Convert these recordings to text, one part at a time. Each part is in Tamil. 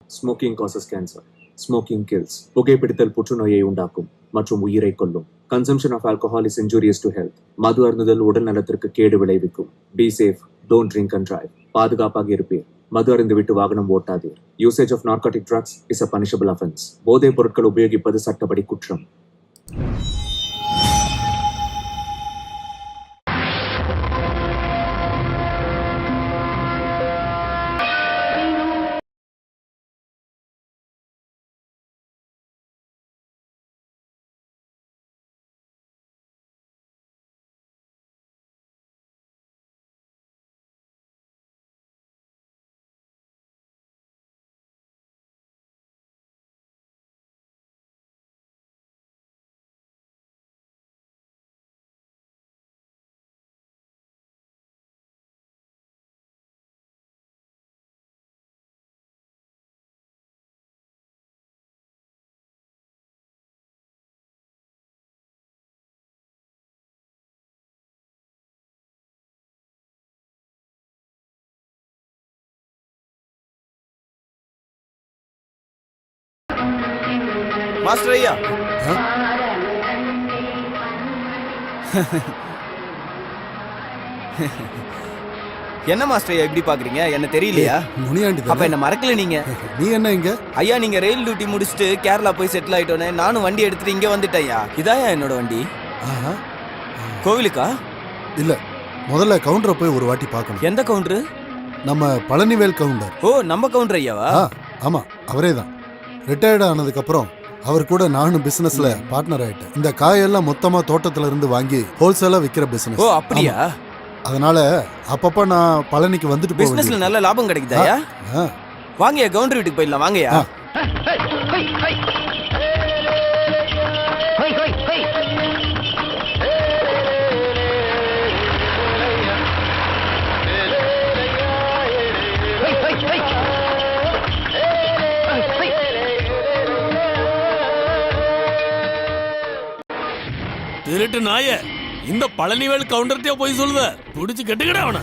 Smoking causes cancer. Smoking kills. புகைப்பிடித்தல் புற்றுநோயை உண்டாக்கும் மற்றும் உயிரை கொல்லும். Consumption of alcohol is injurious to health. மது அருந்துதல் உடல் நலத்திற்கு கேடு விளைவிக்கும். Be safe, don't drink and drive. பாதுகாப்பாக இருப்பீர். மது அருந்துவிட்டு வாகனம் ஓட்டாதீர். Usage of narcotic drugs is a punishable offence. போதைப் பொருட்கள் உபயோகிப்பது சட்டப்படி குற்றம். மாஸ்டர் ஐயா, என்ன மாஸ்டர் ஐயா இப்படி பாக்குறீங்க? என்ன தெரியலையா? முனியாண்டி அப்ப என்ன மறக்கல நீங்க? நீ என்ன இங்க? ஐயா நீங்க ரயில் டியூட்டி முடிச்சுட்டு கேரளா போய் செட்டில் ஆயிட்டோன்னே நானும் வண்டி எடுத்துட்டு இங்க வந்துட்டேன்யா. இதாயா என்னோட வண்டி. கோவிலுக்கா? இல்ல, முதல்ல கவுண்டரை போய் ஒரு வாட்டி பார்க்கணும். எந்த கவுண்டரு? நம்ம பழனிவேல் கவுண்டர். ஓ, நம்ம கவுண்டர் ஐயாவா? ஆமா, அவரே தான். ரிட்டையர்ட் ஆனதுக்கு அப்புறம் அவர் கூட நானும் பிசினஸ்ல பார்ட்னர் ஆயிட்டேன். இந்த காயெல்லாம் மொத்தமா தோட்டத்துல இருந்து வாங்கி ஹோல்சேலா விக்கிற பிசினஸ். ஓ அப்படியா? அதனால அப்பப்ப நான் பழனிக்கு வந்துட்டு பிசினஸ்ல நல்ல லாபம் கிடைக்குதாயா? வாங்கயா கவுண்டர் வீட்டுக்கு போயிடலாம். வாங்கயா. திருட்டு நாய, இந்த பழனிவேல் கவுண்டர்ட்டே போய் சொல்லுத. புடிச்சு கட்டுக்கடா அவன.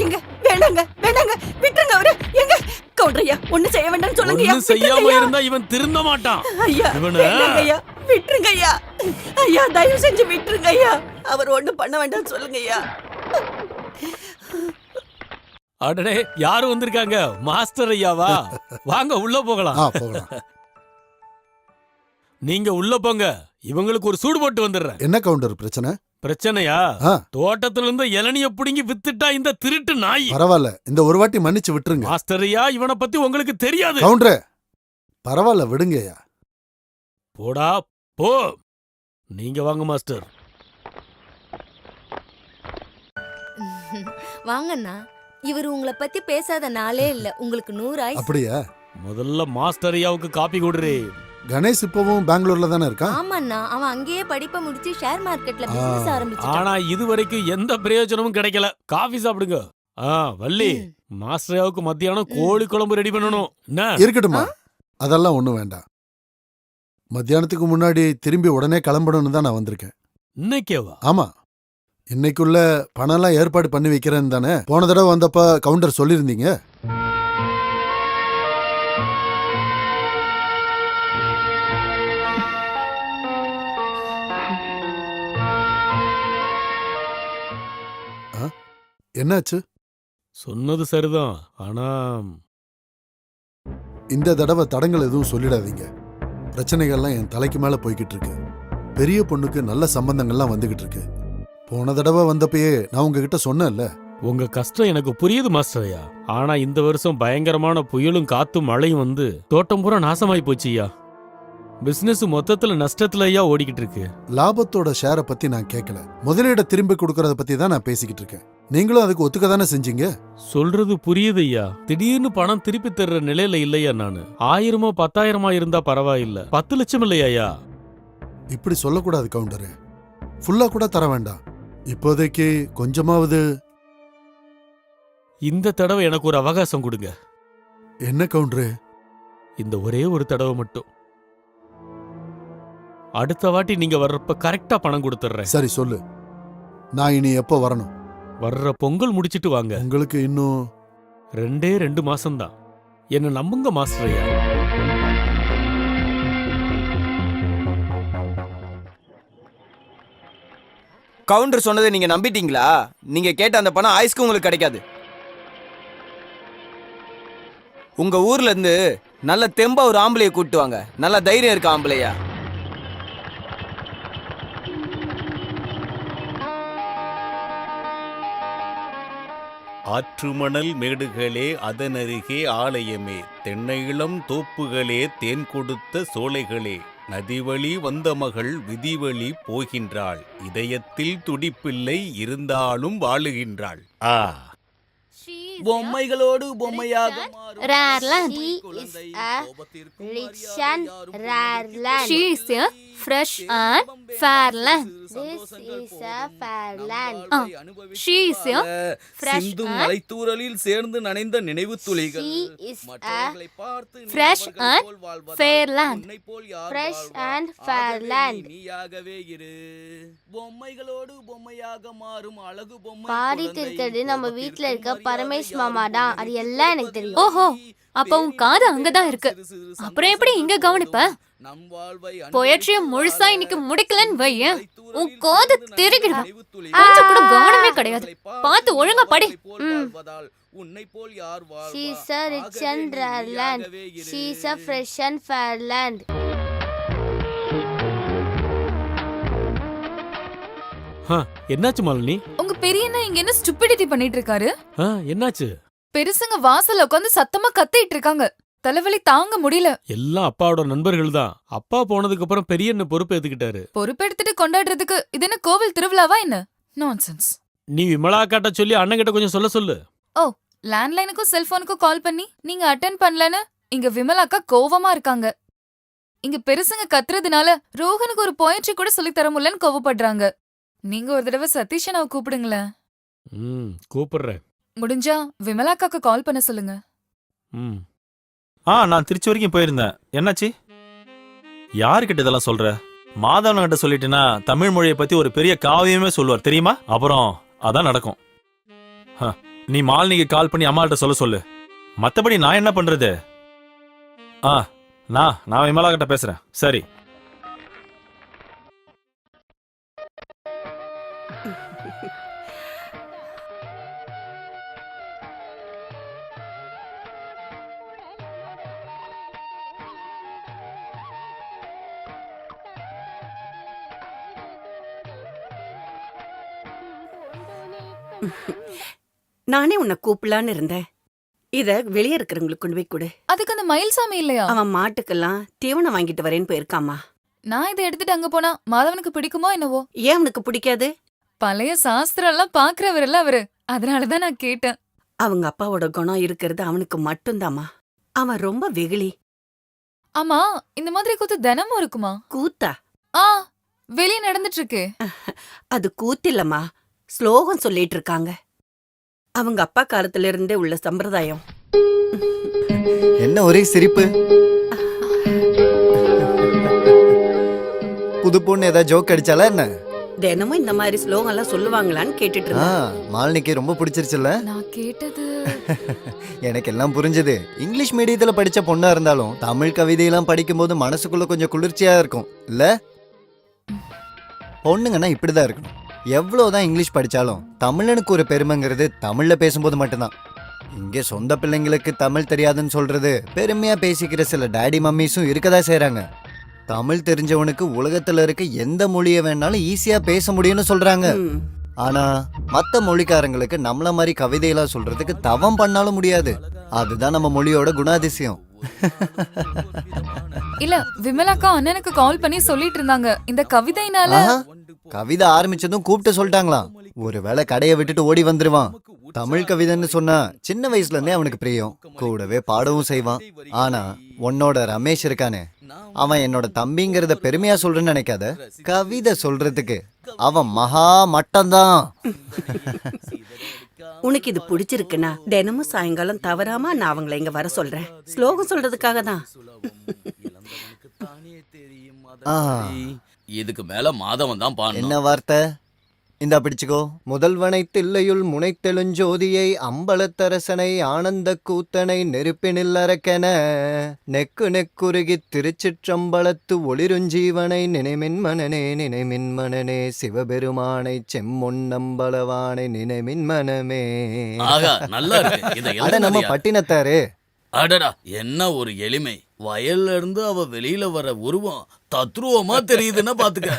எங்க வேணாங்க வேணாங்க, விட்டுருங்க அவரு. எங்க கவுண்டரையா, ஒண்ணு செய்ய வேண்டாம்னு சொல்லுங்க. ஒண்ணு செய்யாம இருந்தா இவன் திருந்த மாட்டான். ஐயா வேணாங்கய்யா, விட்டுருங்க ஐயா. ஐயா தயவு செஞ்சு விட்டுருங்க ஐயா. அவர் ஒண்ணு பண்ண வேண்டாம்னு சொல்லுங்க ஐயா. அடடே, யாரு வந்திருக்காங்க? மாஸ்டர் ஐயாவா? வாங்க உள்ள போகலாம். நீங்க உள்ள போங்க, இவங்களுக்கு ஒரு சூடு போட்டு வந்துடுறேன். என்ன கவுண்டர் பிரச்சனை? பிரச்சனையா? தோட்டத்துல இருந்து இளநிய புடுங்கி வித்துட்டா இந்த திருட்டு நாய். பரவாயில்ல, இந்த ஒரு வாட்டி மன்னிச்சு விட்டுருங்க. மாஸ்டர் ஐயா, இவனை பத்தி உங்களுக்கு தெரியாது. கவுண்டரே, பரவாயில்ல விடுங்கய்யா. போடா போ. நீங்க வாங்க மாஸ்டர். வாங்கண்ணா, இவர் உங்களை பத்தி பேசாத நாளே இல்ல. உங்களுக்கு 100 ஆயிரம். அப்படியா? முதல்ல மாஸ்டர் ஐயாவுக்கு காப்பி கொடுறே. கணேஷ் இப்பவும் பெங்களூர்ல தானே இருக்கான்? ஆமாண்ணா, அவன் அங்கேயே படிப்பை முடிச்சு ஷேர் மார்க்கெட்ல பிசினஸ் ஆரம்பிச்சான். ஆனா இது வரைக்கும் எந்த பிரயோஜனமும் கிடைக்கல. காஃபி சாப்பிடுங்க. வள்ளி, மாஸ்டர் ஐயாவுக்கு மத்தியானம் கோழி குழம்பு ரெடி பண்ணணும். என்ன இருக்கட்டுமா? அதெல்லாம் ஒண்ணும் வேண்டாம். மத்தியானத்துக்கு முன்னாடி திரும்பி உடனே கிளம்பணும்னு தான் நான் வந்திருக்கேன். இன்னைக்கேவா? ஆமா, இன்னைக்குள்ள பணம் எல்லாம் ஏற்பாடு பண்ணி வைக்கிறேன்னு தானே போன தடவை வந்தப்ப கவுண்டர் சொல்லிருந்தீங்க. என்னாச்சு? சொன்னது சரிதான், ஆனா இந்த தடவை தடங்கள் எதுவும் சொல்லிடாதீங்க. பிரச்சனைகள்லாம் என் தலைக்கு மேல போய்கிட்டு இருக்கு. பெரிய பொண்ணுக்கு நல்ல சம்பந்தங்கள்லாம் வந்துகிட்டு இருக்கு. போன தடவை வந்தப்பயே நான் உங்ககிட்ட சொன்னேன்ல. உங்க கஷ்டம் எனக்கு புரியுது மாஸ்டர் ஐயா. ஆனா இந்த வருஷம் பயங்கரமான புயலும் காத்தும் மழையும் வந்து தோட்டம் பூரா நாசமாயி போச்சுயா. பிசினஸ் மொத்தத்துல நஷ்டத்துல ஐயா ஓடிக்கிட்டு இருக்கு. லாபத்தோட ஷேரை பத்தி நான் கேட்கல, முதலீட திரும்பி கொடுக்கறத பத்தி தான் நான் பேசிக்கிட்டு இருக்கேன். நீங்களும் அதுக்கு ஒத்துக்க தானே செஞ்சீங்க. சொல்றது புரியுது ஐயா. திடீர்னு பணம் திருப்பி தர்ற நிலையில இல்லையா நானு. 1000 10,000 இருந்தா பரவாயில்ல, 10 லட்சம் இல்லையா. இப்படி சொல்லக்கூடாது கவுண்டரு. ஃபுல்லா கூட தர வேண்டாம், இப்போதைக்கு கொஞ்சமாவது. இந்த தடவை எனக்கு ஒரு அவகாசம் கொடுங்க. என்ன கவுண்டரு? இந்த ஒரே ஒரு தடவை மட்டும். அடுத்த வாட்டி நீங்க வர்றப்ப கரெக்டா பணம் கொடுத்துறேன். சரி சொல்லு, நான் இனி எப்போ வரணும்? வர்ற பொங்கல் முடிச்சிட்டு வாங்க. உங்களுக்கு இன்னும் 2 மாசம்தான். என்ன நம்புங்க மாஸ்டர் ஐயா. கவுண்டர் சொன்னதை நீங்க நம்பிட்டீங்களா? நீங்க கேட்ட அந்த பணம் ஆயுஸ்க்கு உங்களுக்கு கிடைக்காது. உங்க ஊர்ல இருந்து நல்ல தெம்பா ஒரு ஆம்பளைய கூட்டு வாங்க. நல்ல தைரியம் இருக்க ஆம்பளையா. ஆற்றுமணல் மேடுகளே அதனருகே ஆலயமே, தென்னையிளம் தோப்புகளே தேன் கொடுத்த சோலைகளே, நதிவழி வந்த மகள் விதிவழி போகின்றாள், இதயத்தில் துடிப்பில்லை இருந்தாலும் வாழுகின்றாள். ஆ பொம்மைகளோடு பொம்மையாக மாறும் Rare land. பொய் She குழந்தை, is a கோபத்திற்கும் rich மறையாத and யாரும் rare பொருளும் land. She is a fresh and fair land. This is a fair land. She is a fresh சிந்தும் and மலைத்தூரலில் சேர்ந்து நனைந்த நினைவு துளிகள். She is a மற்றவர்களை பார்த்து நீ fresh அவர்கள் and போல் வாழ்வதால் fair land. உன்னைப் போல் யார் Fresh வாழ்வார்? and fair ஆகவே land. நீ நீயாகவே இரு. பொம்மைகளோடு பொம்மையாக மாறும் அழகு பொம்மை பாடிட்டு குழந்தை, இருக்கிறது நம்ம கோபத்திற்கும் வீட்ல இருக்க மரியாதை பரமேஷ் யாரும் மாமா தான். அது எல்லாம் எனக்கு தெரியும். ஓஹோ, அப்ப உன் காது அங்கதான் இருக்கு. அப்புறம் எப்படி இங்க கவனிப்ப? பொயட்ரிய முழுசா இன்னைக்கு முடிக்கலன்னு வையேன், உன் காது திருகிடும். கொஞ்சம் கூட கவனமே கிடையாது. பார்த்து ஒழுங்கா படி. She is a rich and rare land. She is a fresh and fair land. என்னாச்சு மாலினி? உங்க பெரியண்ணா இங்க என்ன ஸ்டூபிடிட்டி பண்ணிட்டு இருக்காரு? என்னாச்சு? பெருசுங்க வாசல்ல உட்காந்து சத்தமா கத்திட்டு இருக்காங்க. தலைவலி தாங்க முடியல. எல்லாம் அப்பாவோட நண்பர்கள் தான். அப்பா போனதுக்கு அப்புறம் பெரிய என்ன பொறுப்பு ஏத்துக்கிட்டாரு. பொறுப்பெடுத்துட்டு கொண்டாடுறதுக்கு இது என்ன கோவில் திருவிழாவா என்ன? நான்சென்ஸ். நீ விமலா காட்ட சொல்லி அண்ணன் கிட்ட கொஞ்சம் சொல்ல. ஓ, லேண்ட்லைனுக்கும் செல்போனுக்கும் கால் பண்ணி நீங்க அட்டென்ட் பண்ணலன்னு இங்க விமலாக்கா கோவமா இருக்காங்க. இங்க பெருசுங்க கத்துறதுனால ரோஹனுக்கு ஒரு போயட்ரி கூட சொல்லி தர முடியலன்னு கோவப்படுறாங்க. நீங்க ஒரு தடவை சதீஷனாவை கூப்பிடுங்களேன். கூப்பிடுறேன். முடிஞ்சா விமலாக்காக்கு கால் பண்ண சொல்லுங்க. நான் திருச்சி வரைக்கும் போயிருந்தேன். என்னாச்சு? யாருக்கிட்ட இதெல்லாம் சொல்ற? மாதவன் கிட்ட சொல்லிட்டேன்னா தமிழ் மொழியை பத்தி ஒரு பெரிய காவியமே சொல்லுவார் தெரியுமா? அப்புறம் அதான் நடக்கும். நீ மாலினிக்கு கால் பண்ணி அம்மாள்கிட்ட சொல்லு. மத்தபடி நான் என்ன பண்றது? நான் விமலா கிட்ட பேசுறேன். சரி. நானே உன்னை கூப்பிடலான்னு இருந்தேன். இத வெளியே இருக்கிறவங்களுக்கு கொண்டு போய் கொடு. அதுக்கு அந்த மயில்சாமி இல்லையா? அவன் மாட்டுக்கெல்லாம் தீவனம் வாங்கிட்டு வரேன்னு போயிருக்காமா. நான் இதை எடுத்துட்டு அங்க போனா மாதவனுக்கு பிடிக்குமோ என்னவோ? ஏன் அவனுக்கு பிடிக்காது? பழைய சாஸ்திரம் எல்லாம் பாக்குறவர்ல அவரு. அதனாலதான் நான் கேட்டேன். அவங்க அப்பாவோட குணம் இருக்கிறது அவனுக்கு மட்டும்தாமா. அவன் ரொம்ப வெகுளி. ஆமா, இந்த மாதிரி கூத்து தினமும் இருக்குமா? கூத்தா? வெளியே நடந்துட்டு இருக்கு. அது கூத்தில்லம்மா, ஸ்லோகம் சொல்லிட்டு இருக்காங்க. அவங்க அப்பா காலத்துல இருந்தே உள்ள சம்பிரதாயம். என்ன ஒரே சிரிப்பு? புது பொண்ணு ஏதாவது ஜோக் அடிச்சாலா என்ன? தினமும் இந்த மாதிரி ஸ்லோகம் எல்லாம் சொல்லுவாங்களான்னு கேட்டுட்டு இருந்தேன். மாலினிக்கு ரொம்ப பிடிச்சிருச்சுல்ல? நான் கேட்டது எனக்கு எல்லாம் புரிஞ்சது. இங்கிலீஷ் மீடியத்துல படிச்ச பொண்ணா இருந்தாலும் தமிழ் கவிதையெல்லாம் படிக்கும்போது மனசுக்குள்ள கொஞ்சம் குளிர்ச்சியா இருக்கும் இல்ல? பொண்ணுங்கன்னா இப்படிதான் இருக்கணும். எவ்வளவுதான் இங்கிலீஷ் படிச்சாலும் தமிழனுக்கு ஒரு பெருமைங்கிறது தமிழ்ல பேசும்போது மட்டும்தான். இங்கே சொந்த பிள்ளைங்களுக்கு தமிழ் தெரியாதுன்னு சொல்றது பெருமையா பேசிக்கிற சில டாடி மம்மிஸும் இருக்கதா செய்றாங்க. தமிழ் தெரிஞ்சவனுக்கு உலகத்துல இருக்க எந்த மொழியை வேணாலும் ஈஸியா பேச முடியும்னு சொல்றாங்க. ஆனா மத்த மொழிக்காரங்களுக்கு நம்மள மாதிரி கவிதையெல்லாம் சொல்றதுக்கு தவம் பண்ணாலும் முடியாது. அதுதான் நம்ம மொழியோட குணாதிசயம். இல்ல, விமலாக்கா அண்ணனுக்கு கால் பண்ணி சொல்லிட்டு இருந்தாங்க இந்த கவிதைனால. கவிதை ஆரம்பிச்சதும் கூப்பிட்டு சொல்லிட்டாங்களாம். ஒருவேளை கடையை விட்டுட்டு ஓடி வந்துருவான். தமிழ் கவிதைன்னு சொன்னா சின்ன வயசுல இருந்தே அவனுக்கு பிரியம். கூடவே பாடவும் செய்வான். ஆனா உன்னோட ரமேஷ் இருக்கானே, அவன் என்னோட தம்பிங்கிறத பெருமையா சொல்றேன்னு நினைக்காத. கவிதை சொல்றதுக்கு அவன் மகா மட்டம்தான். உனக்கு இது பிடிச்சிருக்குன்னா தினமும் சாயங்காலம் தவறாம நான் அவங்கள இங்க வர சொல்றேன். ஸ்லோகம் சொல்றதுக்காக தான். இதுக்கு மேல மாதவன் தான் பாடணும். என்ன வார்த்தை? இந்தா பிடிச்சுக்கோ. முதல்வனை தில்லையுள் முனைத்தெழுஞ்சோதியை அம்பலத்தரசனை ஆனந்த கூத்தனை நெருப்பினில் அரக்கென நெக்கு நெக்குருகி திருச்சிற்றம்பலத்து ஒளிருஞ்சீவனை நினைமின் மனனே சிவபெருமானை செம்மொன்னம்பலவானை நினைமின் மனமே. ஆகா, நல்லா இருக்கு. இதை அட நம்ம எழுதுனது யார்? பட்டினத்தாரு. அடடா, என்ன ஒரு எளிமை. வயல்ல இருந்து அவ வெளியில வர உருவம் தத்ரூவமா தெரியுதுன்னா பாத்துக்க.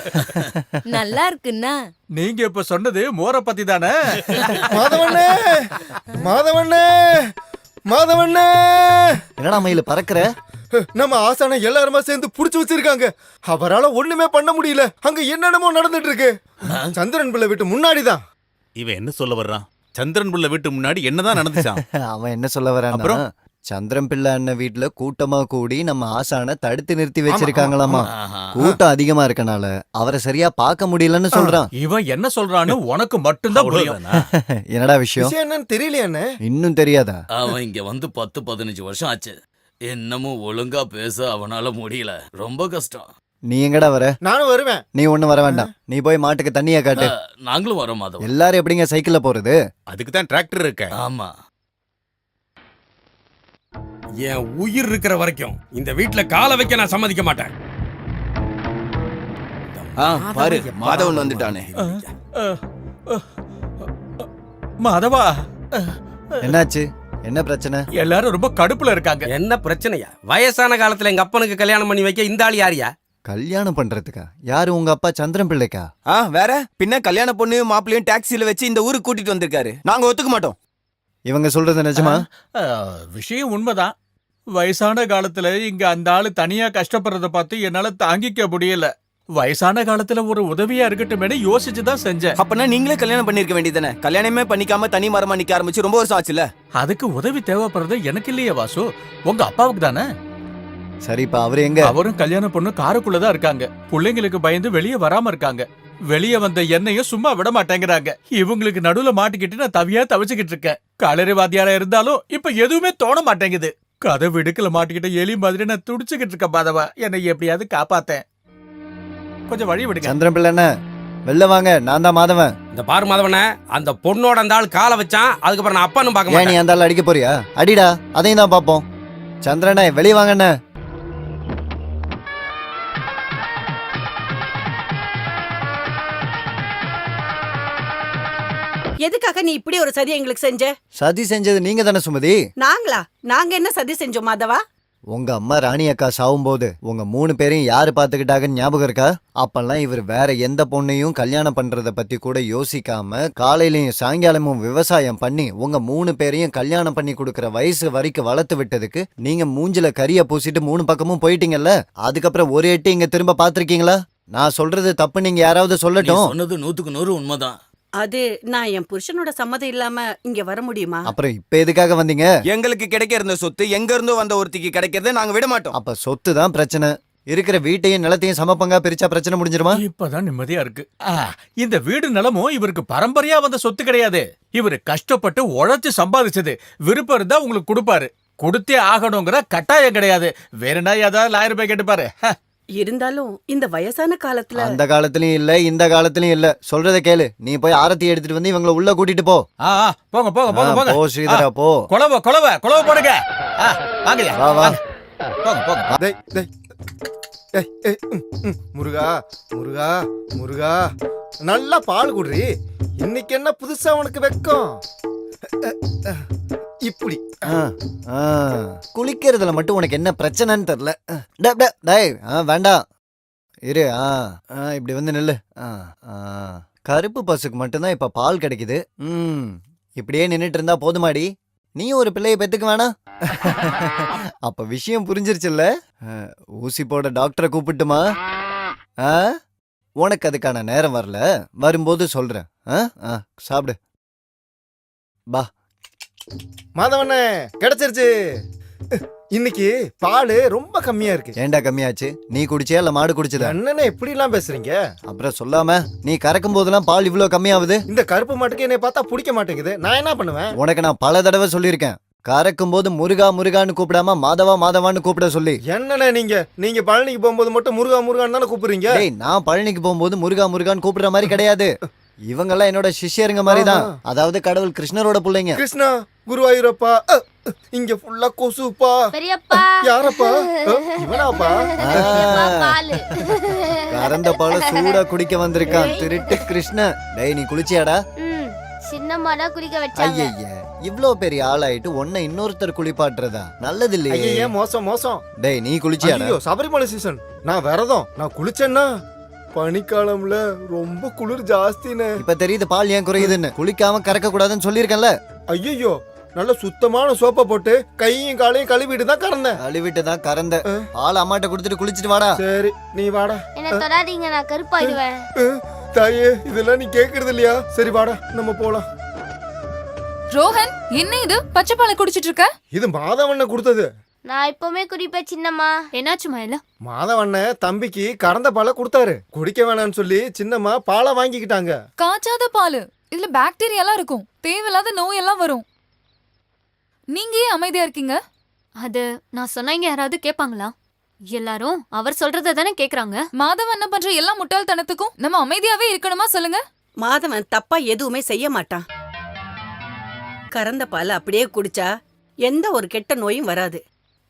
நல்லா இருக்குன்னா நீங்க இப்ப சொன்னது மோர பத்தி தானே? மாதவண்ணே மாதவண்ணே மாதவண்ணே. என்னடா மயில பறக்குற? நம்ம ஆசான எல்லாருமா சேர்ந்து புடிச்சு வச்சிருக்காங்க. அவரால ஒண்ணுமே பண்ண முடியல. அங்க என்னென்னமோ நடந்துட்டு இருக்கு. சந்திரன் பிள்ளை வீட்டு முன்னாடிதான். இவன் என்ன சொல்ல வர்றான்? சந்திரன் புள்ள வீட்டு முன்னாடி என்னதான் நடந்துச்சான்? அவன் என்ன சொல்ல வரான்னா, அப்புறம்? சந்திரன் பிள்ளை அண்ணன் வீட்டுல கூட்டமா கூடி நம்ம ஆசான தடுத்து நிறுத்தி வச்சிருக்காங்களாமா. ஆஹா. கூட்டம் அதிகமா இருக்கனால அவரை சரியா பார்க்க முடியலன்னு சொல்றான். இவன் என்ன சொல்றான்னு உனக்கு மட்டும்தான் புரியும். அவ்வளவுதானா? என்னடா விஷயம்? விஷயம் என்னன்னு தெரியலையாண்ணே. இன்னும் தெரியாதா? அவன் இங்க வந்து 10-15 வருஷம் ஆச்சு. என்னமும் ஒழுங்கா பேச அவனால முடியல. ரொம்ப கஷ்டம். நீ எங்கடா வர? நானும் வருவேன். நீ ஒண்ணும் வர வேண்டாம். நீ போய் மாட்டுக்கு தண்ணியா காட்டு. நாங்களும் வரோம் மாதவன். எல்லாரும் எப்படிங்க சைக்கிள்ல போறது? அதுக்கு தான் டிராக்டர் இருக்க. ஆமா. என் உயிர் இருக்கிற வரைக்கும் இந்த வீட்ல காலை வைக்க நான் சம்மதிக்க மாட்டேன். பாரு, மாதவன் வந்துட்டானே. மாதவா, என்னாச்சு? என்ன பிரச்சனை? எல்லாரும் ரொம்ப கடுப்புல இருக்காங்க. என்ன பிரச்சனையா? வயசான காலத்துல எங்க அப்பனுக்கு கல்யாணம் பண்ணி வைக்க இந்த ஆள் யாரியா? கல்யாணம் பண்றதுக்கா? யாரு, உங்க அப்பா சந்திரன் பிள்ளைக்கா? வேற பின்ன கல்யாண பொண்ணு மாப்பிள்ளையும் டாக்ஸில வச்சு இந்த ஊருக்கு கூட்டிட்டு வந்திருக்காரு. நாங்க ஒத்துக்க மாட்டோம். இவங்க சொல்றது நிஜமா? விஷயம் உண்மைதான். வயசான காலத்துல இங்க அந்த ஆளு தனியா கஷ்டப்படுறத பார்த்து என்னால தாங்கிக்க முடியல. வயசான காலத்துல ஒரு உதவியா இருக்கட்டுமே யோசிச்சுதான் செஞ்சேன். அப்பனா நீங்களே கல்யாணம் பண்ணிருக்க வேண்டியதானே? கல்யாணமே பண்ணிக்காம தனி மரமா நிக்க ஆரம்பிச்சு ரொம்ப வருஷம் ஆச்சுல. அதுக்கு உதவி தேவைப்படுறது எனக்கு இல்லையே வாசு, உங்க அப்பாவுக்கு தானே. சரி, இப்ப அவரு எங்க? அவரும் கல்யாண பொண்ணு காருக்குள்ளதான் இருக்காங்க. பிள்ளைங்களுக்கு பயந்து வெளியே வராம இருக்காங்க. வெளியே வந்த என்னையும் சும்மா விட மாட்டேங்கிறாங்க. இவங்களுக்கு நடுவுல மாட்டிக்கிட்டு நான் தவியா தவிச்சுக்கிட்டு இருக்கேன். காலரி வாத்தியாரா இருந்தாலும் இப்ப எதுவுமே தோண மாட்டேங்குது. கதை விடுக்கல மாட்டிக்கிட்ட எலி மாதிரி நான் துடிச்சுக்கிட்டு இருக்கேன். பாதவா, என்னை எப்படியாவது காப்பாத்தேன். கொஞ்சம் வழி விடுங்க. சந்திரன் பிள்ளை அண்ணா, வெளில வாங்க. நான் தான் மாதவன். இந்த பாரு மாதவன, அந்த பொண்ணோட அந்த ஆள் காலை வச்சான். அதுக்கப்புறம் நான் அப்பான்னு பார்க்க ஏன் நீ மாட்டேன். அந்த ஆள் அடிக்க போறியா? அடிடா, அதையும் தான் பாப்போம். சந்திரனே, வெளிய வாங்க அண்ணா. எதுக்காக நீ இப்படி ஒரு சதி எங்களுக்கு செஞ்ச? சதி செஞ்சது நீங்க தானே சுமதி? நாங்க என்ன சதி செஞ்சோம் மாதவா? உங்க அம்மா ராணி அக்கா சாவும்போது உங்க 3 பேரையும் யாரு பாத்துக்கிட்டாங்கன்னு ஞாபகம் இருக்கா? அப்பெல்லாம் இவர் வேற எந்த பொண்ணையும் கல்யாணம் பண்றத பத்தி கூட யோசிக்காம காலையிலயும் சாயங்காலமும் விவசாயம் பண்ணி உங்க 3 பேரையும் கல்யாணம் பண்ணி கொடுக்கற வயசு வரைக்கும் வளர்த்து விட்டதுக்கு நீங்க மூஞ்சில கரிய பூசிட்டு 3 பக்கமும் போயிட்டீங்கல்ல. அதுக்கப்புறம் ஒரு எட்டு இங்க திரும்ப பாத்திருக்கீங்களா? நான் சொல்றது தப்பு, நீங்க யாராவது நீ சொல்லட்டும். சொன்னது 100% உண்மைதான். அது நான் என் புருஷனோட சம்மதம் இல்லாம இங்க வர முடியுமா? அப்புறம் இப்ப எதுக்காக வந்தீங்க? எங்களுக்கு கிடைக்க இருந்த சொத்து எங்க இருந்தோ வந்த ஒருத்திக்கு கிடைக்கிறத நாங்க விட மாட்டோம். அப்ப சொத்து தான் பிரச்சனை. இருக்கிற வீட்டையும் நிலத்தையும் சமப்பங்கா பிரிச்சா பிரச்சனை முடிஞ்சிருமா? இப்பதான் நிம்மதியா இருக்கு. இந்த வீடு நிலமும் இவருக்கு பரம்பரையா வந்த சொத்து கிடையாது. இவரு கஷ்டப்பட்டு உழைச்சு சம்பாதிச்சது. விருப்பம் இருந்தா உங்களுக்கு கொடுப்பாரு. கொடுத்தே ஆகணுங்கிற கட்டாயம் கிடையாது. வேறனா ஏதாவது 1000 ரூபாய் கேட்டுப்பாரு. இருந்தாலும் இந்த வயசான காலத்துல அந்த காலத்திலயும் இல்ல, இந்த காலத்திலயும் இல்ல. சொல்றத கேளு. நீ போய் ஆரத்தி எடுத்துட்டு வந்து இவங்களை உள்ள கூட்டிட்டு போ. போங்க போங்க போங்க போங்க. போ ஸ்ரீதரா, போ. குலவ போடுங்க. வாங்கய்யா, வா வா. போங்க போங்க. டேய், டேய். ஏய், ஏய், முருகா முருகா முருகா, நல்லா பால் குடுறி. இன்னைக்கு என்ன புதுசா உனக்கு வெக்கம்? இப்படி குளிக்கிறதுல மட்டும் உனக்கு என்ன பிரச்சனைன்னு தெரியல. டேய், வேண்டாம் இரு. இப்படி வந்து நில்லு. கருப்பு பசுக்கு மட்டும்தான் இப்ப பால் கிடைக்குது. இப்படியே நின்னுட்டு இருந்தா போதுமாடி? நீ ஒரு பிள்ளைய பெத்துக்க வேணாம்? அப்ப விஷயம் புரிஞ்சிருச்சுல்ல? ஊசி போட டாக்டரை கூப்பிட்டுமா? உனக்கு அதுக்கான நேரம் வரல. வரும்போது சொல்றேன். சாப்பிடு. பா. மாதவனே, கிடைச்சிருச்சு. இன்னைக்கு பால் ரொம்ப கம்மியா இருக்கு. ஏண்டா கம்மியாச்சு? நீ குடிச்சியா இல்ல மாடு குடிச்சதா? என்னன்னு எப்படி எல்லாம் பேசுறீங்க? அப்புறம் சொல்லாம நீ கறக்கும் போதெல்லாம் பால் இவ்ளோ கம்மியாகுது? இந்த கருப்பு மாட்டுக்கு என்னை பார்த்தா பிடிக்க மாட்டேங்குது. நான் என்ன பண்ணுவேன்? உனக்கு நான் பல தடவை சொல்லியிருக்கேன். கறக்கும் போது முருகா முருகான்னு கூப்பிடாம மாதவா மாதவான்னு கூப்பிட சொல்லி. என்னண்ணே நீங்க பழனிக்கு போகும்போது மட்டும் முருகா முருகான்னு தானே கூப்பிடுறீங்க? நான் பழனிக்கு போகும்போது முருகா முருகான்னு கூப்பிடுற மாதிரி கிடையாது. இவங்கெல்லாம் என்னோட சிஷ்யருங்க மாதிரி தான். அதாவது கடவுள் கிருஷ்ணரோட பிள்ளைங்க. கிருஷ்ணா குருவாயூரப்பா. இங்க ஃபுல்லா கொசுப்பா. பெரியப்பா யாரப்பா? இவனாப்பா? பாலு கறந்த பால சூடா குடிக்க வந்திருக்கான் திருட்டு கிருஷ்ண. டேய் நீ குளிச்சியாடா? சின்னம்மா தான் குளிக்க வச்சாங்க. ஐயய்ய இவ்ளோ பெரிய ஆளாயிட்டு ஒன்ன இன்னொருத்தர் குளிப்பாட்டுறதா நல்லது இல்லையே. ஐயே மோசம் மோசம். டேய் நீ குளிச்சியாடா? ஐயோ சபரிமலை சீசன். நான் விரதம். நான் குளிச்சேன்னா பனிக்காலம்ல ரொம்ப குளிர் ஜாஸ்தின்னு. இப்ப தெரியுது பால் ஏன் குறையுதுன்னு. குளிக்காம கறக்க கூடாதுன்னு சொல்லிருக்கேன்ல. ஐயோ நல்ல சுத்தமான சோப்பை போட்டு கையும் காலையும் கழுவிட்டு தான் கறந்தேன். கழுவிட்டு தான் கறந்த. பால் அம்மாட்ட கொடுத்துட்டு குளிச்சிட்டு வாடா. சரி நீ வாடா. என்ன தொடாதீங்க, நான் கருப்பாயிடுவேன். தாயே இதெல்லாம் நீ கேக்குறது இல்லையா? சரி வாடா நம்ம போலாம். ரோஹன் என்ன இது பச்சை பாலை குடிச்சிட்டு இருக்க? இது மாதவண்ண கொடுத்தது. நான் இப்பவுமே குடிப்பேன் சின்னம்மா. என்னாச்சு மயில? மாதவண்ண தம்பிக்கு கறந்த பாலை கொடுத்தாரு. குடிக்க வேணாம்னு சொல்லி சின்னம்மா பாலை வாங்கிக்கிட்டாங்க. காய்ச்சாத பால், இதுல பாக்டீரியாலாம் இருக்கும், தேவையில்லாத நோய் எல்லாம் வரும். நீங்க ஏன் அமைதியா இருக்கீங்க? அது நான் சொன்னா இங்க யாராவது கேட்பாங்களா? எல்லாரும் அவர் சொல்றத தானே கேக்குறாங்க. மாதவன் என்ன பண்ற எல்லா முட்டாள்தனத்துக்கும் நம்ம அமைதியாவே இருக்கணுமா சொல்லுங்க? மாதவன் தப்பா எதுவுமே செய்ய மாட்டான். கறந்த பால் அப்படியே குடிச்சா எந்த ஒரு கெட்ட நோயும் வராது.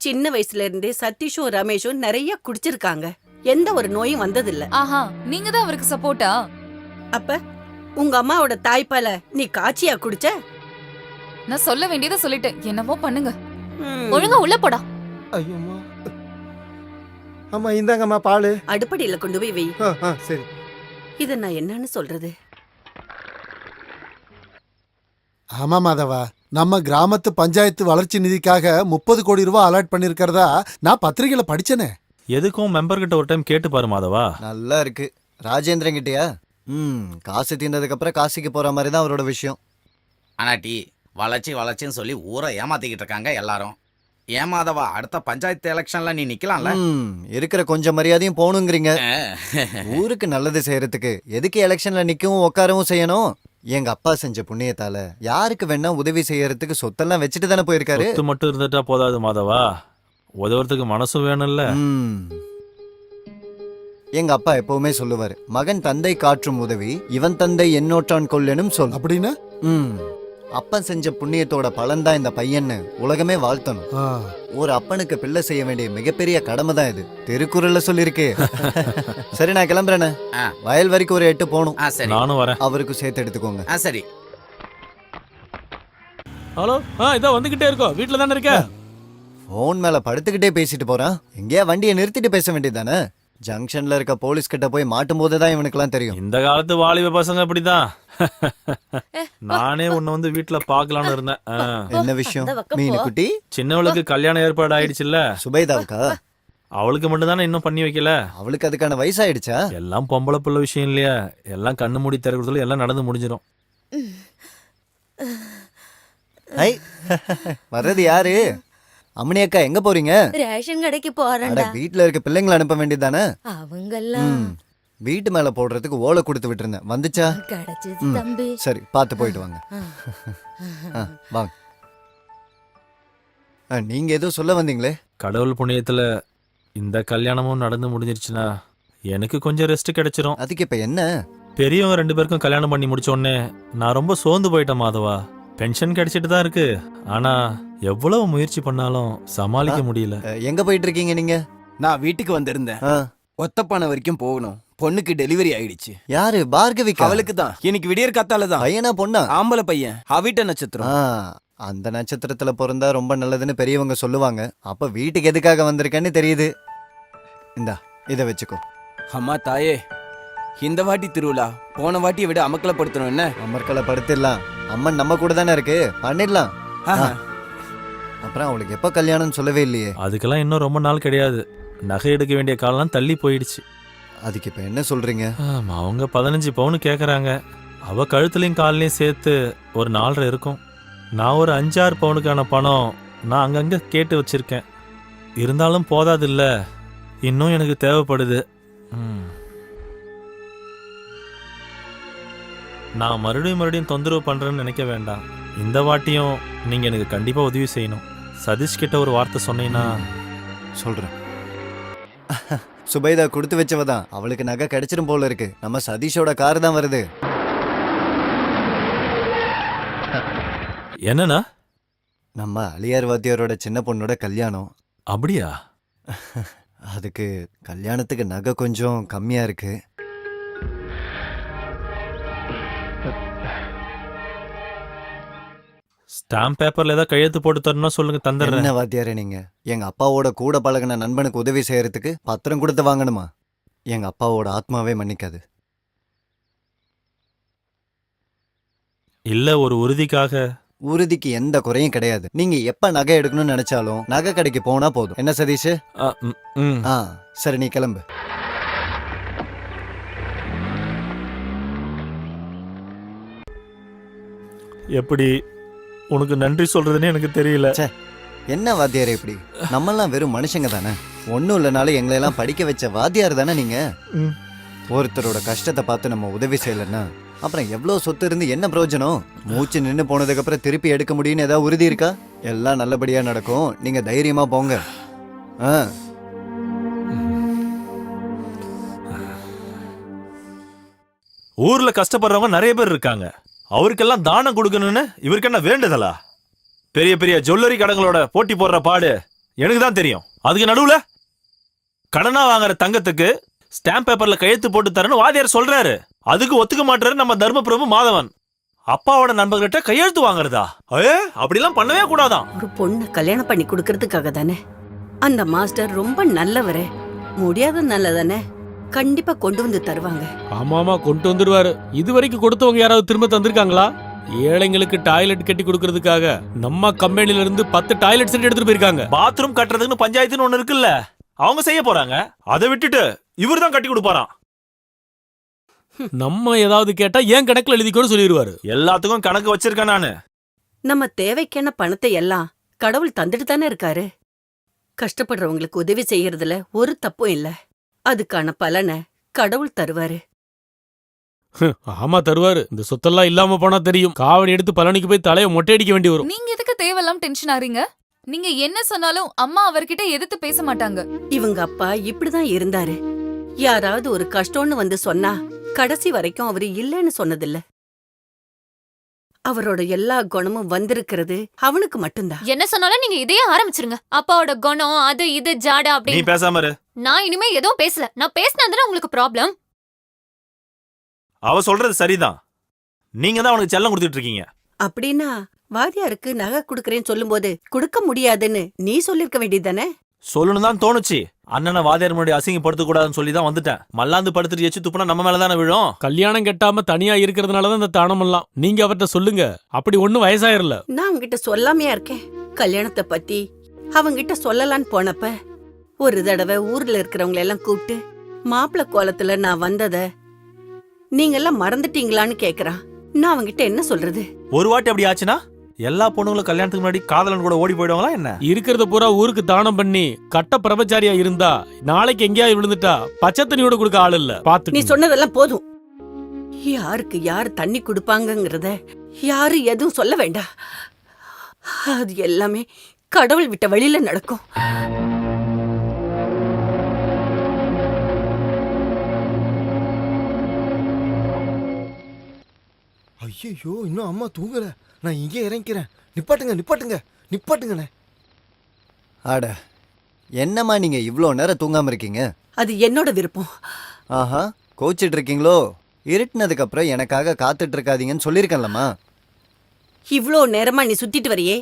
சின்ன வயசுல இருந்தே சதீஷும் ரமேஷும் நிறைய குடிச்சிருக்காங்க, எந்த ஒரு நோயும் வந்ததில்ல. ஆஹா, நீங்க தான் அவருக்கு சப்போர்ட்டா? அப்ப உங்க அம்மாவோட தாய்ப்பால நீ காய்ச்சியா குடிச்ச? நான் சொல்ல வேண்டியதை சொல்லிட்டேன், என்னமோ பண்ணுங்க. ஒழுங்கா உள்ள போடா. ஐயோம்மா. அம்மா இந்தாங்கம்மா பால். அடுப்படியில கொண்டு போய் வை. சரி. இத நான் என்னன்னு சொல்றது? ஆமா மாதவா, நம்ம கிராமத்து பஞ்சாயத்து வளர்ச்சி நிதிக்காக 30 கோடி ரூபாய் அலாட் பண்ணிருக்கிறதா நான் பத்திரிகையில படிச்சேனே. எதுக்கும் மெம்பர் கிட்ட ஒரு டைம் கேட்டு பாரு மாதவா. நல்லா இருக்கு. ராஜேந்திரன் கிட்டயா? காசு தீர்ந்ததுக்கு அப்புறம் காசிக்கு போற மாதிரி தான் அவரோட விஷயம். ஆனாட்டி வளர்ச்சின்னு சொல்லி ஊரை ஏமாத்திக்கிட்டு இருக்காங்க எல்லாரும். ஏமாதவா, அடுத்த பஞ்சாயத்து எலெக்ஷன்ல நீ நிக்கலாம்ல. இருக்கிற கொஞ்சம் மரியாதையும் போகணுங்கிறீங்க. ஊருக்கு நல்லது செய்யறதுக்கு எதுக்கு எலெக்ஷன்ல நிக்கவும் உட்காரவும் செய்யணும்? எங்க அப்பா செஞ்ச புண்ணியத்தால யாருக்கு வேணா உதவி செய்யறதுக்கு சொத்தெல்லாம் வச்சுட்டு தானே போயிருக்காரு. சொத்து மட்டும் இருந்துட்டா போதாது மாதவா, உதவுறதுக்கு மனசும் வேணும்ல. எங்க அப்பா எப்பவுமே சொல்லுவாரு, மகன் தந்தை காற்றும் உதவி இவன் தந்தை என்னோற்றான் கொல்லனும் சொல். அப்படின்னா அப்பன் செஞ்ச புண்ணியத்தோட பலன் தான் இந்த பையன்னு உலகமே வாழ்த்தணும். ஒரு அப்பனுக்கு பிள்ளை செய்ய வேண்டிய மிகப்பெரிய கடமை தான் இது. திருக்குறள்ல சொல்லிருக்கு. சரி நான் கிளம்புறேன்னு. வயல் வரைக்கும் ஒரு 8 போகணும். நானும் வரேன். அவருக்கும் சேர்த்து எடுத்துக்கோங்க. சரி. ஹலோ, இதோ வந்துகிட்டே இருக்கோம். வீட்டுல தானே இருக்க? போன் மேல படுத்துக்கிட்டே பேசிட்டு போறான். எங்கேயா வண்டியை நிறுத்திட்டு பேச வேண்டியதானே? ஜங்ஷன்ல இருக்க போலீஸ் கிட்ட போய் மாட்டும் போதுதான் இவனுக்குலாம் தெரியும். இந்த காலத்து வாலிப பசங்க அப்படிதான். நானே உன்னை வந்து வீட்டுல பாக்கலாம்னு இருந்தேன். என்ன விஷயம் மீனு குட்டி? சின்னவளுக்கு கல்யாணம் ஏற்பாடு ஆயிடுச்சுல்ல. சுபைதாவுக்கா? அவளுக்கு மட்டும் தானே இன்னும் பண்ணி வைக்கல. அவளுக்கு அதுக்கான வயசாயிடுச்சா? எல்லாம் பொம்பளை பிள்ளை விஷயம் இல்லையா, எல்லாம் கண்ணு மூடி திறக்கிறதுல எல்லாம் நடந்து முடிஞ்சிடும். வர்றது யாரு? அம்மனி அக்கா எங்க போறீங்க? ரேஷன் கடைக்கு போறேன்டா. வீட்டுல இருக்க பிள்ளைங்களை அனுப்ப வேண்டியதானே? அவங்கெல்லாம் வீட்டு மேல போடுறதுக்கு ஓலை கொடுத்து விட்டுருந்தேன். வந்துச்சா? கிடைச்சது தம்பி. சரி பார்த்து போயிட்டு வாங்க. வாங்க. நீங்க ஏதோ சொல்ல வந்தீங்களே? கடவுள் புண்ணியத்துல இந்த கல்யாணமும் நடந்து முடிஞ்சிருச்சுன்னா எனக்கு கொஞ்சம் ரெஸ்ட் கிடைச்சிரும். அதுக்கு இப்ப என்ன? பெரியவங்க 2 பேருக்கும் கல்யாணம் பண்ணி முடிச்ச உடனே நான் ரொம்ப சோர்ந்து போயிட்டேன் மாதவா. பென்ஷன் கிடைச்சிட்டு தான் இருக்கு, ஆனா எவ்வளவு முயற்சி பண்ணாலும் சமாளிக்க முடியல. எங்க போயிட்டு இருக்கீங்க நீங்க? நான் வீட்டுக்கு வந்திருந்தேன். ஒத்தப்பானை வரைக்கும் போகணும். பொண்ணுக்கு டெலிவரி ஆயிடுச்சு. யாரு? பார்கவிக்கு? அவளுக்கு தான். இன்னைக்கு விடியற் காத்தால தான். பையனா பொண்ணா? ஆம்பளை பையன். அவிட்ட நட்சத்திரம். அந்த நட்சத்திரத்துல பிறந்தா ரொம்ப நல்லதுன்னு பெரியவங்க சொல்லுவாங்க. அப்ப வீட்டுக்கு எதுக்காக வந்திருக்கேன்னு தெரியுது. இந்தா இதை வச்சுக்கோ. அம்மா தாயே, இந்த வாட்டி திருவிழா போன வாட்டியை விட அமக்கலப்படுத்தணும். என்ன அமர்க்கலப்படுத்திடலாம். அம்மன் நம்ம கூட தானே இருக்கு, பண்ணிடலாம். அப்புறம் அவளுக்கு எப்ப கல்யாணம் சொல்லவே இல்லையே? அதுக்கெல்லாம் இன்னும் ரொம்ப நாள் கிடையாது. நகை எடுக்க வேண்டிய காலம் தள்ளி போயிடுச்சு. அதுக்கு இப்ப என்ன சொல்றீங்க? அவங்க 15 பவுன் கேக்குறாங்க. அவ கழுத்துலயும் கால்லயும் சேர்த்து ஒரு 4.5 இருக்கும். நான் ஒரு 5-6 பவுனுக்கான பணம் நான் அங்கங்க கேட்டு வச்சிருக்கேன். இருந்தாலும் போதாது இல்ல, இன்னும் எனக்கு தேவைப்படுது. நான் மறுபடியும் தொந்தரவு பண்றேன்னு நினைக்க வேண்டாம். இந்த வாட்டியும் நீங்க எனக்கு கண்டிப்பா உதவி செய்யணும். சதீஷ் கிட்ட ஒரு வார்த்தை சொன்னீங்கன்னா. சொல்றேன். சுபைதா கொடுத்து வச்சவதான். அவளுக்கு நகை கிடைச்சிரும் போல இருக்கு. நம்ம சதீஷோட கார் தான் வருது. என்னண்ணா? நம்ம அலியார் வாத்தியாரோட சின்ன பொண்ணோட கல்யாணம். அப்படியா? அதுக்கு கல்யாணத்துக்கு நகை கொஞ்சம் கம்மியா இருக்கு. ஸ்டாம்ப் பேப்பர்ல ஏதாவது கையெழுத்து போட்டு தரணும் சொல்லுங்க, தந்துடுறேன். என்ன வாத்தியாரே நீங்க எங்க அப்பாவோட கூட பழகின நண்பனுக்கு உதவி செய்யறதுக்கு பத்திரம் கொடுத்து வாங்கணுமா? எங்க அப்பாவோட ஆத்மாவே மன்னிக்காது. இல்ல, ஒரு உறுதிக்காக. உறுதிக்கு எந்த குறையும் கிடையாது. நீங்க எப்ப நகை எடுக்கணும்னு நினைச்சாலும் நகை கடைக்கு போனா போதும். என்ன சதீஷ்? சரி, நீ கிளம்பு. எப்படி உனக்கு நன்றி சொல்றதுன்னு எனக்கு தெரியல. என்ன வாத்தியாரே இப்படி? நம்மெல்லாம் வெறும் மனுஷங்க தானே. ஒன்னும் இல்லைனாலும் எங்களையெல்லாம் படிக்க வச்ச வாத்தியார் தானே நீங்க. ஒருத்தரோட கஷ்டத்தை பார்த்து நம்ம உதவி செய்யலன்னா அப்புறம் எவ்வளவு சொத்து இருந்து என்ன பிரயோஜனம்? மூச்சு நின்று போனதுக்கு அப்புறம் திருப்பி எடுக்க முடியும்னு ஏதாவது உறுதி இருக்கா? எல்லாம் நல்லபடியா நடக்கும், நீங்க தைரியமா போங்க. ஊர்ல கஷ்டப்படுறவங்க நிறைய பேர் இருக்காங்க. அவருக்கெல்லாம் தானம் கொடுக்கணும்னு இவருக்கு என்ன வேண்டுதலா? பெரிய பெரிய ஜுவல்லரி கடைகளோட போட்டி போடுற பாடு எனக்கு தான் தெரியும். அதுக்கு நடுவுல கடனா வாங்குற தங்கத்துக்கு ஸ்டாம்ப் பேப்பர்ல கையெழுத்து போட்டு தரேன்னு வாதியார் சொல்றாரு. அதுக்கு ஒத்துக்க மாட்டாரு நம்ம தர்மபிரபு மாதவன். அப்பாவோட நண்பர்கிட்ட கையெழுத்து வாங்குறதா? அப்படிலாம் பண்ணவே கூடாதான். ஒரு பொண்ணு கல்யாணம் பண்ணி கொடுக்கறதுக்காக தானே. அந்த மாஸ்டர் ரொம்ப நல்லவரே. முடியாத நல்லதானே, கண்டிப்பா கொண்டு வந்து தருவாங்க. ஆமாமா, கொண்டு வந்துருவாரு. இதுவரைக்கும் கொடுத்தவங்க யாராவது திரும்ப தந்திருக்காங்களா? ஏழைங்களுக்கு டாய்லெட் கட்டி கொடுக்கறதுக்காக நம்ம கம்பெனில இருந்து 10 டாய்லெட் செட் எடுத்துட்டு போயிருக்காங்க. பாத்ரூம் கட்டுறதுன்னு பஞ்சாயத்துன்னு ஒண்ணு இருக்குல்ல, அவங்க செய்ய போறாங்க. அதை விட்டுட்டு இவர் தான் கட்டி கொடுப்பாராம். நம்ம ஏதாவது கேட்டா ஏன் கணக்குல எழுதிக்கோன்னு சொல்லிடுவாரு. எல்லாத்துக்கும் கணக்கு வச்சிருக்கேன் நானு. நம்ம தேவைக்கான பணத்தை எல்லாம் கடவுள் தந்துட்டு தானே இருக்காரு. கஷ்டப்படுறவங்களுக்கு உதவி செய்யறதுல ஒரு தப்பும் இல்ல. அதுக்கான பலனை கடவுள் தருவாரு. ஆமா, தருவாரு. இந்த சொத்தெல்லாம் இல்லாம போனா தெரியும். காவடி எடுத்து பழனிக்கு போய் தலைய மொட்டையடிக்க வேண்டி வரும். நீங்க எதுக்கு தேவையில்லாம டென்ஷன் ஆறீங்க? நீங்க என்ன சொன்னாலும் அம்மா அவர்கிட்ட எதிர்த்து பேச மாட்டாங்க. இவங்க அப்பா இப்படிதான் இருந்தாரு. யாராவது ஒரு கஷ்டம்னு வந்து சொன்னா கடைசி வரைக்கும் அவரு இல்லைன்னு சொன்னதில்ல. அவரோட எல்லா குணமும் வந்திருக்கிறது அவனுக்கு மட்டும்தான். என்ன சொன்னாலும் நீங்க இதையே ஆரம்பிச்சிருங்க. அப்பாவோட குணம் அது இது ஜாடா அப்படி. நீ பேசாம இரு. நான் இனிமே எதுவும் பேசல. நான் பேசினதுல உங்களுக்கு ப்ராப்ளம். அவ சொல்றது சரிதான். நீங்க தான் அவனுக்கு செல்லம் கொடுத்துட்டு இருக்கீங்க. அப்படின்னா வாதியாருக்கு நகை குடுக்கறேன்னு சொல்லும்போது கொடுக்க முடியாதுன்னு நீ சொல்லிருக்க வேண்டியதானே? சொல்லணும் தான் தோணுச்சு. அண்ணனை வாதியார் முன்னாடி அசிங்கப்படுத்த கூடாதுன்னு சொல்லி தான் வந்துட்டேன். மல்லாந்து படுத்துட்டு எச்சு துப்புனா நம்ம மேலதானே விழும். கல்யாணம் கட்டாம தனியா இருக்கிறதுனாலதான் இந்த தானம் எல்லாம். நீங்க அவர்கிட்ட சொல்லுங்க. அப்படி ஒண்ணும் வயசாயிரல. நான் அவங்கிட்ட சொல்லாமையா இருக்கேன். கல்யாணத்தை பத்தி அவங்கிட்ட சொல்லலான்னு போனப்ப ஒரு தடவை ஊர்ல இருக்கிறவங்களை எல்லாம் கூப்பிட்டு மாப்பிள்ள கோலத்துல நான் வந்தத நீங்க எல்லாம் மறந்துட்டீங்களான்னு கேக்குறான். நான் அவங்கிட்ட என்ன சொல்றது? ஒரு வாட்டி அப்படி ஆச்சுன்னா எல்லா பொண்ணுங்களும் கல்யாணத்துக்கு முன்னாடி காதலன் கூட ஓடி போயிடுவாங்களா என்ன? இருக்கிறத பூரா ஊருக்கு தானம் பண்ணி கட்ட பிரபச்சாரியா இருந்தா நாளைக்கு எங்கேயாவது விழுந்துட்டா பச்சை தண்ணியோட கொடுக்க ஆள் இல்ல. பாத்து நீ சொன்னதெல்லாம் போதும். யாருக்கு யாரு தண்ணி கொடுப்பாங்கங்கறத யாரு எதுவும் சொல்ல வேண்டாம். அது எல்லாமே கடவுள் விட்ட வழியில நடக்கும். ஐயோ, இன்னும் அம்மா தூங்கல. நான் இங்கே இறங்கிக்கிறேன். நிப்பாட்டுங்க நிப்பாட்டுங்க நிப்பாட்டுங்கண்ணே. ஆட, என்னம்மா நீங்க இவ்வளோ நேரம் தூங்காம இருக்கீங்க? அது என்னோட விருப்பம். ஆஹா, கோச்சிட்டு இருக்கீங்களோ? இருட்டுனதுக்கு அப்புறம் எனக்காக காத்துட்டு இருக்காதீங்கன்னு சொல்லியிருக்கேன்லம்மா. இவ்ளோ நேரமா நீ சுத்திட்டு வரியே,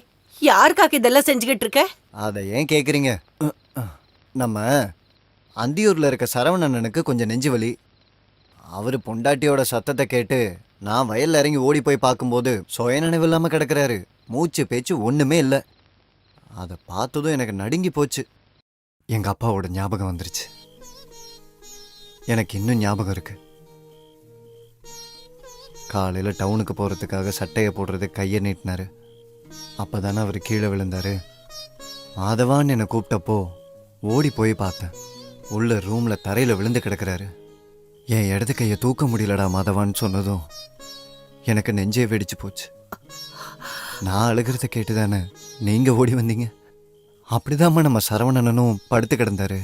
யாருக்காக இதெல்லாம் செஞ்சுக்கிட்டு இருக்க? அதை ஏன் கேக்குறீங்க? நம்ம அந்தியூர்ல இருக்க சரவணனுக்கு கொஞ்சம் நெஞ்சு வலி. அவரு பொண்டாட்டியோட சத்தத்தை கேட்டு நான் வயல்ல இறங்கி ஓடி போய் பார்க்கும்போது சுயநினைவு இல்லாம கிடக்குறாரு. மூச்சு பேச்சு ஒண்ணுமே இல்லை. அதை பார்த்ததும் எனக்கு நடுங்கி போச்சு. எங்க அப்பாவோட ஞாபகம் வந்துருச்சு. எனக்கு இன்னும் ஞாபகம் இருக்கு. காலையில டவுனுக்கு போறதுக்காக சட்டையை போடுறது கையை நீட்டினாரு. அப்பதானே அவர் கீழே விழுந்தாரு. மாதவான்னு என்னை கூப்பிட்டப்போ ஓடி போய் பார்த்தேன். உள்ள ரூம்ல தரையில விழுந்து கிடக்குறாரு. என் இடது கையை தூக்க முடியலடா மாதவான்னு சொன்னதும் எனக்கு நெஞ்சே வெடிச்சு போச்சு. நான் அழுகிறத கேட்டுதானே நீங்க ஓடி வந்தீங்க. அப்படிதாம்மா நம்ம சரவணனும் படுத்து கிடந்தாரு.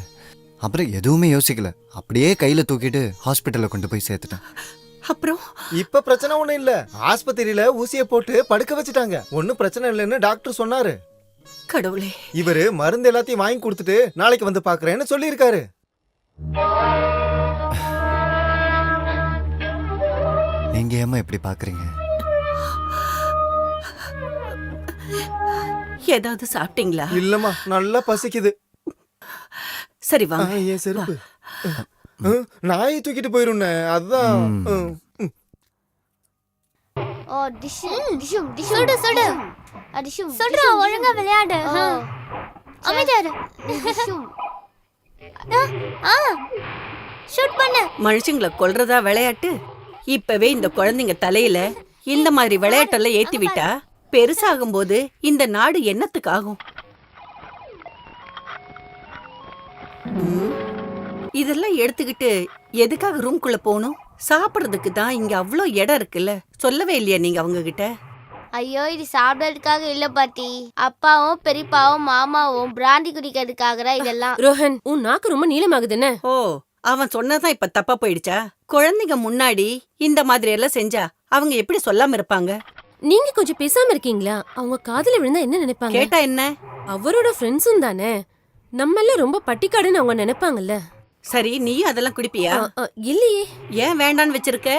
அப்புறம் எதுவுமே யோசிக்கல, அப்படியே கையில தூக்கிட்டு ஹாஸ்பிட்டல்ல கொண்டு போய் சேர்த்துட்டேன். அப்புறம் இப்ப பிரச்சனை ஒண்ணும் இல்ல. ஆஸ்பத்திரியில ஊசிய போட்டு படுக்க வச்சுட்டாங்க. ஒன்னும் பிரச்சனை இல்லைன்னு டாக்டர் சொன்னாரு. கடவுளே, இவரு மருந்து எல்லாத்தையும் வாங்கி கொடுத்துட்டு நாளைக்கு வந்து பாக்குறேன்னு சொல்லியிருக்காரு. நீங்க ஏமா இப்படி பாக்குறீங்க? ஏதாவது சாப்பிட்டீங்களா? இல்லம்மா, நல்லா பசிக்குது. சரி வாங்க. ஏன் செருப்பு நாயை தூக்கிட்டு போயிருந்தே, அதுதான். ஓ டிஷும் சுடு சுடு டிஷும் சுடுறா, ஒழுங்கா விளையாடு. அமைதியாரு. ஷூட் பண்ணு. மனுஷங்களை கொல்றதா விளையாட்டு? இப்பவே இந்த குழந்தைங்க தலையில இந்த மாதிரி விளையாட்டெல்லாம் ஏத்தி விட்டா பெருசாகும் போது இந்த நாடு என்னத்துக்கு ஆகும்? இதெல்லாம் எடுத்துக்கிட்டு எதுக்காக ரூம்குள்ள போகணும்? சாப்பிடுறதுக்கு தான் இங்க அவ்வளோ இடம் இருக்குல்ல. சொல்லவே இல்லையா நீங்க அவங்க கிட்ட? ஐயோ, இது சாப்பிடறதுக்காக இல்ல பாட்டி. அப்பாவும் பெரியப்பாவும் மாமாவும் பிராண்டி குடிக்கிறதுக்காக இதெல்லாம். ரோஹன், உன் நாக்கு ரொம்ப நீளமாகுதுன்னு. ஓ, அவன் சொன்னதான் இப்ப தப்பா போயிடுச்சா? குழந்தைங்க முன்னாடி இந்த மாதிரி எல்லாம் செஞ்சா அவங்க எப்படி சொல்லாம இருப்பாங்க? நீங்க கொஞ்சம் பேசாம இருக்கீங்களா? அவங்க காதுல விழுந்தா என்ன நினைப்பாங்க? கேட்டா என்ன? அவரோட ஃப்ரெண்ட்ஸும் தானே. நம்ம எல்லாம் ரொம்ப பட்டிக்காடுன்னு அவங்க நினைப்பாங்கல்ல. சரி, நீயும் அதெல்லாம் குடிப்பியா? இல்லையே. ஏன் வேண்டான்னு வச்சிருக்க?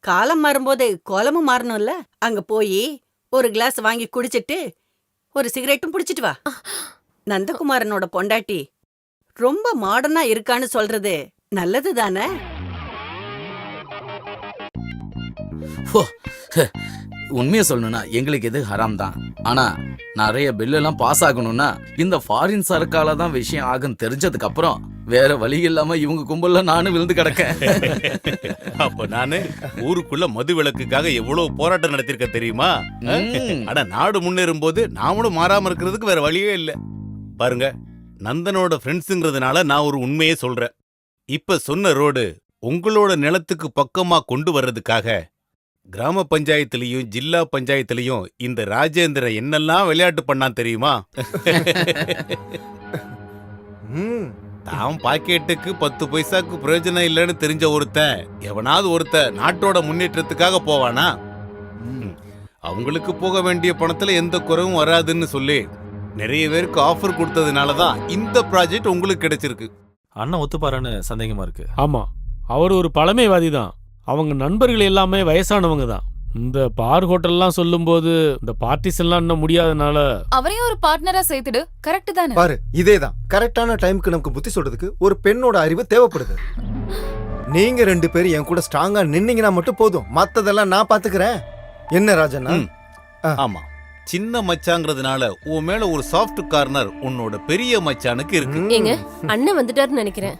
காலம் மாறும்போது கோலமும் மாறணும்ல. அங்க போய் ஒரு கிளாஸ் வாங்கி குடிச்சிட்டு ஒரு சிகரெட்டும் புடிச்சிட்டு வா. நந்தகுமாரனோட பொண்டாட்டி ரொம்ப மாடர்னா இருக்கான்னு சொல்றது நல்லது தானே? உண்மையை சொல்லணும்னா எங்களுக்கு இது ஹராம் தான். ஆனா நிறைய பில் எல்லாம் பாஸ் ஆகணும்னா இந்த ஃபாரின் சரக்கால தான் விஷயம் ஆகும் தெரிஞ்சதுக்கு அப்புறம் வேற வழி இல்லாம இவங்க கும்பல்ல நானும் விழுந்து கிடக்கேன். அப்ப நானு ஊருக்குள்ள மது விலக்குக்காக எவ்வளவு போராட்டம் நடத்திருக்க தெரியுமா? ஆனா நாடு முன்னேறும் போது நாமளும் மாறாம இருக்கிறதுக்கு வேற வழியே இல்ல. பாருங்க, நந்தனோட ஃப்ரெண்ட்ஸுங்கிறதுனால நான் ஒரு உண்மையே சொல்றேன். இப்ப சொன்ன ரோடு உங்களோட நிலத்துக்கு பக்கமா கொண்டு வர்றதுக்காக கிராம பஞ்சாயத்துலயும் ஜில்லா பஞ்சாயத்துலயும் இந்த ராஜேந்திரன் என்னெல்லாம் விளையாட்டு பண்ணான் தெரியுமா? தான் பாக்கெட்டுக்கு 10 பைசாக்கு பிரயோஜனம் இல்லைன்னு தெரிஞ்ச ஒருத்தன் எவனாவது நாட்டோட முன்னேற்றத்துக்காக போவானா? அவங்களுக்கு போக வேண்டிய பணத்துல எந்த குறைவும் வராதுன்னு சொல்லி நிறைய பேருக்கு ஆஃபர் கொடுத்ததுனாலதான் இந்த ப்ராஜெக்ட் உங்களுக்கு கிடைச்சிருக்கு. அண்ணன் ஒத்துப்பாருன்னு சந்தேகமா இருக்கு. ஆமா, அவர் ஒரு பழமைவாதி தான். அவங்க நண்பர்கள் எல்லாமே வயசானவங்க தான். இந்த பார் ஹோட்டல்லாம் சொல்லும்போது இந்த பார்ட்டிஸ் எல்லாம் இன்னும் முடியாதனால அவரையும் ஒரு பார்ட்னரா சேர்த்துடு. கரெக்ட் தானே? பாரு, இதேதான் கரெக்டான டைமுக்கு நமக்கு புத்தி சொல்றதுக்கு ஒரு பெண்ணோட அறிவு தேவைப்படுது. நீங்க 2 பேரும் என் கூட ஸ்ட்ராங்கா நின்னீங்கன்னா மட்டும் போதும். மத்ததெல்லாம் நான் பாத்துக்கிறேன். என்ன ராஜண்ணா? ஆமா, சின்ன மச்சாங்கிறதுனால உன் மேல ஒரு சாஃப்ட் கார்னர் உன்னோட பெரிய மச்சானுக்கு இருக்கு. ஏங்க, அண்ணன் வந்துட்டாருன்னு நினைக்கிறேன்.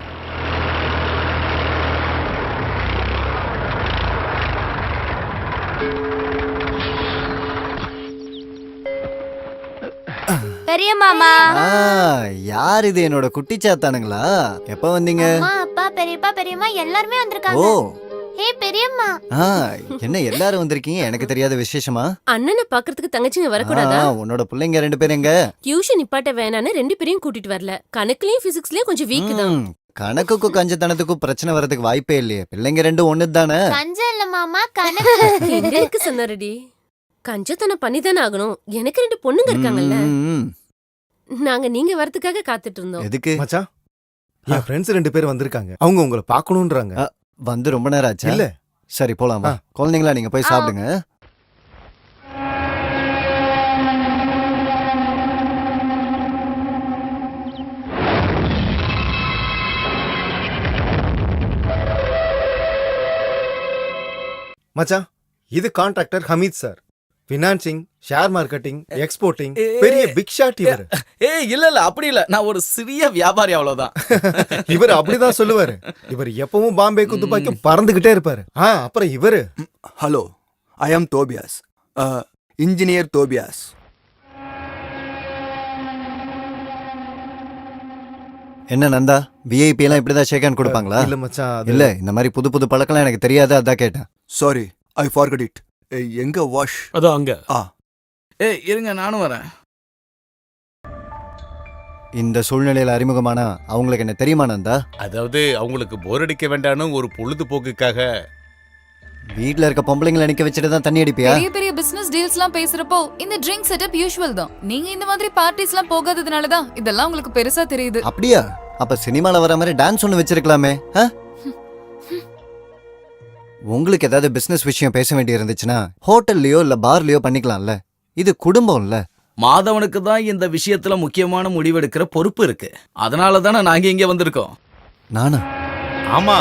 பெரிய மாமா. யார் இது? என்னோட குட்டி சாத்தானுங்களா? எப்ப வந்தீங்க? அம்மா, அப்பா, பெரியப்பா, பெரியம்மா எல்லாரும் வந்திருக்காங்க. ஓ, ஹே பெரியம்மா. என்ன எல்லாரும் வந்திருக்கீங்க? எனக்கு தெரியாத விசேஷமா? அண்ணனை பாக்குறதுக்கு தங்கச்சிங்க வரக்கூடாதா? உன்னோட பிள்ளைங்க 2 பேரும் எங்க? டியூஷன் நிப்பாட்ட வேணான்னு 2 பேரையும் கூட்டிட்டு வரல. கணக்குலயும் பிசிக்ஸ்லயும் கொஞ்சம் வீக் தான். கணக்குக்கும் கஞ்சத்தனத்துக்கும் பிரச்சனை வரதுக்கு வாய்ப்பே இல்லையே. பிள்ளைங்க 2 ஒண்ணு தானே. கஞ்சம் இல்ல மாமா, கணக்கு. எங்களுக்கு சொன்னாரடி, கஞ்சத்தனம் பண்ணிதானே ஆகணும். எனக்கு 2 பொண்ணுங்க இருக்காங்கல்ல. நாங்க நீங்க வரதுக்காக காத்துட்டு இருந்தோம். எதுக்கு மச்சான்? என் ஃப்ரெண்ட்ஸ் 2 பேர் வந்திருக்காங்க. அவங்க உங்களை பார்க்கணும்ன்றாங்க. வந்து ரொம்ப நேரம் ஆச்சா? இல்ல. சரி போலாமா? குழந்தைங்களா, நீங்க போய் சாப்பிடுங்க. மச்சான், இது contractor Hameed sir. Financing, share marketing, exporting, பெரிய பிக் ஷாட் இவர். இல்ல அப்படி இல்ல, நான் ஒரு சிறிய வியாபாரி, அவ்வளவுதான். இவர் அப்படிதான் சொல்லுவாரு. இவர் எப்பவும் பாம்பேக்கும் துப்பாக்கியும் பறந்துகிட்டே இருப்பாரு. அப்புறம் இவரு. ஹலோ, ஐ ஆம் தோபியாஸ், இன்ஜினியர் தோபியாஸ். என்ன நந்தா, விஐபி எல்லாம் இப்படிதான் ஷேக் ஹேண்ட் கொடுப்பாங்களா? இல்ல மச்சான், இல்ல, இந்த மாதிரி புது புது பழக்கம்லாம் எனக்கு தெரியாது, அதான் கேட்டேன். Sorry, I forget it. எங்க வாஷ்? அதோ அங்க. இருங்க, நானும் வரேன். இந்த சூழ்நிலையில அறிமுகமானா அவங்களுக்கு என்ன தெரியுமா நந்தா? அதாவது அவங்களுக்கு போர் அடிக்க வேண்டான்னு ஒரு பொழுதுபோக்குக்காக வீட்ல இருக்க பொம்பளைங்களை நிக்க வச்சுட்டு தான் தண்ணி அடிப்பியா? பெரிய பெரிய பிசினஸ் டீல்ஸ்லாம் பேசுறப்போ இந்த ட்ரிங்க் செட்டப் யூஷுவல் தான். நீங்க இந்த மாதிரி பார்ட்டிஸ்லாம் போகாததுனால தான் இதெல்லாம் உங்களுக்கு பெருசா தெரியுது. அப்படியா? அப்ப சினிமால வர மாதிரி டான்ஸ் ஒண்ணு வச்சிருக்கலாமே. உங்களுக்கு ஏதாவது பிசினஸ் விஷயம் பேச வேண்டி இருந்துச்சுன்னா ஹோட்டல்லயோ இல்ல பார்லயோ பண்ணிக்கலாம்ல. இது குடும்பம் இல்ல. மாதவனுக்கு தான் இந்த விஷயத்துல முக்கியமான முடிவெடுக்கிற பொறுப்பு இருக்கு. அதனால தானே நாங்க இங்க வந்திருக்கோம். நானா? ஆமா,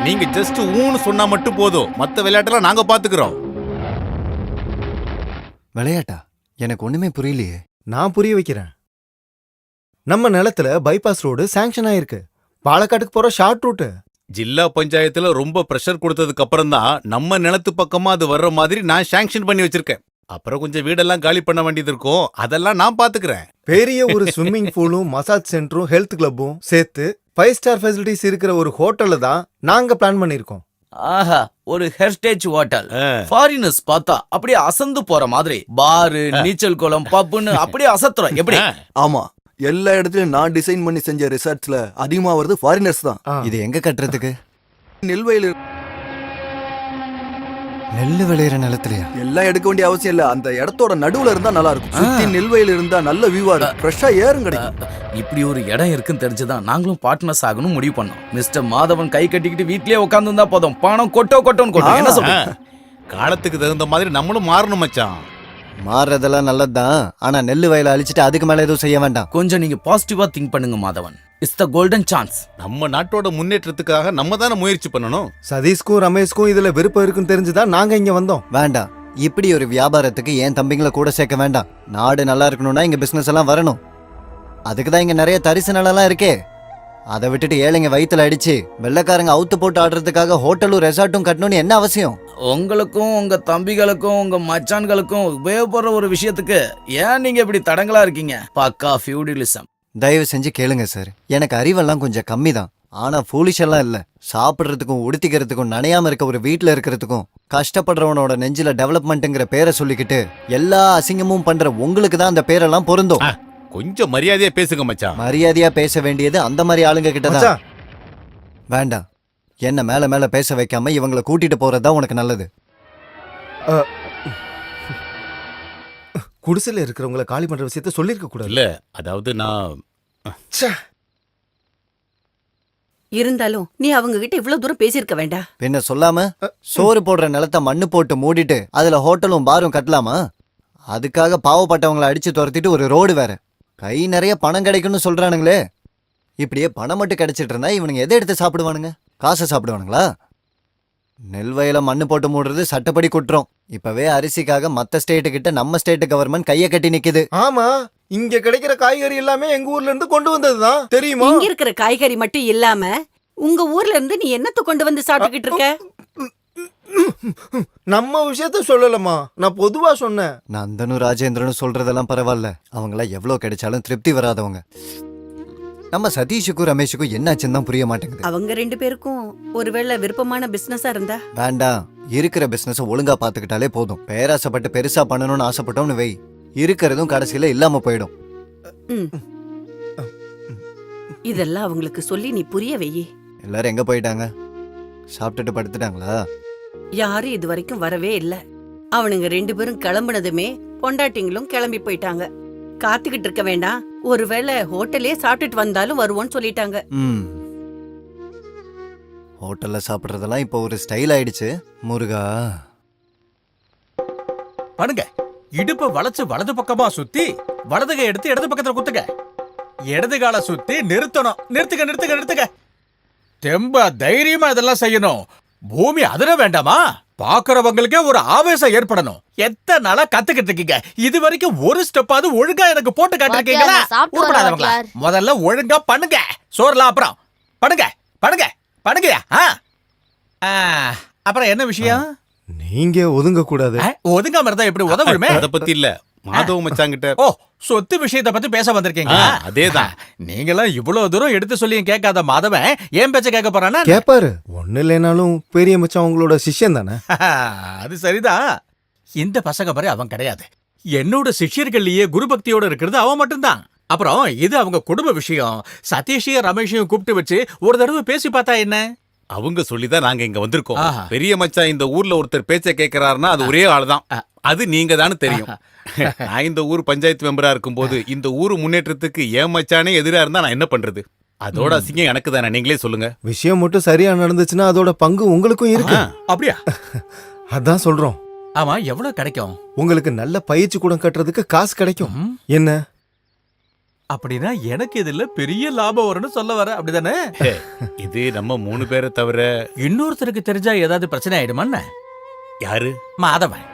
நீங்க ஜஸ்ட் ஊன்னு சொன்னா மட்டும் போதும். மத்த விளையாட்டெல்லாம் நாங்க பாத்துக்கிறோம். விளையாட்டா? எனக்கு ஒண்ணுமே புரியலையே. நான் புரிய வைக்கிறேன். நம்ம நிலத்துல பைபாஸ் ரோடு சாங்ஷன் ஆயிருக்கு. பாலக்காட்டுக்கு போற ஷார்ட் ரூட். ஜில்லா பஞ்சாயத்துல ரொம்ப பிரஷர் கொடுத்ததுக்கு அப்புறம் தான் நம்ம நிலத்து பக்கமா அது வர்ற மாதிரி நான் சாங்ஷன் பண்ணி வச்சிருக்கேன். அப்புறம் கொஞ்சம் வீடெல்லாம் காலி பண்ண வேண்டியது இருக்கும். அதெல்லாம் நான் பாத்துக்கிறேன். பெரிய ஒரு ஸ்விம்மிங் பூலும் மசாஜ் சென்டரும் ஹெல்த் கிளப்பும் சேர்த்து 5 ஸ்டார் ஃபெசிலிட்டிஸ் இருக்கிற ஒரு ஹோட்டல்ல தான் நாங்க பிளான் பண்ணிருக்கோம். ஆஹா, ஒரு ஹெரிடேஜ் ஹோட்டல். ஃபாரினர்ஸ் பார்த்தா அப்படியே அசந்து போற மாதிரி பாரு, நீச்சல் குளம், பப்னு அப்படியே அசத்துறோம். எப்படி? ஆமா, எல்லா இடத்துலயும் நான் டிசைன் பண்ணி செஞ்ச ரிசார்ட்ஸ்ல அதிகமா வருது ஃபாரினர்ஸ் தான். இது எங்க கட்டுறதுக்கு? நெல்வயல். நெல்லு விளையிற நிலத்துலயா? எல்லாம் எடுக்க வேண்டிய அவசியம் இல்ல. அந்த இடத்தோட நடுவுல இருந்தா நல்லா இருக்கும். சுத்தி நெல்வயல் இருந்தா நல்ல வியூவா இருக்கும். ஃப்ரெஷ்ஷா ஏறும் கிடைக்கும். இப்படி ஒரு இடம் இருக்குன்னு தெரிஞ்சுதான் நாங்களும் பார்ட்னர்ஸ் ஆகணும் முடிவு பண்ணோம். மிஸ்டர் மாதவன் கை கட்டிக்கிட்டு வீட்லயே உட்கார்ந்து இருந்தா போதும். பணம் கொட்டோன்னு கொட்டும். என்ன சொல்றீங்க? காலத்துக்கு தகுந்த மாதிரி நம்மளும் மாறணும் மச்சான். மாறுறதெல்லாம் நல்லதுதான். ஆனா நெல்லு வயலை அழிச்சிட்டு அதுக்கு மேல எதுவும் செய்ய வேண்டாம். கொஞ்சம் நீங்க பாசிட்டிவா திங்க் பண்ணுங்க Madhavan. It's the golden chance. நம்ம நாட்டோட முன்னேற்றத்துக்காக நம்ம தானே முயற்சி பண்ணணும். சதீஷ்க்கும் ரமேஷ்க்கும் இதுல விருப்பம் இருக்குன்னு தெரிஞ்சுதான் நாங்க இங்க வந்தோம். வேண்டாம், இப்படி ஒரு வியாபாரத்துக்கு ஏன் தம்பிங்களை கூட சேர்க்க வேண்டாம். நாடு நல்லா இருக்கணும்னா இங்க பிசினஸ் எல்லாம் வரணும். அதுக்குதான் இங்க நிறைய தரிசு நிலம் இருக்கே. அதை விட்டுட்டு ஏழைங்க வயித்துல அடிச்சு வெள்ளக்காரங்க அவுத்து போட்டு ஆடுறதுக்காக ஹோட்டலும் ரெசார்ட்டும் கட்டணும்னு என்ன அவசியம்? உங்களுக்கும் உங்க தம்பிகளுக்கும் உங்க மச்சான்களுக்கும் உபயோகப்படுற ஒரு விஷயத்துக்கு ஏன் நீங்க இப்படி தடங்களா இருக்கீங்க? பக்கா ஃபியூடலிசம். தயவு செஞ்சு கேளுங்க சார். எனக்கு அறிவெல்லாம் கொஞ்சம் கம்மி தான். ஆனா ஃபூலிஷ் எல்லாம் இல்ல. சாப்பிடுறதுக்கும் உடுத்திக்கிறதுக்கும் நனையாம இருக்க ஒரு வீட்டுல இருக்கிறதுக்கும் கஷ்டப்படுறவனோட நெஞ்சில டெவலப்மெண்ட்ங்கிற பேரை சொல்லிக்கிட்டு எல்லா அசிங்கமும் பண்ற உங்களுக்கு தான் அந்த பேரெல்லாம் பொருந்தும். கொஞ்சம் மரியாதையா பேசுங்க மச்சான். மரியாதையா பேச வேண்டியது அந்த மாதிரி ஆளுங்க கிட்டதான். வேண்டாம், என்ன மேல மேல பேச வைக்காம இவங்களை கூட்டிட்டு போறதுதான் உனக்கு நல்லது. குடிசையில இருக்கிறவங்கள காலி பண்ற விஷயத்த சொல்லிருக்க கூடாது. இல்ல, அதாவது நான் இருந்தாலும் நீ அவங்க கிட்ட இவ்வளவு தூரம் பேசியிருக்க வேண்டாம். பின்ன சொல்லாம சோறு போடுற நிலத்தை மண்ணு போட்டு மூடிட்டு அதுல ஹோட்டலும் பாரும் கட்டலாமா? அதுக்காக பாவப்பட்டவங்களை அடிச்சு துரத்திட்டு ஒரு ரோடு வேற. கை நிறைய பணம் கிடைக்கும்னு சொல்றானுங்களே. இப்படியே பணம் மட்டும் கிடைச்சிட்டு இருந்தா இவனுங்க எதை எடுத்து சாப்பிடுவானுங்க? காசை சாப்பிடுவானுங்களா? நெல் வயல மண்ணு போட்டு மூடுறது சட்டப்படி குற்றம். இப்பவே அரிசிக்காக மத்த ஸ்டேட்டு கிட்ட நம்ம ஸ்டேட் கவர்மெண்ட் கைய கட்டி நிக்குது. ஆமா, இங்க கிடைக்கிற காய்கறி எல்லாமே எங்க ஊர்ல இருந்து கொண்டு வந்ததுதான் தெரியுமா? இங்க இருக்கிற காய்கறி மட்டும் இல்லாம உங்க ஊர்ல இருந்து நீ என்னத்த கொண்டு வந்து சாப்பிட்டுக்கிட்டு இருக்க? நம்ம விஷயத்த சொல்லலமா, நான் பொதுவா சொன்னேன். நந்தனும் ராஜேந்திரனும் சொல்றதெல்லாம் பரவாயில்ல. அவங்கள எவ்வளவு கிடைச்சாலும் திருப்தி வராதவங்க. நம்ம சதீஷுக்கும் ரமேஷுக்கும் என்னாச்சுன்னு தான் புரிய மாட்டேங்குது. அவங்க 2 பேருக்கும் ஒருவேளை விருப்பமான பிசினஸா இருந்தா வேண்டாம், இருக்கிற பிசினஸ் ஒழுங்கா பாத்துக்கிட்டாலே போதும். பேராசப்பட்டு பெருசா பண்ணணும்னு ஆசைப்பட்டோம்னு வை, இருக்கிறதும் கடைசியில இல்லாம போயிடும். இதெல்லாம் அவங்களுக்கு சொல்லி நீ புரிய வெயி. எல்லாரும் எங்க போயிட்டாங்க? சாப்பிட்டுட்டு படுத்துட்டாங்களா? யாரும் இது வரைக்கும் வரவே இல்ல. அவனுங்க 2 பேரும் கிளம்புனதுமே பொண்டாட்டிங்களும் கிளம்பி போயிட்டாங்க. காத்துக்கிட்டு இருக்க வேண்டாம், ஒருவேளை ஹோட்டலே சாப்பிட்டுட்டு வந்தாலும் வருவோன்னு சொல்லிட்டாங்க. ஹோட்டல்ல சாப்பிடுறதெல்லாம் இப்போ ஒரு ஸ்டைல் ஆயிடுச்சு. முருகா, பண்ணுங்க. இடுப்ப வளைச்சு வலது பக்கமா சுத்தி வலது கை எடுத்து இடது பக்கத்துல குத்துங்க. இடது கால சுத்தி நிறுத்தணும். நிறுத்துக்க. தெம்பா தைரியமா இதெல்லாம் செய்யணும். பூமி அதிர வேண்டாமா? பாக்குறவங்களுக்கே ஒரு ஆவேசம் ஏற்படணும். எத்தனை நாளா கத்துக்கிட்டு இருக்கீங்க? இது வரைக்கும் ஒரு ஸ்டெப்பாவது ஒழுங்கா எனக்கு போட்டு காட்டிருக்கீங்களா? உருப்படாதவங்களா? முதல்ல ஒழுங்கா பண்ணுங்க. சோறுலாம் அப்புறம் பண்ணுங்கயா. அப்புறம் என்ன விஷயம்? நீங்க ஒதுங்க கூடாது. ஒதுங்காம இருந்தா எப்படி உதவுமே? அத பத்தி இல்ல, மாதவ மச்சாங்கிட்ட. ஓ, சொத்து விஷயத்தை பத்தி பேச வந்திருக்கீங்க. அதேதான். நீங்களாம் இவ்வளவு தூரம் எடுத்து சொல்லி கேட்காத மாதவன் ஏன் பேச்ச கேட்க போறானா? கேப்பாரு. ஒண்ணு இல்லைனாலும் பெரிய மச்சான் உங்களோட சிஷ்யன் தானே. அது சரிதான். இந்த பசங்க மாதிரி அவன் கிடையாது. என்னோட சிஷ்யர்கள்லயே குரு பக்தியோட இருக்கிறது அவன் மட்டும்தான். அப்புறம் இது அவங்க குடும்ப விஷயம். சதீஷையும் ரமேஷையும் கூப்பிட்டு வச்சு ஒரு தடவை பேசி பார்த்தா என்ன? அவங்க சொல்லிதான் நாங்க இங்க வந்திருக்கோம். ஆஹா. பெரிய மச்சான் இந்த ஊர்ல ஒருத்தர் பேச்ச கேக்குறாருன்னா அது ஒரே ஆள்தான். அது நீங்க தானு தெரியும். நான் இந்த ஊர் பஞ்சாயத்து மெம்பரா இருக்கும்போது இந்த ஊர் முன்னேற்றத்துக்கு ஏன் மச்சானே எதிரா இருந்தா நான் என்ன பண்றது? அதோட அசிங்கம் எனக்கு தானே, நீங்களே சொல்லுங்க. விஷயம் மட்டும் சரியா நடந்துச்சுன்னா அதோட பங்கு உங்களுக்கும் இருக்கு. அப்படியா? அதான் சொல்றோம். ஆமா, எவ்வளவு கிடைக்கும்? உங்களுக்கு நல்ல பயிற்சி கூடம் கட்டுறதுக்கு காசு கிடைக்கும். என்ன அப்படின்னா எனக்கு இதுல பெரிய லாபம் வரும்னு சொல்ல வர, அப்படிதானே? இது நம்ம 3 பேரை தவிர இன்னொருத்தருக்கு தெரிஞ்சா ஏதாவது பிரச்சனை ஆயிடுமான்னு. யாரு? மாதவன்.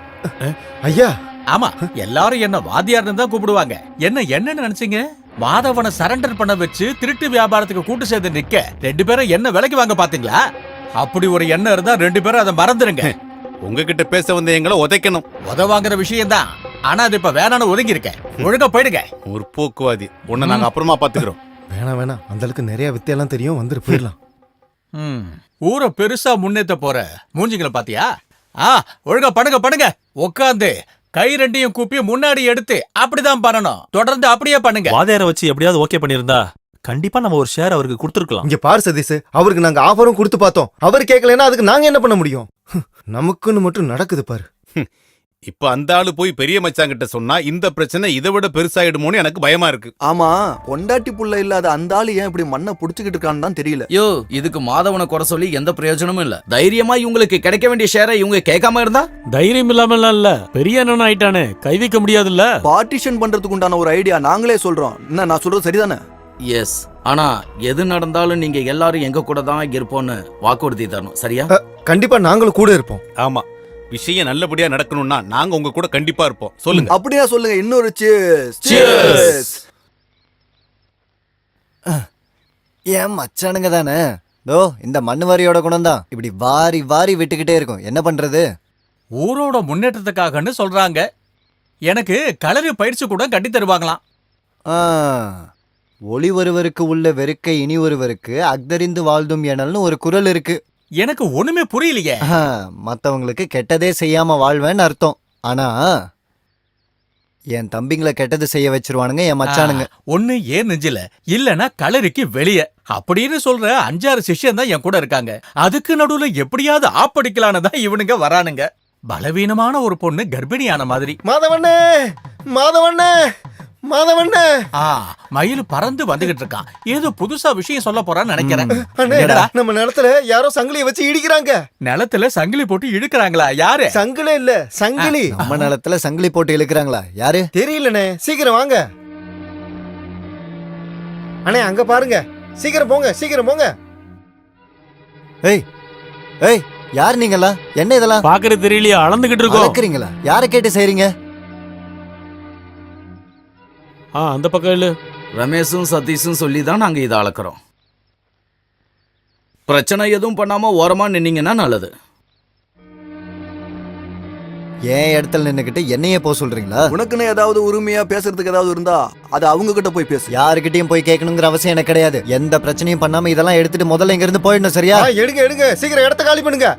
ஐயா, ஆமா, எல்லாரும் என்ன வாத்தியார்னு தான் கூப்பிடுவாங்க. என்னன்னு நினைச்சீங்க? மாதவனை சரண்டர் பண்ண வச்சு திருட்டு வியாபாரத்துக்கு கூட்டு சேர்ந்து நிக்க 2 பேரும் என்ன விலைக்கு வாங்க பாத்தீங்களா? அப்படி ஒரு எண்ணம் இருந்தா 2 பேரும் அதை மறந்துருங்க. உங்ககிட்ட பேச வந்த எங்களை உதைக்கணும். உதவாங்கிற விஷயம் தான், ஆனா அது இப்ப வேணான்னு ஒதுங்கி இருக்க. ஒழுங்கா போயிடுங்க. ஒரு போக்குவாதி. உன்னை நாங்க அப்புறமா பாத்துக்கிறோம். வேணாம், அந்த அளவுக்கு நிறைய வித்தையெல்லாம் தெரியும். வந்துட்டு போயிடலாம். ஊரை பெருசா முன்னேத்த போற மூஞ்சிங்களை பாத்தியா? ஒழுங்கா பண்ணுங்க. உட்காந்து கை 2யும் கூப்பி முன்னாடி எடுத்து அப்படிதான் பண்ணணும். தொடர்ந்து அப்படியே பண்ணுங்க. வாதியாரை வச்சு எப்படியாவது ஓகே பண்ணிருந்தா கண்டிப்பா நம்ம ஒரு ஷேர் அவருக்கு கொடுத்துருக்கலாம். இங்க பாரு சதீஷ், அவருக்கு நாங்க ஆஃபரும் கொடுத்து பார்த்தோம். அவர் கேட்கலன்னா அதுக்கு நாங்க என்ன பண்ண முடியும்? நமக்குன்னு மட்டும் நடக்குது பாரு. இப்ப அந்த ஆளு போய் பெரிய மச்சாங்கிட்ட சொன்னா இந்த பிரச்சனை இதை விட பெருசாயிடுமோன்னு எனக்கு பயமா இருக்கு. ஆமா, பொண்டாட்டி புள்ள இல்லாத அந்த ஆளு ஏன் இப்படி மண்ணை புடிச்சுக்கிட்டு இருக்கான்னு தான் தெரியல. யோ, இதுக்கு மாதவனை குறை சொல்லி எந்த பிரயோஜனமும் இல்ல. தைரியமா இவங்களுக்கு கிடைக்க வேண்டிய ஷேரை இவங்க கேட்காம இருந்தா? தைரியம் இல்லாமலாம் இல்ல, பெரிய அண்ணன் ஆயிட்டானே, கை வைக்க முடியாதுல்ல. பார்ட்டிஷன் பண்றதுக்கு உண்டான ஒரு ஐடியா நாங்களே சொல்றோம். என்ன நான் சொல்றது சரிதானே? எஸ். ஆனா எது நடந்தாலும் நீங்க எல்லாரும் எங்க கூட தான் இருப்போம்னு வாக்குறுதி தரணும், சரியா? கண்டிப்பா நாங்களும் கூட இருப்போம். ஆமா, விஷயம் நல்லபடியா நடக்கணும்னா நாங்க உங்க கூட கண்டிப்பா இருப்போம். சொல்லுங்க. அப்படியா? சொல்லுங்க. இன்னொரு ஏன் மச்சானுங்க தானே. தோ இந்த மண்ணு வாரியோட குணம் தான் இப்படி வாரி வாரி விட்டுக்கிட்டே இருக்கும். என்ன பண்றது? ஊரோட முன்னேற்றத்துக்காகன்னு சொல்றாங்க. எனக்கு களரி பயிற்சி கூட கட்டி தருவாங்களாம். ஒளி ஒருவருக்கு உள்ள வெறுக்கை இனி ஒருவருக்கு அக்தறிந்து வாழ்ந்தும் எனல்னு ஒரு குறள் இருக்கு. எனக்கு ஒண்ணுமே புரியலையே. மத்தவங்களுக்கு கெட்டதே செய்யாம வாழ்வேன்னு அர்த்தம். ஆனா என் தம்பிங்களை கெட்டது செய்ய வச்சிருவானுங்க என் மச்சானுங்க. ஒண்ணு ஏன் நெஞ்சில இல்லனா களரிக்கு வெளியே அப்படின்னு சொல்ற 5-6 சிஷ்யன் தான் என் கூட இருக்காங்க. அதுக்கு நடுவுல எப்படியாவது ஆப்படிக்கலான்னு தான் இவனுங்க வரானுங்க. பலவீனமான ஒரு பொண்ணு கர்ப்பிணியான மாதிரி. மாதவண்ணே மயில் பறந்து வந்துகிட்டு இருக்கான். ஏதோ புதுசா விஷயம் சொல்ல போறான்னு நினைக்கிறேன். நம்ம நிலத்துல யாரோ சங்கிலியை வச்சு இடிக்கிறாங்க. நிலத்துல சங்கிலி போட்டு இழுக்கிறாங்களா? யாரு? சங்கிலி இல்ல, சங்கிலி. நம்ம நிலத்துல சங்கிலி போட்டு இழுக்கிறாங்களா? யாரு? தெரியலனே. சீக்கிரம் வாங்க அண்ணே, அங்க பாருங்க. சீக்கிரம் போங்க. ஏய் யார் நீங்களா? என்ன இதெல்லாம் பாக்குறது தெரியலையா? அளந்துகிட்டு இருக்கோம். அளக்குறீங்களா? யாரை கேட்டு செய்றீங்க? அந்த பக்கம் இல்ல. ரமேஷும் சதீஷும் சொல்லி தான் நாங்க இதை அளக்குறோம். பிரச்சனை எதுவும் பண்ணாம ஓரமா நின்னீங்கன்னா நல்லது. ஏன் இடத்துல நின்னுக்கிட்டு என்னையே போக சொல்றீங்களா? உனக்குன்னு ஏதாவது உரிமையா பேசுறதுக்கு ஏதாவது இருந்தா அது அவங்க கிட்ட போய் பேசு. யாருக்கிட்டையும் போய் கேட்கணுங்கிற அவசியம் எனக்கு கிடையாது. எந்த பிரச்சனையும் பண்ணாம இதெல்லாம் எடுத்துட்டு முதல்ல இங்க இருந்து போயிடணும், சரியா? எடுங்க. சீக்கிரம் இடத்த காலி பண்ணுங்க.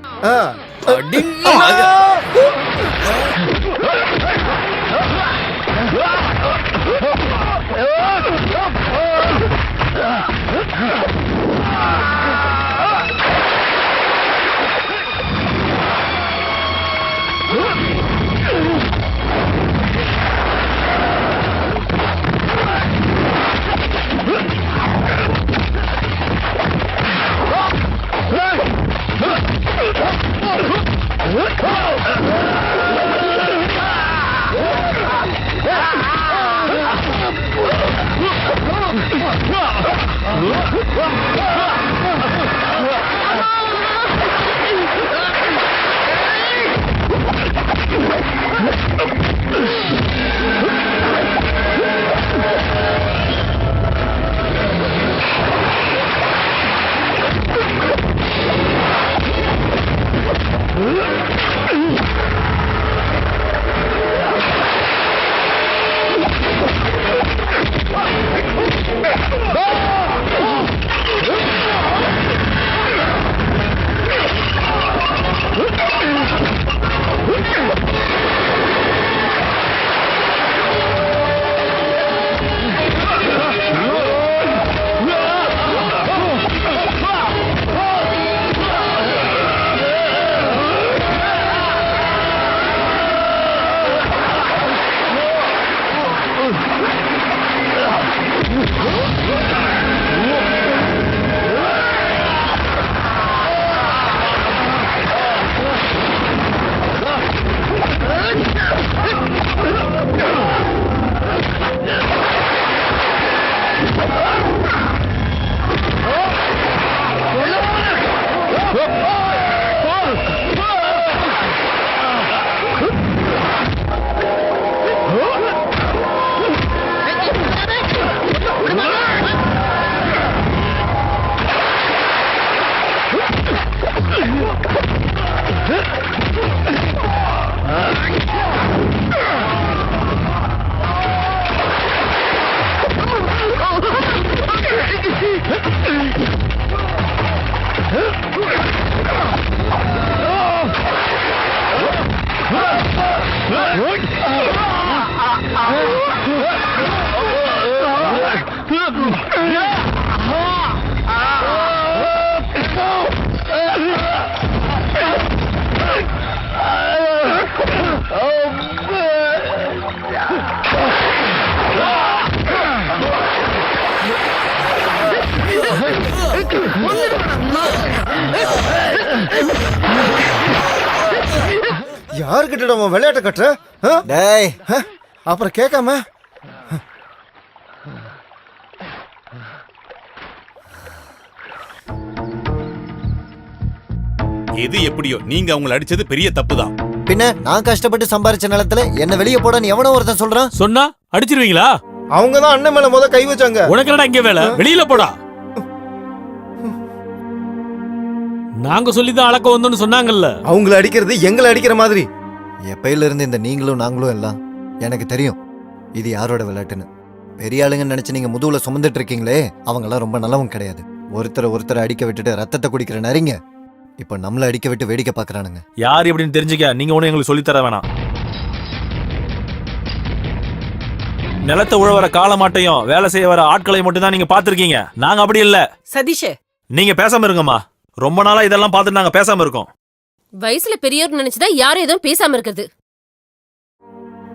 யாருக்கிட்ட அவன் விளையாட்ட கட்டுற? டேய் அப்புறம் கேட்காம எது எப்படியோ நீங்க அவங்கள அடிச்சது பெரிய தப்பு தான். பின்ன நான் கஷ்டப்பட்டு சம்பாரிச்ச நிலத்துல என்ன வெளியே போடான்னு எவனோ ஒருத்தன் சொல்றான். சொன்னா அடிச்சிருவீங்களா? அவங்க தான் அண்ணன் மேல முத கை வச்சாங்க. உனக்கு என்னடா இங்க வேலை? வெளியில போடா. நாங்க சொல்லிதான் அளக்க வந்தோம்னு சொன்னாங்கல்ல. அவங்கள அடிக்கிறது எங்களை அடிக்கிற மாதிரி. எப்பையில இருந்து இந்த நீங்களும் நாங்களும் எல்லாம் எனக்கு தெரியும் இது யாரோட விளையாட்டுன்னு. பெரிய ஆளுங்கன்னு நினைச்சு நீங்க முதுகுல சுமந்துட்டு இருக்கீங்களே அவங்க எல்லாம் ரொம்ப நல்லவங்க கிடையாது. ஒருத்தரை அடிக்க விட்டுட்டு ரத்தத்தை குடிக்கிற நரிங்க இப்ப நம்மள அடிக்க விட்டு வேடிக்கை பாக்குறானுங்க. யார் எப்படின்னு தெரிஞ்சுக்க நீங்க ஒண்ணு எங்களுக்கு சொல்லித்தர வேணாம். நிலத்தை உழவர காலமாட்டையும் வேலை செய்ய வர ஆட்களை மட்டும் தான் நீங்க பாத்திருக்கீங்க. நாங்க அப்படி இல்ல. சதீஷ், நீங்க பேசாம இருங்கம்மா. ரொம்ப நாளா இதெல்லாம் பார்த்துட்டு நாங்க பேசாம இருக்கோம். வயசுல பெரியவர் நினைச்சுதான் யாரும் எதுவும் பேசாம இருக்குது.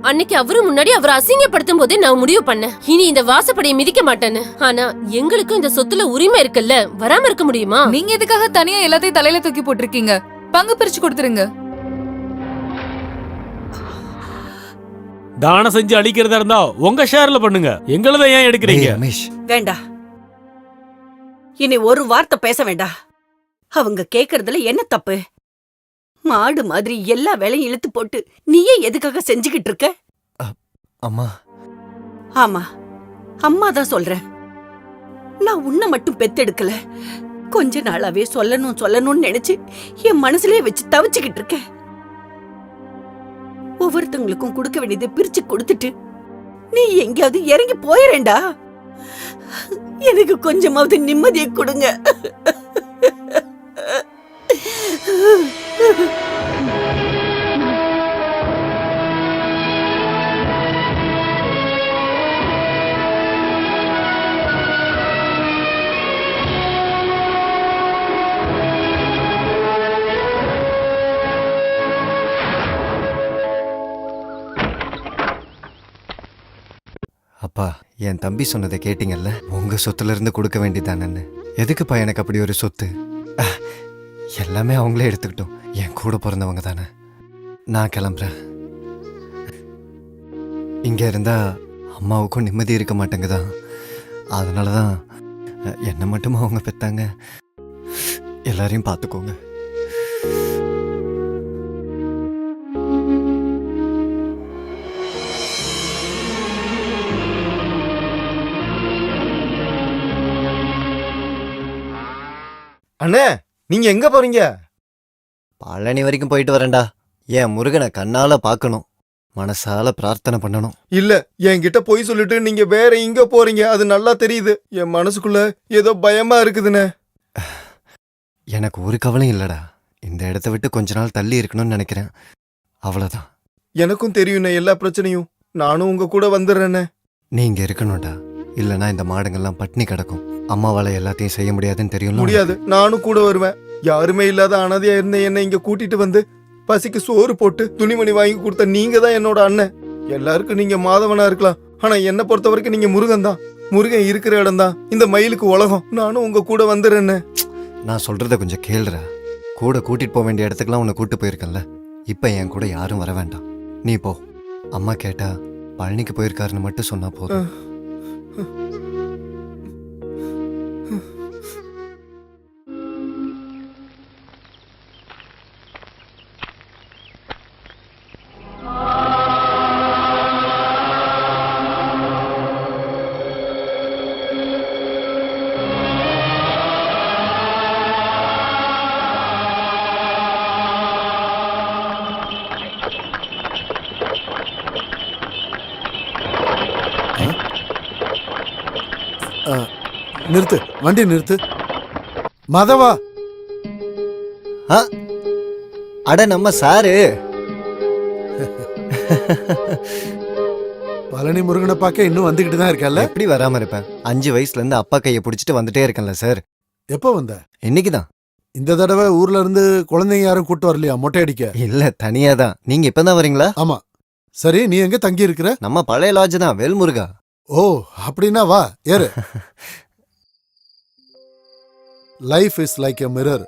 அன்னைக்கு அவரு முன்னாடி அவரை அசிங்கப்படுத்தும் போதே நான் முடிவு பண்ணேன் இனி இந்த வாசப்படியை மிதிக்க மாட்டேன்னு. ஆனா எங்களுக்கும் இந்த சொத்துல உரிமை இருக்குல்ல, வராம இருக்க முடியுமா? நீங்க எதுக்காக தனியா எல்லாத்தையும் தலையில தூக்கி போட்டிருக்கீங்க? பங்கு பிரிச்சு கொடுத்துருங்க. தானம் செஞ்சு அழிக்கிறதா இருந்தா உங்க ஷேர்ல பண்ணுங்க. எங்களத ஏன் எடுக்கிறீங்க? வேண்டா, இனி ஒரு வார்த்தை பேச வேண்டாம். அவங்க கேக்குறதுல என்ன தப்பு? மாடு மாதிரி எல்லா வேலையும் இழுத்து போட்டு நீயே எதுக்காக செஞ்சுக்கிட்டு இருக்க? அம்மா. ஆமா, அம்மா தான் சொல்றேன். நான் உன்னை மட்டும் பெத்தெடுக்கல, கொஞ்ச நாளாவே சொல்லணும்னு நினைச்சு என் மனசுலயே வச்சு தவிச்சுக்கிட்டு இருக்கேன். ஒவ்வொருத்தவங்களுக்கும் கொடுக்க வேண்டியதை பிரிச்சு கொடுத்துட்டு நீ எங்கேயாவது இறங்கி போயிரேண்டா. எனக்கு கொஞ்சமாவது நிம்மதியை கொடுங்க. அப்பா, என் தம்பி சொன்னதை கேட்டீங்கல்ல? உங்க சொத்துல இருந்து கொடுக்க வேண்டியதானு. எதுக்குப்பா எனக்கு அப்படி ஒரு சொத்து? எல்லாமே அவங்களே எடுத்துக்கிட்டோம். என் கூட பிறந்தவங்க தானே. நான் கிளம்புறேன். இங்க இருந்தா அம்மாவுக்கும் நிம்மதி இருக்க மாட்டேங்குதான். அதனாலதான் என்ன மட்டும் அவங்க பெத்தாங்க. எல்லாரையும் பார்த்துக்கோங்க. அண்ணே, நீங்க எங்க போறீங்க? பழனி வரைக்கும் போயிட்டு வரேன்டா. என் முருகனை கண்ணால பார்க்கணும், மனசால பிரார்த்தனை பண்ணணும். இல்ல, என்கிட்ட போய் சொல்லிட்டு நீங்க வேற எங்க போறீங்க அது நல்லா தெரியுது. என் மனசுக்குள்ள ஏதோ பயமா இருக்குதுண்ணே. எனக்கு ஒரு கவலையும் இல்லடா. இந்த இடத்த விட்டு கொஞ்ச நாள் தள்ளி இருக்கணும்னு நினைக்கிறேன். அவ்வளவுதான். எனக்கும் தெரியுண்ணே எல்லா பிரச்சனையும். நானும் உங்க கூட வந்துடுறேண்ணே. நீங்க இருக்கணும்டா. இல்லனா இந்த மாடுங்கள்லாம் பட்னி கிடக்கும். அம்மாவால எல்லாத்தையும் செய்ய முடியாதுன்னு தெரியும். முடியாது, நானும் கூட வருவேன். யாருமே இல்லாத அனாதையா இருந்த என்னை இங்க கூட்டிட்டு வந்து பசிக்கு சோறு போட்டு துணிமணி வாங்கி கொடுத்த நீங்க தான் என்னோட அண்ணன். எல்லாருக்கும் நீங்க மாதவனா இருக்கலாம், ஆனா என்ன பொறுத்த வரைக்கும் நீங்க முருகன் தான். முருகன் இருக்கிற இடம் தான் இந்த மயிலுக்கு உலகம். நானும் உங்க கூட வந்துடுறேன்னு. நான் சொல்றத கொஞ்சம் கேளுடா. கூட கூட்டிட்டு போக வேண்டிய இடத்துக்குலாம் உன்னை கூட்டு போயிருக்கேன்ல. இப்ப என் கூட யாரும் வர வேண்டாம். நீ போ. அம்மா கேட்டா பழனிக்கு போயிருக்காருன்னு மட்டும் சொன்னா போதும். நிறுத்து, வண்டி நிறுத்து. மாதவா. அட நம்ம சாரு. பழனி முருகனை பார்க்க இன்னும் வந்துகிட்டு தான் இருக்கல. எப்படி வராம இருப்பேன்? 5 வயசுல இருந்து அப்பா கையை பிடிச்சிட்டு வந்துட்டே இருக்கேன்ல சார். எப்போ வந்த? இன்னைக்குதான். இந்த தடவை ஊர்ல இருந்து குழந்தைங்க யாரும் கூட்டு வரலையா மொட்டை அடிக்க? இல்ல, தனியா தான். நீங்க இப்பதான் வரீங்களா? ஆமா. சரி, நீ எங்க தங்கி இருக்கிற? நம்ம பழைய லாட்ஜ் தான், வேல்முருகா. ஓ, அப்படின்னா வா ஏறு. Life is like a mirror.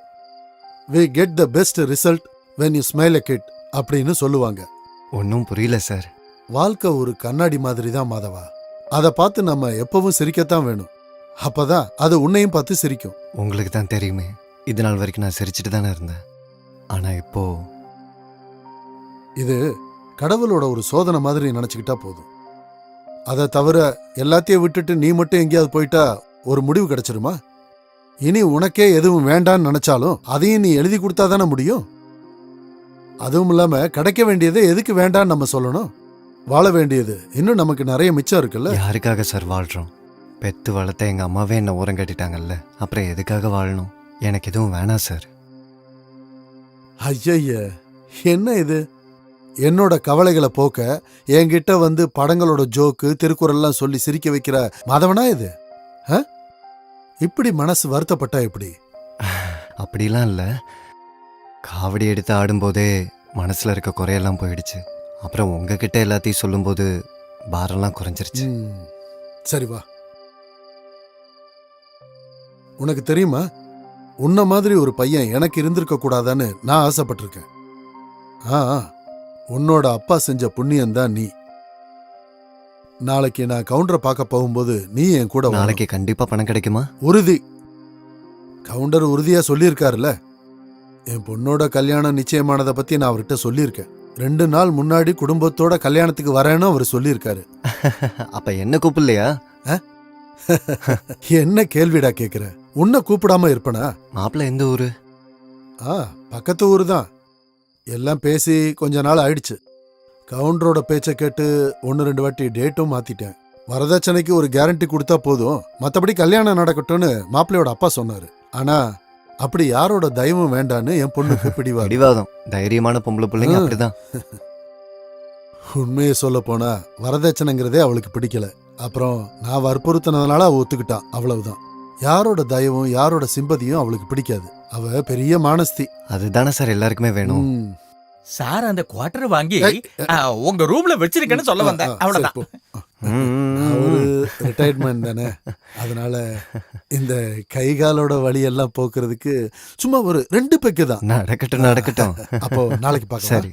we get the best result when you smile a kid அப்படின்னு சொல்லுவாங்க. ஒன்னும் புரியல சார். வாழ்க்கை ஒரு கண்ணாடி மாதிரி தான் மாதவா. அதை பார்த்து நம்ம எப்பவும் சிரிக்கத்தான் வேணும். அப்பதான் அது உன்னையும் பார்த்து சிரிக்கும். உங்களுக்கு தான் தெரியுமே, இது நாள் வரைக்கும் நான் சிரிச்சிட்டு தானே இருந்தேன். ஆனா இப்போ இது கடவுளோட ஒரு சோதனை மாதிரி நினைச்சுக்கிட்டா போதும். அதை தவிர எல்லாத்தையும் விட்டுட்டு நீ மட்டும் எங்கேயாவது போயிட்டா ஒரு முடிவு கிடைச்சிருமா? இனி உனக்கே எதுவும் வேண்டான்னு நினைச்சாலும் அதையும் நீ எழுதி கொடுத்தா தானே முடியும். அதுவும் இல்லாம கிடைக்க வேண்டியதை எதுக்கு வேண்டான்னு நம்ம சொல்லணும்? வாழ வேண்டியது இன்னும் நமக்கு நிறைய மிச்சம் இருக்குல்ல. யாருக்காக சார் வாழ்றோம்? பெத்து வளர்த்த எங்க அம்மாவே என்ன ஓரம் கட்டிட்டாங்கல்ல, அப்புறம் எதுக்காக வாழணும்? எனக்கு எதுவும் வேணாம் சார். ஐய, என்ன இது? என்னோட கவலைகளை போக்க என்கிட்ட வந்து படங்களோட ஜோக்கு திருக்குறள்லாம் சொல்லி சிரிக்க வைக்கிற மாதவனா இது? இப்படி மனசு வருத்தப்பட்டா எப்படி? அப்படிலாம் இல்ல, காவடி எடுத்து ஆடும்போதே மனசுல இருக்க குறையெல்லாம் போயிடுச்சு. அப்புறம் உங்ககிட்ட எல்லாத்தையும் சொல்லும்போது பாரம்லாம் குறைஞ்சிருச்சு. சரி வா. உனக்கு தெரியுமா, உன்ன மாதிரி ஒரு பையன் எனக்கு இருந்திருக்க கூடாதான்னு நான் ஆசைப்பட்டிருக்கேன். உன்னோட அப்பா செஞ்ச புண்ணியம் தான் நீ. நாளைக்கு நான் கவுண்டரை பார்க்க போகும்போது நீ என் கூட வா. நாளைக்கு கண்டிப்பா பணம் கிடைக்குமா? உறுதி. கவுண்டர் உறுதியா சொல்லியிருக்காருல்ல. என் பொண்ணோட கல்யாணம் நிச்சயமானதை பத்தி நான் அவர்கிட்ட சொல்லியிருக்கேன். 2 நாள் முன்னாடி குடும்பத்தோட கல்யாணத்துக்கு வரேன்னு அவர் சொல்லியிருக்காரு. அப்ப என்ன கூப்பிடலையா? என்ன கேள்விடா கேக்குற? உன்னை கூப்பிடாம இருப்பனா? மாப்பிள்ள எந்த ஊரு? பக்கத்து ஊரு தான். எல்லாம் பேசி கொஞ்ச நாள் ஆயிடுச்சு. கவுண்டரோட பேச்ச கேட்டு 1-2 வாட்டி டேட்டும் மாத்திட்டேன். வரதட்சணைக்கு ஒரு கேரண்டி கொடுத்தா போதும், மத்தபடி கல்யாணம் நடக்கட்டும்னு மாப்பிள்ளையோட அப்பா சொன்னாரு. ஆனா அப்படி யாரோட தயவும் வேண்டான்னு என் பொண்ணுக்கு பிடிவாதம். தைரியமான பொம்பளை பிள்ளைங்க அப்படிதான். உண்மையை சொல்ல போனா வரதட்சணைங்கிறதே அவளுக்கு பிடிக்கல. அப்புறம் நான் வற்புறுத்தினதுனால அவ ஒத்துக்கிட்டான், அவ்வளவுதான். யாரோட தயவும் யாரோட சிம்பதியும் அவளுக்கு பிடிக்காது. அவ பெரிய மானஸ்தி. அதுதானே சார் எல்லாருக்குமே வேணும். சார் அந்த குவார்டர் வாங்கி உங்க ரூம்ல வச்சிருக்கேன்னு சொல்ல வந்தேன், அவ்வளவுதான். ஒரு ரிட்டையர்மெண்ட் தானே, அதனால இந்த கைகாலோட வழியெல்லாம் போக்குறதுக்கு சும்மா ஒரு 2 பெக்கு தான். நடக்கட்டும் நடக்கட்டும். அப்போ நாளைக்கு பார்க்கலாம். சரி.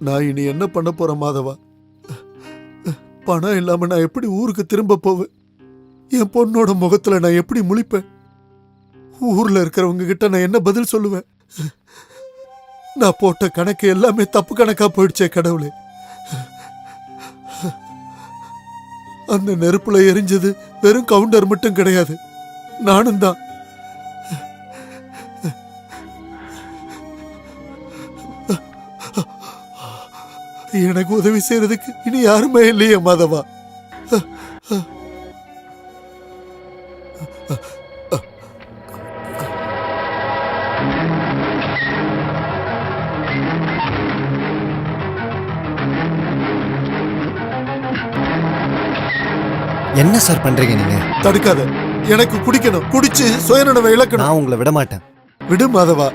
நான் இனி என்ன பண்ண போறேன் மாதவா? பணம் இல்லாம நான் எப்படி ஊருக்கு திரும்ப போவேன்? என் பொண்ணோட முகத்துல நான் எப்படி முழிப்பேன்? ஊர்ல இருக்கிறவங்க கிட்ட நான் என்ன பதில் சொல்லுவேன்? நான் போட்ட கணக்கு எல்லாமே தப்பு கணக்கா போயிடுச்சே கடவுளே. அந்த நெருப்புல எரிஞ்சது வெறும் கவுண்டர் மட்டும் கிடையாது, நானும் தான். எனக்கு உதவி செய்யறதுக்கு இனி யாருமே இல்லையே மாதவா. என்ன சார் பண்றீங்க நீங்க? தடுக்காத. எனக்கு குடிக்கணும். குடிச்சு சுயநினைவை இழக்கணும். நான் உங்களை விட மாட்டேன். விடு மாதவா.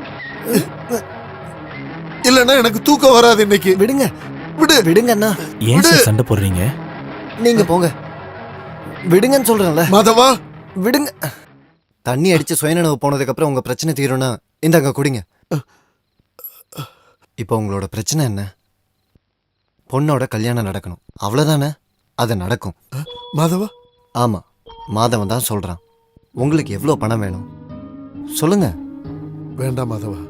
இல்லன்னா எனக்கு தூக்கம் வராது இன்னைக்கு. விடுங்க. விடுங்க அண்ணா. ஏன் சார் சண்டை போடுறீங்க? நீங்க போங்க. விடுங்கன்னு சொல்றேன்ல. மாதவா விடுங்க. தண்ணி அடிச்சு சுயநினைவு போனதுக்கு அப்புறம் உங்க பிரச்சனை தீரும்னா இந்தாங்க குடிங்க. இப்போ உங்களோட பிரச்சனை என்ன? பொண்ணோட கல்யாணம் நடக்கணும், அவ்வளவுதானே? அது நடக்கும். மாதவா? ஆமா, மாதவன் தான் சொல்றான். உங்களுக்கு எவ்வளவு பணம் வேணும் சொல்லுங்க. வேண்டாம் மாதவா.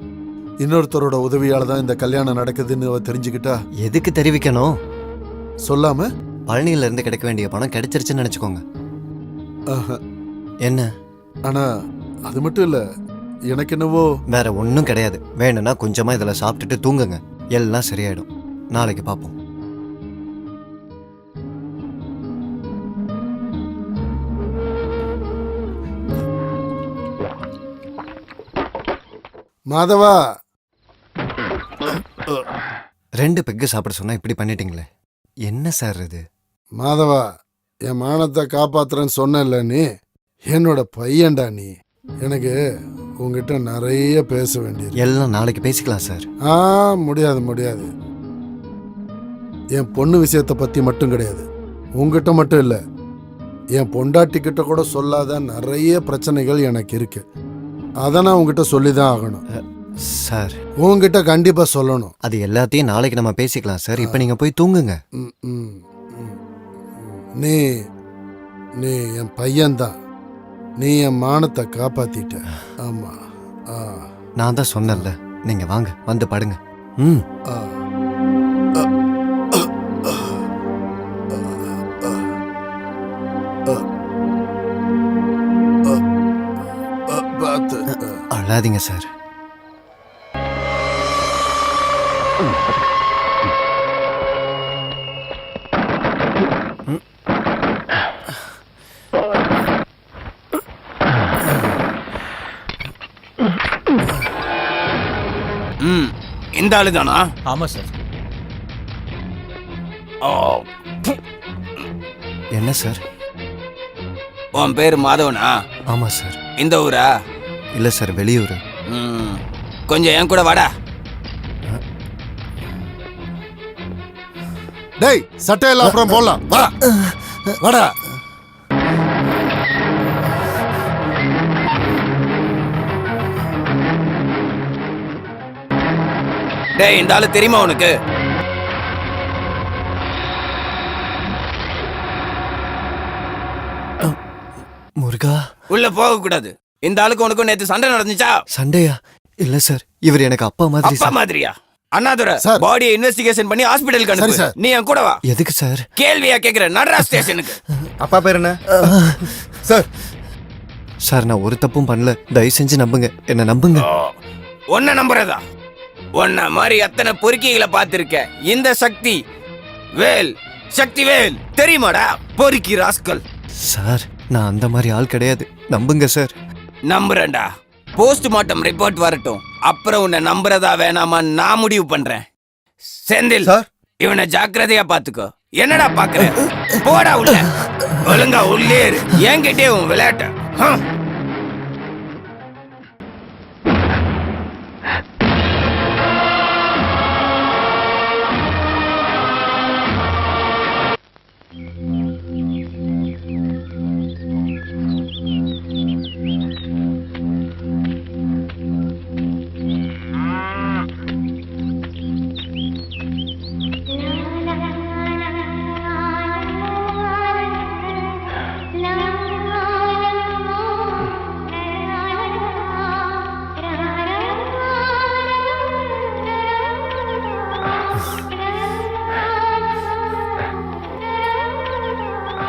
இன்னொருத்தரோட உதவியால தான் இந்த கல்யாணம் நடக்குதுன்னு அவ தெரிஞ்சுக்கிட்டா. எதுக்கு தெரிவிக்கணும்? சொல்லாம பழனியில இருந்து கிடைக்க வேண்டிய பணம் கிடைச்சிருச்சுன்னு நினைச்சுக்கோங்க. என்ன? ஆனா அது மட்டும் இல்ல, எனக்கு என்னவோ வேற ஒன்றும் கிடையாது. வேணும்னா கொஞ்சமா இதுல சாப்பிட்டுட்டு தூங்குங்க, எல்லாம் சரியாயிடும். நாளைக்கு பார்ப்போம். மாதவா 2 பெக்கு சாப்பிட சொன்னா இப்படி பண்ணிட்டீங்களே, என்ன சார் இது? மாதவா, என் மானத்தை காப்பாத்துறேன்னு சொன்னல, நீ என்னோட பையன்டா. நீ எனக்கு உங்ககிட்ட நிறைய பேச வேண்டியது. எல்லாம் நாளைக்கு பேசிக்கலாம் சார். முடியாது முடியாது. என் பொண்ணு விஷயத்தை பத்தி மட்டும் கிடையாது, உங்ககிட்ட மட்டும் இல்ல, என் பொண்டாட்டி கிட்ட கூட சொல்லாத நிறைய பிரச்சனைகள் எனக்கு இருக்கு. அதை நான் உங்ககிட்ட சொல்லிதான் ஆகணும் சார். உங்ககிட்ட கண்டிப்பா சொல்லணும். அது எல்லாத்தையும் நாளைக்கு நம்ம பேசிக்கலாம் சார். இப்ப நீங்க போய் தூங்குங்க. நீ நீ என் பையன்தான். நீ என் மானத்தை காப்பாத்திட்ட. ஆமா, நான் தான் சொன்னேன்ல, நீங்க வாங்க வந்து படுங்க. அழாதீங்க சார். இந்த ஆளு தானா? ஆமா சார். என்ன சார்? உன் பேரு மாதவனா? ஆமா சார். இந்த ஊரா? இல்ல சார், வெளியூர். கொஞ்சம் என் கூட வாடா. டேய், சட்டையெல்லாம் அப்புறம் போடலாம். வா வாடா. டேய், இந்த ஆளு தெரியுமா உனக்கு? முருகா, உள்ள போக கூடாது. இந்த ஆளுக்கு உனக்கு நேத்து சண்டை நடந்துச்சா? சண்டையா? இல்ல சார், இவர் எனக்கு அப்பா மாதிரி. அப்பா மாதிரியா? அண்ணாதுரை, பாடியை இன்வெஸ்டிகேஷன் பண்ணி ஹாஸ்பிடலுக்கு அனுப்பு. நீ என் கூட வா. எதுக்கு சார்? கேள்வியா கேக்குற? நடரா ஸ்டேஷனுக்கு. அப்பா பேர் என்ன சார்? சார், நான் ஒரு தப்பும் பண்ணல. தயவு செஞ்சு நம்புங்க, என்ன நம்புங்க. உன்ன நம்புறதா? உன்ன மாதிரி எத்தனை பொறுக்கிகளை பார்த்திருக்க. இந்த சக்தி வேல், சக்தி வேல் தெரியுமாடா? பொறுக்கி ராஸ்கல். சார், நான் அந்த மாதிரி ஆள் கிடையாது. நம்புங்க சார். நம்புறேன்டா. போஸ்ட்மார்ட்டம் ரிப்போர்ட் வரட்டும், அப்புறம் உன்னை நம்புறதா வேணாமா நான் முடிவு பண்றேன். செந்தில், இவனை ஜாக்கிரதையா பாத்துக்கோ. என்னடா பாக்குற? போடா உள்ள. ஒழுங்கா உள்ளே இரு. என்கிட்டே உன் விளையாட்ட.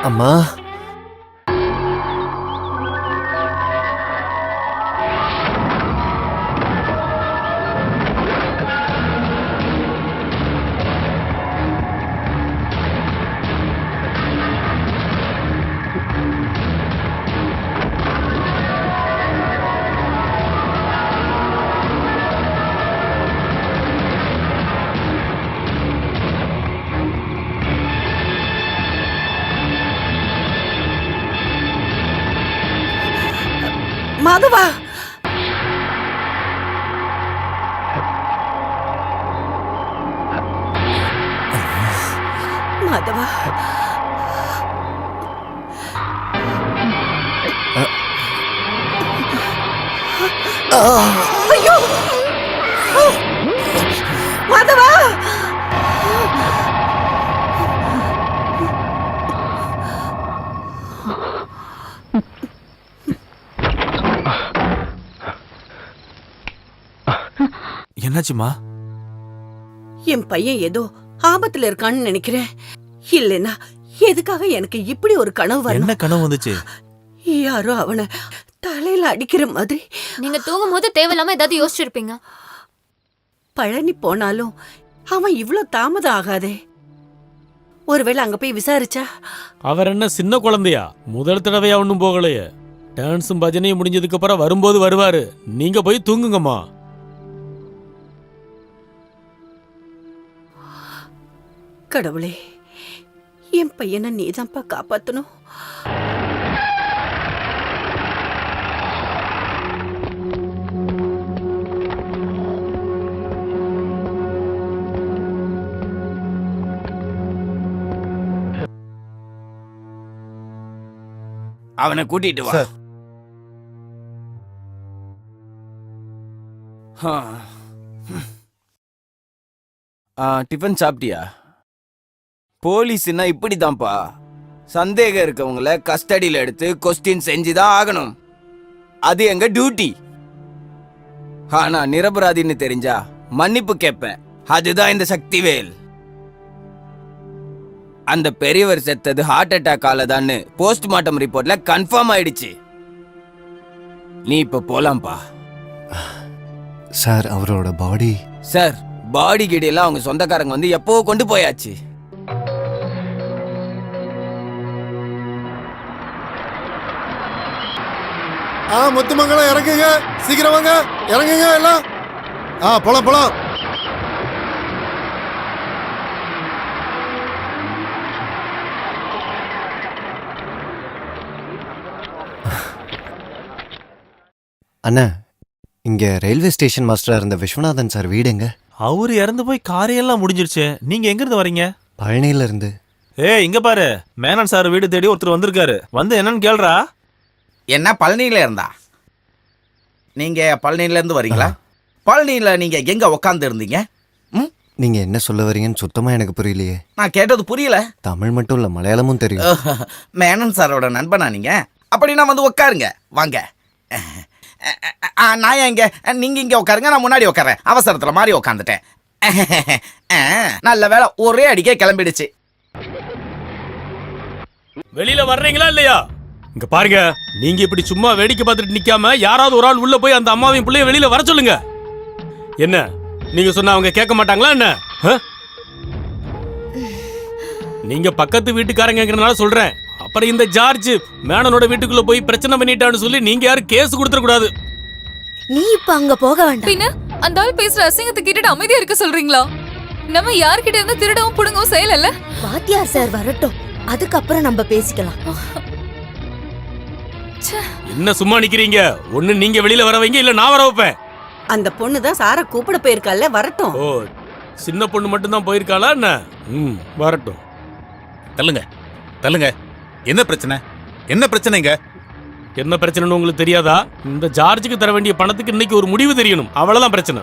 அம்மா, மாதவா மாதவா ஐயோ மாதவா என்னாச்சுமா? என் பையன் ஏதோ ஆபத்துல இருக்கான்னு நினைக்கிறேன். இல்லைன்னா எதுக்காக எனக்கு இப்படி ஒரு கனவு வரணும்? என்ன கனவு வந்துச்சு? யாரோ அவனை தலையில அடிக்கிற மாதிரி. நீங்க தூங்கும் போது தேவையில்லாம ஏதாவது யோசிச்சிருப்பீங்க. பழனி போனாலும் அவன் இவ்ளோ தாமதம் ஆகாதே. ஒருவேளை அங்க போய் விசாரிச்சா? அவர் என்ன சின்ன குழந்தையா? முதல் தடவையா ஒன்னும் போகலையே. டான்ஸும் பஜனையும் முடிஞ்சதுக்கு அப்புறம் வரும்போது வருவாரு. நீங்க போய் தூங்குங்கம்மா. கடவுளே, என் பையனை நீதான்ப்பா காப்பாத்தணும். அவனை கூட்டிட்டு வா. டிஃபன் சாப்பிட்டியா? போலீஸ்னா இப்படிதான்ப்பா. சந்தேகம் இருக்கவங்கள கஸ்டடியில எடுத்து கொஸ்டின் செஞ்சுதான் ஆகணும். அது எங்க டியூட்டி. ஆனா நிரபராதின்னு தெரிஞ்சா மன்னிப்பு கேட்பேன். அதுதான் இந்த சக்திவேல். அந்த பெரியவர் செத்தது ஹார்ட் அட்டாக்கால தான் போஸ்ட்மார்ட்டம் ரிப்போர்ட்ல கன்ஃபார்ம் ஆயிடுச்சு. நீ இப்ப போலாம்பா. சார் அவரோட பாடி? சார் பாடி கிடியெல்லாம் அவங்க சொந்தக்காரங்க வந்து எப்போ கொண்டு போயாச்சு. முத்துமங்கலம் இறங்குங்க, சீக்கிரம் வாங்க, இறங்குங்க எல்லாம். போலாம் போலாம். அண்ணா, இங்க ரயில்வே ஸ்டேஷன் மாஸ்டரா இருந்த விஸ்வநாதன் சார் வீடுங்க? அவரு இறந்து போய் காரியெல்லாம் முடிஞ்சிருச்சு. நீங்க எங்க இருந்து வரீங்க? பழனியில இருந்து. இங்க பாரு, மேனன் சார் வீடு தேடி ஒருத்தர் வந்திருக்காரு. வந்து என்னன்னு கேள்றா. என்ன பழனியில இருந்தா? நீங்க பழனியில இருந்து வரீங்களா? பழனியில நீங்க எங்க உக்காந்து இருந்தீங்க? நீங்க என்ன சொல்ல வரீங்கன்னு சுத்தமா எனக்கு புரியலையே. நான் கேட்டது புரியல. தமிழ் மட்டும் இல்ல, மலையாளமும் தெரியும். மேனன் சாரோட நண்பனா நீங்க? அப்படின்னா வந்து உட்காருங்க, வாங்க. நான் எங்க, நீங்க இங்க உட்காருங்க, நான் முன்னாடி உட்காரேன். அவசரத்துல மாதிரி உட்காந்துட்டேன். நல்ல வேலை, ஒரே அடிக்கே கிளம்பிடுச்சு. வெளியில வர்றீங்களா இல்லையா? இங்க பாருங்க, நீங்க இப்படி சும்மா வேடிக்கை பார்த்துட்டு நிக்காம யாராவது ஒரு ஆள் உள்ள போய் அந்த அம்மாவையும் பிள்ளைய வெளியில வர சொல்லுங்க. என்ன நீங்க சொன்னா அவங்க கேட்க மாட்டாங்களா என்ன? நீங்க பக்கத்து வீட்டுக்காரங்கிறனால சொல்றேன். அப்புறம் இந்த ஜார்ஜ் மேனனோட வீட்டுக்குள்ள போய் பிரச்சனை பண்ணிட்டான்னு சொல்லி நீங்க யாரும் கேஸ் கொடுத்துட கூடாது. நீ இப்ப அங்க போக வேண்டாம். பின்ன அந்த ஆள் பேசுற அசிங்கத்தை கேட்டுட்டு அமைதியா இருக்க சொல்றீங்களா? நம்ம யார்கிட்ட இருந்து திருடவும் புடுங்கவும் செய்யல. வாத்தியார் சார் வரட்டும், அதுக்கப்புறம் நம்ம பேசிக்கலாம். என்ன சும்மா நிக்கிறீங்க? ஒண்ணு நீங்க வெளியில வர வைங்க, இல்ல நான் வர வைப்பேன். அந்த பொண்ணு தான் சார கூப்பிட போயிருக்கால, வரட்டும். ஓ, சின்ன பொண்ணு மட்டும் தான் போயிருக்காளா என்ன? வரட்டும். தள்ளுங்க தள்ளுங்க. என்ன பிரச்சனை? என்ன பிரச்சனைங்க? என்ன பிரச்சனைன்னு உங்களுக்கு தெரியாதா? இந்த ஜார்ஜுக்கு தர வேண்டிய பணத்துக்கு இன்னைக்கு ஒரு முடிவு தெரியணும். அவ்வளவுதான் பிரச்சனை.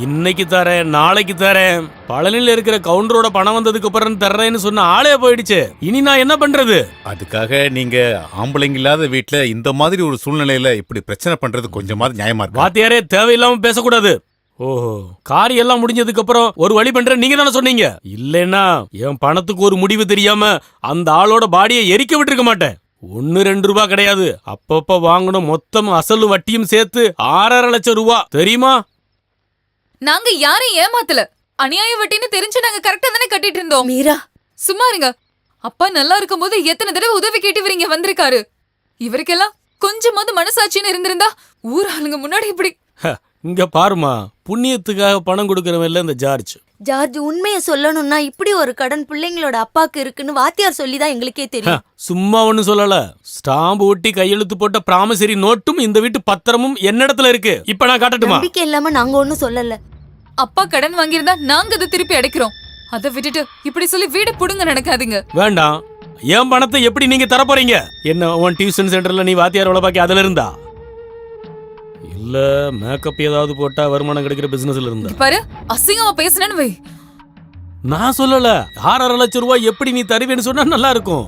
இன்னைக்கு தரேன், நாளைக்கு தரேன். பழனில இருக்கிற கவுண்டரோட பணம் வந்ததுக்கு அப்புறம் தர்றேன்னு சொன்ன ஆளே போயிடுச்சு. இனி நான் என்ன பண்றது? அதுக்காக நீங்க ஆம்பளைங்க இல்லாத வீட்டுல இந்த மாதிரி ஒரு சூழ்நிலையில இப்படி பிரச்சனை பண்றது கொஞ்சமாவது நியாயமா இருக்கு? வாத்தியாரே, தேவையில்லாம பேசக்கூடாது. ஓஹோ, காரியம் எல்லாம் முடிஞ்சதுக்கு அப்புறம் ஒரு வழி பண்றேன் நீங்க தானே சொன்னீங்க. இல்லைன்னா என் பணத்துக்கு ஒரு முடிவு தெரியாம அந்த ஆளோட பாடியை எரிக்க விட்டுருக்க மாட்டேன். 1-2 ரூபா கிடையாது, அப்பப்ப வாங்கணும் மொத்தம் அசலும் வட்டியும் சேர்த்து 6.5 லட்சம் ரூபா, தெரியுமா? நாங்க யாரையும் ஏமாத்தல. அநியாய வட்டின்னு தெரிஞ்சு நாங்க கரெக்டா தானே கட்டிட்டு இருந்தோம். மீரா, சும்மா இருங்க. அப்பா நல்லா இருக்கும் போது எத்தனை தடவை உதவி கேட்டு இவங்க வந்திருக்காரு. இவருக்கெல்லாம் கொஞ்சமாவது மனசாட்சின்னு இருந்திருந்தா ஊர் ஆளுங்க முன்னாடி இப்படி. இங்க பாருமா, புண்ணியத்துக்காக பணம் கொடுக்கறவன் இல்ல இந்த ஜார்ஜ். ஜார்ஜ் உண்மைய சொல்லணும்னா இப்படி ஒரு கடன் பிள்ளைங்களோட அப்பாக்கு இருக்குன்னு வாத்தியார் சொல்லிதான் எங்களுக்கே தெரியும். சும்மா ஒண்ணு சொல்லல. ஸ்டாம்பு ஒட்டி கையெழுத்து போட்ட பிராமிசரி நோட்டும் இந்த வீட்டு பத்திரமும் என்னிடத்துல இருக்கு. இப்ப நான் காட்டட்டுமா? நம்பிக்கை இல்லாம நாங்க ஒண்ணும் சொல்லல. அப்பா கடன் வாங்கியிருந்தா நாங்க அதை திருப்பி அடைக்கிறோம். அதை விட்டுட்டு இப்படி சொல்லி வீடு புடுங்க நினைக்காதீங்க. வேண்டாம். என் பணத்தை எப்படி நீங்க தர போறீங்க? என்ன உன் டியூஷன் சென்டர்ல நீ வாத்தியார் வேலை பாக்கி அதுல இருந்தா? இல்ல மேக்கப் ஏதாவது போட்டா வருமானம் கிடைக்கிற பிசினஸ்ல இருந்தா? பாரு, அசிங்கமா பேசுனேன்னு வை. நான் சொல்லல. 6.5 லட்சம் ரூபாய் எப்படி நீ தருவேன்னு சொன்னா நல்லா இருக்கும்.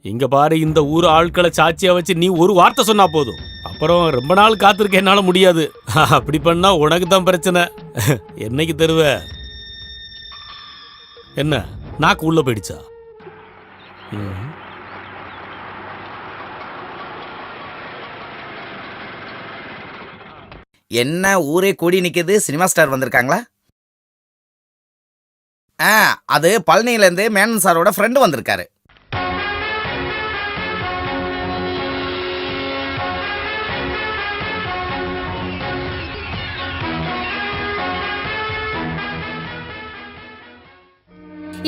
இங்க பாரு, இந்த ஊர் ஆட்களை சாட்சியா வச்சு நீ ஒரு வார்த்தை சொன்னா போதும். அப்புறம் ரொம்ப நாள் காத்திருக்க என்னால முடியாது. அப்படி பண்ணா உனக்கு தான் பிரச்சனை. என்னைக்கு தருவ? என்ன நாக்கு உள்ள போயிடுச்சா? என்ன ஊரே கூடி நிக்குது? சினிமா ஸ்டார் வந்திருக்காங்களா? அது பழனியில இருந்து மேனன் சாரோட ஃப்ரெண்டு வந்திருக்காரு.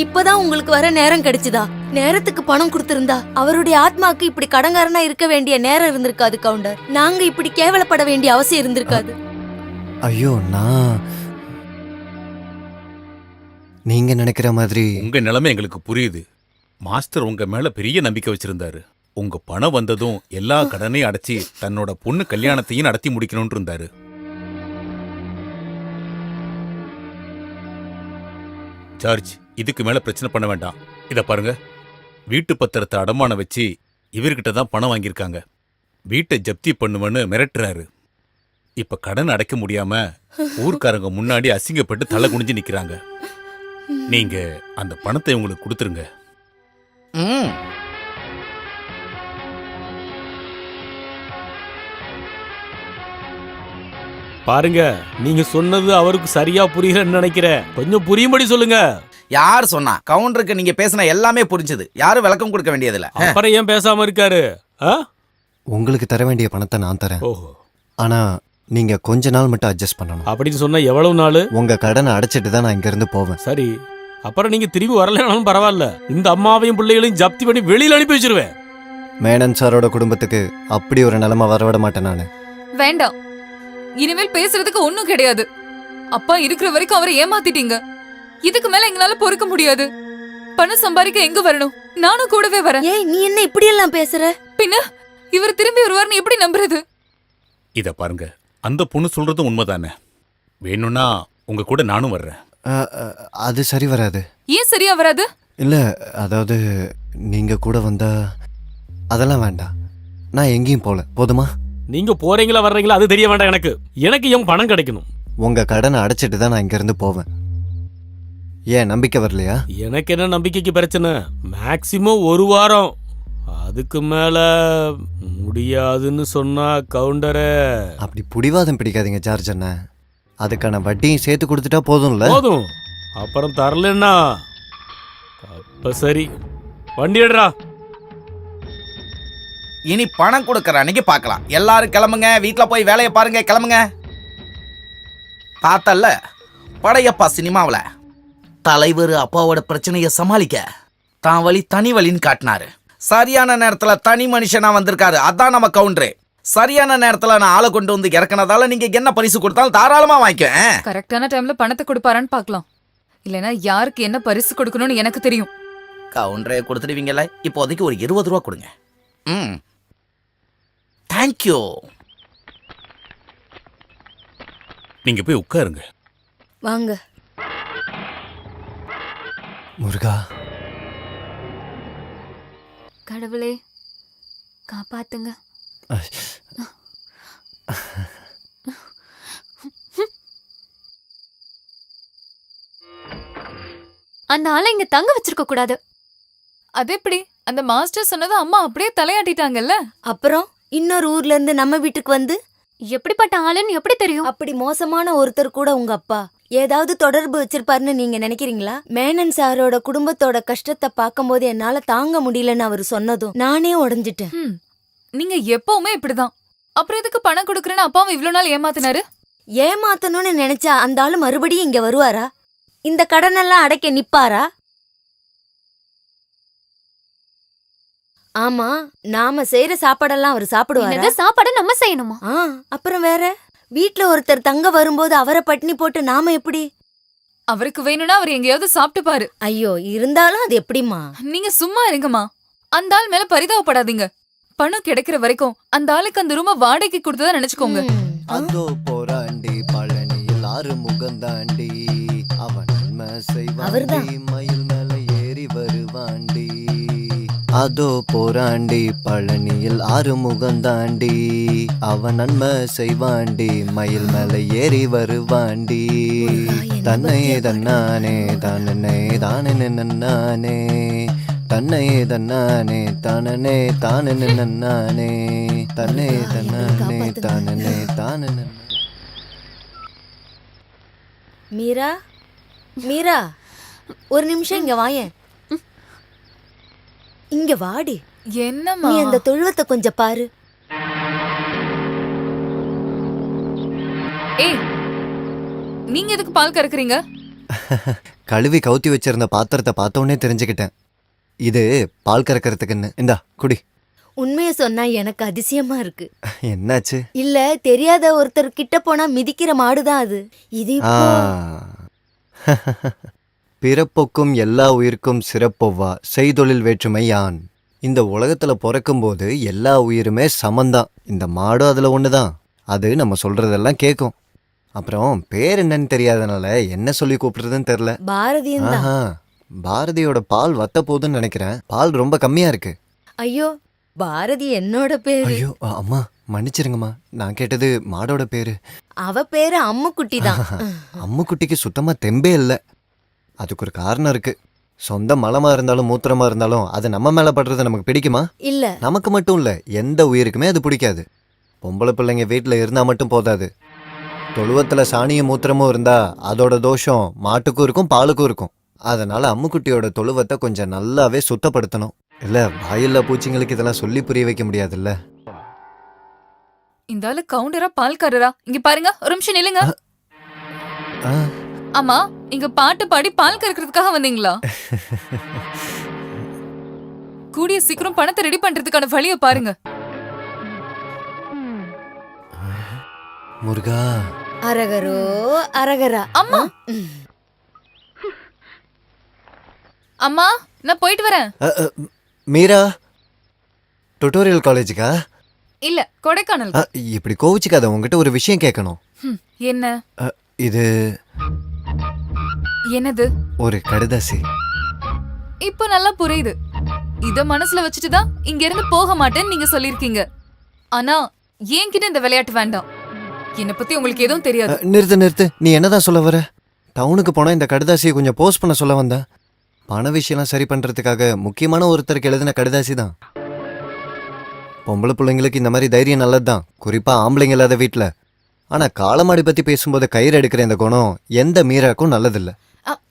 இப்பதான் உங்களுக்கு வர நேரம் கிடைச்சுதா? நேரத்துக்கு பணம் கொடுத்திருந்தா அவருடைய ஆத்மாக்கு இப்படி கடங்காரனா இருக்க வேண்டிய நேரம் இருந்திருக்காது கவுண்டர். நாங்க இப்படி கேவலப்பட வேண்டிய அவசியம் இருந்திருக்காது. ஐயோ, நீங்க நினைக்கிற மாதிரி உங்க நிலைமை எங்களுக்கு புரியுது. மாஸ்டர் உங்க மேல பெரிய நம்பிக்கை வச்சிருந்தாரு. உங்க பணம் வந்ததும் எல்லா கடனையும் அடைச்சி தன்னோட பொண்ணு கல்யாணத்தையும் நடத்தி முடிக்கணும்னு இருந்தாரு. ஜார்ஜ், இதுக்கு மேல பிரச்சனை பண்ண வேண்டாம். இத பாருங்க, வீட்டு பத்திரத்தை அடமானம் வச்சு இவர்கிட்ட தான் பணம் வாங்கியிருக்காங்க. வீட்டை ஜப்தி பண்ணுவேன்னு மிரட்டுறாரு. இப்ப கடன் அடைக்க முடியாம ஊர்க்காரங்க முன்னாடி அசிங்கப்பட்டு தலை குனிஞ்சு நிக்கிறாங்க. நீங்க அந்த பணத்தை உங்களுக்கு கொடுத்துருங்க. பாருங்க, நீங்க சொன்னது அவருக்கு சரியா புரியலன்னு நினைக்கிறேன். கொஞ்சம் புரியும்படி சொல்லுங்க. யார் சொன்னா? கவுண்டருக்கு நீங்க பேசின எல்லாமே புரிஞ்சது. யாரும் விளக்கம் கொடுக்க வேண்டியதில்ல. அப்புறம் ஏன் பேசாம இருக்காரு? உங்களுக்கு தர வேண்டிய பணத்தை நான் தரேன். ஆனா நீங்க கொஞ்ச நாள் மட்டும் அட்ஜஸ்ட் பண்ணணும். அப்படின்னு சொன்னா எவ்வளவு நாள்? உங்க கடனை அடைச்சிட்டு தான் நான் இங்க இருந்து போவேன். சரி, அப்புறம் நீங்க திரும்பி வரலனாலும் பரவாயில்ல. இந்த அம்மாவையும் பிள்ளைகளையும் ஜப்தி பண்ணி வெளியில அனுப்பி வச்சிருவேன். மேனன் சாரோட குடும்பத்துக்கு அப்படி ஒரு நிலைமை வரவிட மாட்டேன் நானு. வேண்டாம், இனிமேல் பேசுறதுக்கு ஒண்ணும் கிடையாது. அப்பா இருக்கிற வரைக்கும் அவரை ஏமாத்திட்டீங்க. இதுக்கு மேல எங்களால பொறுக்க முடியாது. பணம் சம்பாதிக்க எங்க வரணும்? நானும் கூடவே வரேன். ஏய், நீ என்ன இப்படி எல்லாம் பேசுற? பின்ன இவர் திரும்பி வருவார்னு எப்படி நம்புறது? இத பாருங்க, அந்த பொண்ணு சொல்றதும் உண்மைதானே. வேணும்னா உங்க கூட நானும் வர்றேன். அது சரி வராது. ஏன் சரியா வராது? இல்ல, அதாவது நீங்க கூட வந்தா அதெல்லாம் வேண்டாம். நான் எங்கேயும் போல, போதுமா? நீங்க போறீங்களா வர்றீங்களா அது தெரிய வேண்டாம் எனக்கு. எனக்கு என் பணம் கிடைக்கணும். உங்க கடனை அடைச்சிட்டு தான் நான் இங்க இருந்து போவேன். ஏன் நம்பிக்கை வரலையா? எனக்கு என்ன நம்பிக்கைக்கு பிரச்சனை? மேக்சிமம் 1 வாரம். அதுக்கு மேல முடியாதுன்னு சொன்னா கவுண்டர. அப்படி புடிவாதம் பிடிக்காதீங்க ஜார்ஜ் அண்ணா. அதுக்கான வட்டியும் சேர்த்து கொடுத்துட்டா போதும்ல? போதும். அப்புறம் தரலன்னா அப்ப சரி, வண்டி எடுறா. இனி பணம் கொடுக்கற அன்னைக்கு பார்க்கலாம். எல்லாரும் கிளம்புங்க, வீட்டுல போய் வேலையை பாருங்க. கிளம்புங்க. பார்த்தல்ல படையப்பா சினிமாவில் தலைவர் அப்பாவோட பிரச்சனையை சமாளிக்க தான் வழி தனி வழின்னு காட்டினாரு. சரியான நேரத்துல தனி மனுஷனா வந்திருக்காரு. அதான் நம்ம கவுண்டரே. சரியான நேரத்துல நான் ஆளை கொண்டு வந்து இறக்குனதால நீங்க என்ன பரிசு கொடுத்தாலும் தாராளமா வாங்கிக்க. கரெக்டான டைம்ல பணத்தை கொடுப்பாரான்னு பார்க்கலாம். இல்லனா யாருக்கு என்ன பரிசு கொடுக்கணும்னு எனக்கு தெரியும். கவுண்டரே கொடுத்துடுவீங்கல்ல? இப்போதைக்கு ஒரு 20 ரூபா கொடுங்க. தேங்க்யூ. நீங்க போய் உட்காருங்க. வாங்க. முருகா, கடவுளே காப்பாத்துங்க. அந்த ஆளை இங்க தங்க வச்சிருக்க கூடாது. அது எப்படி? அந்த மாஸ்டர் சொன்னது அம்மா அப்படியே தலையாட்டிட்டாங்கல்ல. அப்புறம் இன்னொரு ஊர்ல இருந்து நம்ம வீட்டுக்கு வந்து எப்படிப்பட்ட ஆளுன்னு எப்படி தெரியும்? அப்படி மோசமான ஒருத்தர் கூட உங்க அப்பா ஏதாவது தொடர்பு வச்சிருப்பாருன்னு நீங்க நினைக்கிறீங்களா? மேனன் சாரோட குடும்பத்தோட கஷ்டத்தை பார்க்கும்போது என்னால தாங்க முடியலன்னு அவர் சொன்னதும் நானே உடைஞ்சிட்டேன். நீங்க எப்பவுமே இப்படிதான். அப்புறம் எதுக்கு பணம் கொடுக்கறேன்னு அப்பாவும் இவ்வளவு நாள் ஏமாத்தினாரு? ஏமாத்தணும்னு நினைச்சா அந்த ஆளு மறுபடியும் இங்க வருவாரா? இந்த கடனெல்லாம் அடைக்க நிப்பாரா? ஆமா, நாம செய்யற சாப்பாடெல்லாம் அவர் சாப்பிடுவாரா? சாப்பாடு நம்ம செய்யணுமா? அப்புறம் வேற, வீட்ல ஒருத்தர் தங்க வரும்போது அவரை பட்டினி போட்டு நாம எப்படி? அவருக்கு வேணும்னா அவர் எங்கேயாவது சாப்பிட்டு பாரு. ஐயோ, இருந்தாலும் அது எப்படிமா? நீங்க சும்மா இருங்கம்மா. அந்த ஆள் மேல பரிதாபப்படாதீங்க. பணம் கிடைக்கிற வரைக்கும் அந்த ஆளுக்கு அந்த ரூம வாடகைக்கு கொடுத்ததா நினைச்சுக்கோங்க. அதோ போராண்டி பழனியில் ஆறு முகந்தாண்டி அவன் நன்மை செய்வாண்டி மயில் மேல ஏறி வருவாண்டி. அதோ போராண்டி பழனியில் ஆறு முகந்தாண்டி அவன் நன்மை செய்வாண்டி மயில் மேல ஏறி வருவாண்டி. தன்னை தன்னானே தானே தானே நன்னானே தன்னை தன்னானே தானே தானே நன்னானே தன்னை தன்னானே தானே தானே. மீரா, மீரா, ஒரு நிமிஷம் இங்க வாயேன். இங்க வாடி. என்னம்மா? நீ அந்த தொழுவத்தை கொஞ்சம் பாரு. ஏய், நீங்க எதுக்கு பால் கறக்குறீங்க? கழுவி கவுத்தி வச்சிருந்த பாத்திரத்தை பார்த்தோன்னே தெரிஞ்சுக்கிட்டேன், இது பால் கறக்கிறதுக்குன்னு. இந்தா குடி. உண்மைய சொன்னா எனக்கு அதிசயமா இருக்கு. என்னாச்சு? இல்ல, தெரியாத ஒருத்தர் கிட்ட போனா மிதிக்கிற மாடுதான் அது. இது இப்போ பிறப்பொக்கும் எல்லா உயிர்க்கும் சிறப்பொவ்வா செய்தொழில் வேற்றுமை யான். இந்த உலகத்துல பிறக்கும் போது எல்லா உயிருமே சமந்தான். இந்த மாடும் அதுல ஒண்ணுதான். அது நம்ம சொல்றதெல்லாம் கேட்கும். அப்புறம் பேர் என்னன்னு தெரியாதனால என்ன சொல்லி கூப்பிடுறதுன்னு தெரியல. பாரதியும் தான். பாரதியோட பால் வத்த போகுதுன்னு நினைக்கிறேன். பால் ரொம்ப கம்மியா இருக்கு. ஐயோ, பாரதி என்னோட பேரு. ஐயோ அம்மா, மன்னிச்சிருங்கம்மா. நான் கேட்டது மாடோட பேரு. அவ பேரு அம்முக்குட்டி தான். அம்முக்குட்டிக்கு சுத்தமா தெம்பே இல்ல. அதுக்கு ஒரு காரணம் இருக்கு. சொந்த மலமா இருந்தாலும் மூத்திரமா இருந்தாலும் அது நம்ம மேல படுறது நமக்கு பிடிக்குமா? இல்ல. நமக்கு மட்டும் இல்ல, எந்த உயிருக்குமே அது பிடிக்காது. பொம்பளை பிள்ளைங்க வீட்டுல இருந்தா மட்டும் போதாது, தொழுவத்துல சாணியும் மூத்திரமும் இருந்தா அதோட தோஷம் மாட்டுக்கும் இருக்கும் பாலுக்கும் இருக்கும். அதனால அம்முக்குட்டியோட தொழுவத்தை கொஞ்சம் நல்லாவே சுத்தப்படுத்தணும். இல்ல வாயில்லா பூச்சிங்களுக்கு இதெல்லாம் சொல்லி புரிய வைக்க முடியாதுல்ல. இந்த ஆளு கவுண்டரா பால்காரரா? இங்க பாருங்க, ஒரு நிமிஷம் நில்லுங்க. ஆமா, இங்க பாட்டு பாடி பால் கறக்கிறதுக்காக வந்தீங்களா? கூடிய சீக்கிரம் பணத்தை ரெடி பண்றதுக்கான வழிய பாருங்க. முருகா. அரகரோ அரகரா. அம்மா, அம்மா, நான் போயிட்டு வரேன். மீரா, டுட்டோரியல் காலேஜுக்கா? இல்ல, கொடைக்கானல். இப்படி கோவிச்சுக்காத, உங்ககிட்ட ஒரு விஷயம் கேட்கணும். என்ன? இது என்னது? ஒரு கடுதாசி. இப்போ நல்லா புரியுது. இத மனசுல வச்சுட்டுதான் இங்க இருந்து போக மாட்டேன்னு நீங்க சொல்லிருக்கீங்க. ஆனா என்கிட்ட இந்த விளையாட்டு வேண்டாம். என்ன பத்தி உங்களுக்கு எதுவும் தெரியாது. நிறுத்து. நீ என்னதான் சொல்ல வர? டவுனுக்கு போனா இந்த கடுதாசியை கொஞ்சம் போஸ்ட் பண்ண சொல்ல வந்த. பண விஷயம்லாம் சரி பண்றதுக்காக முக்கியமான ஒருத்தருக்கு எழுதின கடுதாசி தான். பொம்பளை பிள்ளைங்களுக்கு இந்த மாதிரி தைரியம் நல்லதுதான், குறிப்பா ஆம்பளைங்க இல்லாத வீட்டுல. ஆனா காளமாடி பத்தி பேசும்போது கயிறு எடுக்கிற இந்த குணம் எந்த மீராக்கும் நல்லதில்ல.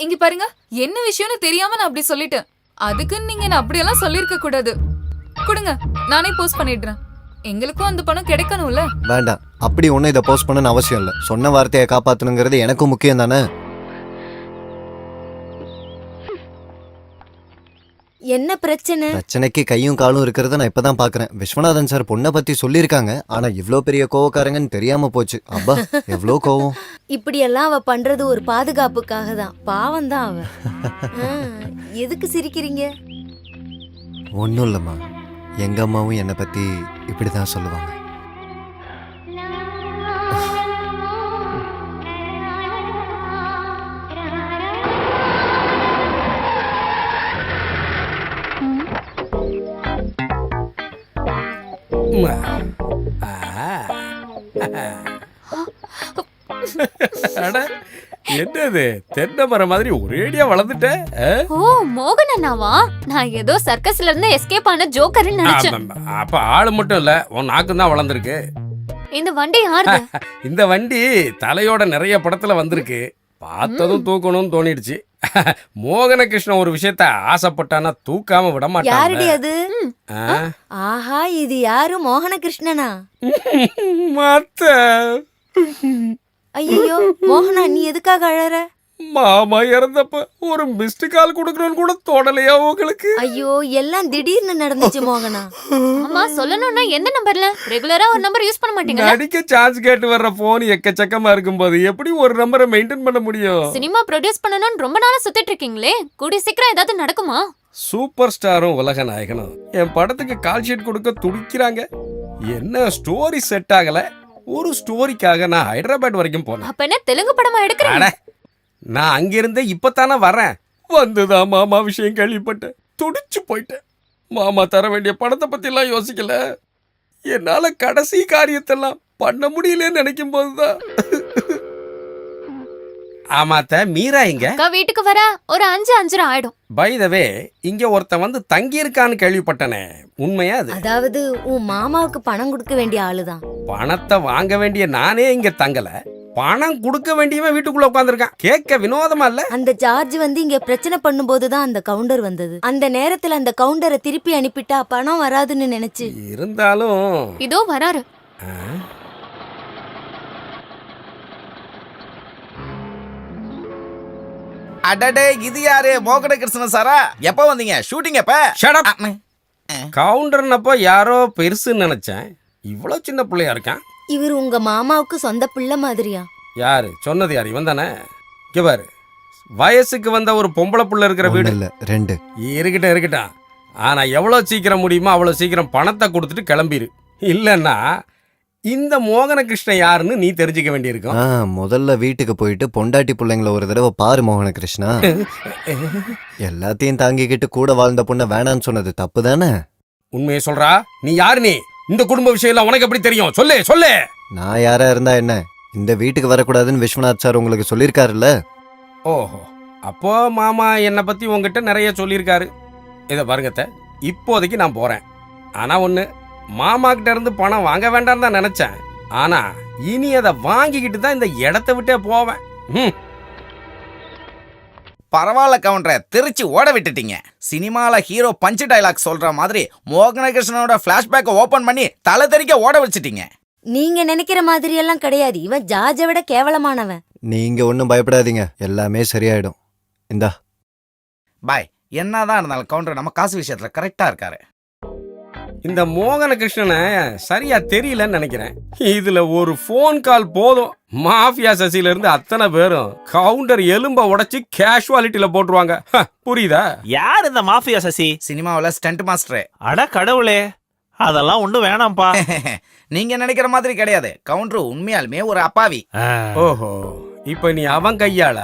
இங்க பாருங்க, என்ன விஷயம்னு தெரியாம நான் அப்படி சொல்லிட்டேன். அதுக்குன்னு நீங்க என்ன அப்படியெல்லாம் சொல்லிருக்க கூடாது. கொடுங்க, நானே போஸ்ட் பண்ணிடுறேன். எங்களுக்கும் அந்த பணம் கிடைக்கணும்ல. வேண்டாம், அப்படி ஒன்னும் இதை போஸ்ட் பண்ணணும்னு அவசியம் இல்லை. சொன்ன வார்த்தையை காப்பாத்தணுங்கிறது எனக்கும் முக்கியம் தானே. என்ன பிரச்சனை? பிரச்சனைக்கு கையும் காலும் இருக்கிறத நான் இப்பதான் பாக்குறேன். விஸ்வநாதன் சார் பொண்ணை பத்தி சொல்லியிருக்காங்க, ஆனா இவ்ளோ பெரிய கோவக்காரங்கன்னு தெரியாம போச்சு. அப்பா எவ்வளோ கோவம். இப்படி எல்லாம் அவ பண்றது ஒரு பாதுகாப்புக்காக தான். பாவம் தான் அவ. எதுக்கு சிரிக்கிறீங்க? ஒன்னும் இல்லம்மா, எங்க அம்மாவும் என்னை பத்தி இப்படிதான் சொல்லுவாங்க. என்னது தென்னை மரம் மாதிரி ஒரேடியா வளர்ந்துட்ட? ஓ, மோகன் அண்ணாவா? நான் ஏதோ சர்க்கஸ்ல இருந்து எஸ்கேப் ஆன ஜோக்கர்னு நினைச்சேன். அப்ப ஆளு மட்டும் இல்ல, உன் நாக்கு தான் வளர்ந்துருக்கு. இந்த வண்டி யாருது? இந்த வண்டி தலையோட நிறைய படத்துல வந்திருக்கு. பார்த்ததும் தூக்கணும்னு தோணிடுச்சு. மோகன கிருஷ்ணன் ஒரு விஷயத்த ஆசைப்பட்டானா தூக்காம விட மாட்டான். யாருடி அது? ஆஹா, இது யாரு? மோகன கிருஷ்ணனா? மத்த ஐயோ மோகனா, நீ எதுக்காக அழற? மாமா இறந்தப்ப ஒரு மிஸ்டு கால் கொடுக்கணும்னு கூட தோணலையா உங்களுக்கு? ஐயோ, எல்லாம் திடீர்னு நடந்துச்சு மோகனா. ஆமா, சொல்லணும்னா எந்த நம்பர்ல? ரெகுலரா ஒரு நம்பர் யூஸ் பண்ண மாட்டீங்களா? நடிக்க சான்ஸ் கேட்டு வர்ற போன் எக்கச்சக்கமா இருக்கும்போது எப்படி ஒரு நம்பரை மெயின்டைன் பண்ண முடியும்? சினிமா ப்ரொடியூஸ் பண்ணணும்னு ரொம்ப நாளா சுத்திட்டு இருக்கீங்களே, கூடி சீக்கிரம் ஏதாவது நடக்குமா? சூப்பர் ஸ்டாரும் உலக நாயகனும் என் படத்துக்கு கால் ஷீட் கொடுக்க துடிக்கிறாங்க. என்ன ஸ்டோரி செட் ஆகல. ஒரு ஸ்டோரிக்காக நான் ஹைதராபாத் வரைக்கும் போனேன். அப்ப என்ன தெலுங்கு படமா எடுக்கிறீங்க? நான் அங்கிருந்தே இப்பதானே வரேன். வந்துதான் மாமா விஷயம் கேள்விப்பட்டேன். துடிச்சு போயிட்டேன். மாமா தர வேண்டிய பணத்தை பத்தி எல்லாம் யோசிக்கல. என்னால கடைசி காரியத்தெல்லாம் பண்ண முடியலன்னு நினைக்கும் போதுதான். ஆமாத்த, மீரா இங்க அக்கா வீட்டுக்கு வர ஒரு 5:30 ஆயிடும். பை த வே, இங்க ஒருத்தன் வந்து தங்கி இருக்கான்னு கேள்விப்பட்டனே, உண்மையா அது? அதாவது உன் மாமாவுக்கு பணம் கொடுக்க வேண்டிய ஆளுதான். பணத்தை வாங்க வேண்டிய நானே இங்க தங்கல, பணம் கொடுக்க வேண்டியவன் வீட்டுக்குள்ள உட்காந்துருக்கான். கேட்க வினோதமா இல்ல? அந்த ஜார்ஜ் வந்து இங்க பிரச்சனை பண்ணும்போதுதான் அந்த கவுண்டர் வந்தது. அந்த நேரத்துல அந்த கவுண்டரை திருப்பி அனுப்பிட்டா பணம் வராதுன்னு நினைச்சு. இருந்தாலும் இதோ வராரு. அடடே, இது யாரு? மோகன கிருஷ்ணன் சாரா? எப்ப வந்தீங்க? ஷூட்டிங் எப்ப? கவுண்டர்னப்போ யாரோ பெருசுன்னு நினைச்சேன். இவ்வளவு சின்ன பிள்ளையா இருக்கான். இவர் உங்க மாமாவுக்கு சொந்த பிள்ளை மாதிரியா? யாரு சொன்னது? யாரு இவன் தானே? இங்க பாரு, வயசுக்கு வந்த ஒரு பொம்பளை புள்ள இருக்கிற வீடு இல்ல 2 இருக்கட்டும். ஆனா எவ்வளவு சீக்கிரம் முடியுமோ அவ்வளவு சீக்கிரம் பணத்தை கொடுத்துட்டு கிளம்பிரு. இல்லன்னா இந்த மோகன கிருஷ்ணன் யாருன்னு நீ தெரிஞ்சுக்க வேண்டியிருக்கும். முதல்ல வீட்டுக்கு போயிட்டு பொண்டாட்டி பிள்ளைங்கள ஒரு தடவை பாரு மோகன கிருஷ்ணா. எல்லாத்தையும் தாங்கிக்கிட்டு கூட வாழ்ந்த பொண்ணை வேணான்னு சொன்னது தப்பு தானே? உண்மையை சொல்றா? நீ யாரு? நீ இந்த குடும்ப விஷயம் எல்லாம் உனக்கு எப்படி தெரியும்? சொல்லு. நான் யாரா இருந்தா என்ன, இந்த வீட்டுக்கு வரக்கூடாதுன்னு விஸ்வநாத் சார் உங்களுக்கு சொல்லியிருக்காருல்ல. ஓஹோ, அப்போ மாமா என்னை பத்தி உங்ககிட்ட நிறைய சொல்லியிருக்காரு. இதை பாருங்கத்த, இப்போதைக்கு நான் போறேன். ஆனா ஒண்ணு, மாமா கிட்ட இருந்து பணம் வாங்க வேண்டாம் தான் நினைச்சேன். ஆனா இனி அதை வாங்கிக்கிட்டு தான் இந்த இடத்த விட்டே போவேன். பரவாயில்ல கவுண்டரை, திருச்சி ஓட விட்டுட்டீங்க. சினிமால ஹீரோ பஞ்சு டைலாக் சொல்ற மாதிரி மோகனகிருஷ்ணனோட பிளாஷ்பேக்கை ஓபன் பண்ணி தலை தெறிக்க ஓட வச்சுட்டீங்க. நீங்க நினைக்கிற மாதிரி எல்லாம் கிடையாது. இவன் ஜார்ஜை விட கேவலமானவன். நீங்க ஒன்றும் பயப்படாதீங்க, எல்லாமே சரியாயிடும். இந்தா பாய். என்னதான் இருந்தாலும் கவுண்டர் நம்ம காசு விஷயத்துல கரெக்டா இருக்காரு. இந்த மோகன கிருஷ்ணனை சரியா தெரியலன்னு நினைக்கிறேன். இதுல ஒரு போன் கால் போதும், மாஃபியா சசில இருந்து அத்தனை பேரும் கவுண்டர் எலும்ப உடைச்சு கேஷுவாலிட்டியில போட்டுருவாங்க. புரியுதா? யார் இந்த மாஃபியா சசி? சினிமாவில் ஸ்டண்ட் மாஸ்டர். அட கடவுளே, அதெல்லாம் ஒன்றும் வேணாம்ப்பா. நீங்க நினைக்கிற மாதிரி கிடையாது. கவுண்டர் உண்மையாலுமே ஒரு அப்பாவி. ஓஹோ, இப்ப நீ அவன் கையால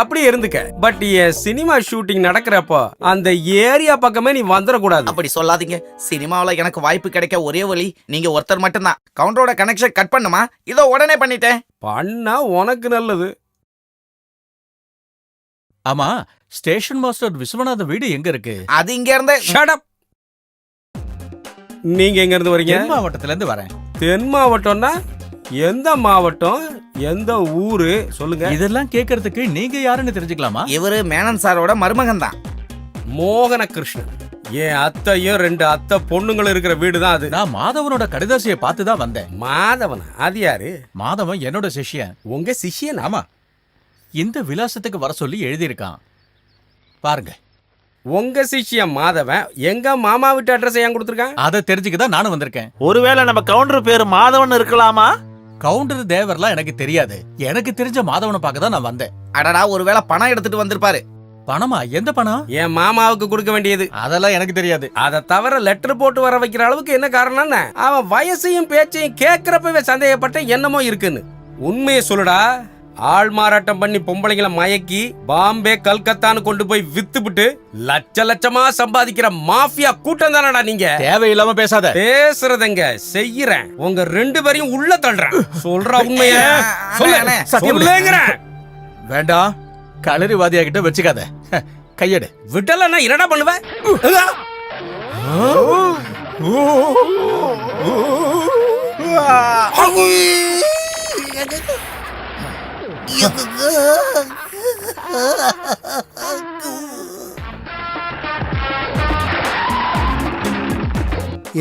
அப்படி இருந்துக்க. பட் என் சினிமா ஷூட்டிங் நடக்கிறப்போ அந்த ஏரியா பக்கமே நீ வந்துடக்கூடாது. அப்படி சொல்லாதீங்க. சினிமாவில் எனக்கு வாய்ப்பு கிடைக்க ஒரே வழி நீங்க ஒருத்தர் மட்டும்தான். கவுண்டரோட கனெக்ஷன் கட் பண்ணுமா? இதோ உடனே பண்ணிட்டேன். பண்ணா உனக்கு நல்லது. ஆமா, ஸ்டேஷன் மாஸ்டர் விஸ்வநாத வீடு எங்க இருக்கு? அது இங்க இருந்து. Shut up. நீங்க எங்க இருந்து வரீங்க? தென் மாவட்டத்துல இருந்து வரேன். தென் மாவட்டம்னா எந்த மாவட்டம், எந்த ஊரு சொல்லுங்க. இதெல்லாம் கேட்கறதுக்கு நீங்க யாருன்னு தெரிஞ்சுக்கலாமா? இவரு மேனன் சாரோட மருமகன் தான், மோகன கிருஷ்ணன். என் அத்தையும் 2 அத்தை பொண்ணுங்களும் இருக்கிற வீடு தான் அது. நான் மாதவனோட கடிதாசியை பார்த்து தான் வந்தேன். மாதவன்? அது யாரு? மாதவன் என்னோட சிஷ்யன். உங்க சிஷ்யன்? ஆமா, இந்த விலாசத்துக்கு வர சொல்லி எழுதியிருக்கான் பாருங்க. உங்க சிஷ்யன் மாதவன் எங்க மாமா வீட்டு அட்ரஸ் ஏன் கொடுத்துருக்கான்? அதை தெரிஞ்சுக்கதான் நானும் வந்திருக்கேன். ஒருவேளை நம்ம கவுண்டர் பேரு மாதவன் இருக்கலாமா? கவுண்டர் தேவர்லாம் எனக்கு தெரியாது. எனக்கு தெரிஞ்ச மாதவனை பார்க்க தான் நான் வந்தேன். அடடா, ஒருவேளை பணம் எடுத்துட்டு வந்திருப்பாரு. பணமா? எந்த பணம்? என் மாமாவுக்கு கொடுக்க வேண்டியது. அதெல்லாம் எனக்கு தெரியாது. அதை தவிர லெட்டர் போட்டு வர வைக்கிற அளவுக்கு என்ன காரணம்னா, அவன் வயசையும் பேச்சையும் கேட்கிறப்பவே சந்தேகப்பட்ட என்னமோ இருக்குன்னு. உண்மையை சொல்லுடா. ஆள் மாறாட்டம் பண்ணி பொம்பளைங்களை மயக்கி பாம்பே கல்கத்தான்னு கொண்டு போய் வித்துபிட்டு லட்சமா சம்பாதிக்கிற மாஃபியா கூட்டம் தானடா நீங்க. தேவையில்லாம பேசாத. பேசுறதுங்க செய்யறேன். உங்க 2 பேரையும் உள்ள தள்ளுறேன். சொல்ற உண்மைய சொல்லுங்கற. வேண்டாம், களரிவாதியா கிட்ட வச்சுக்காத. கையெடு. விட்டல நான் என்னடா பண்ணுவேன்?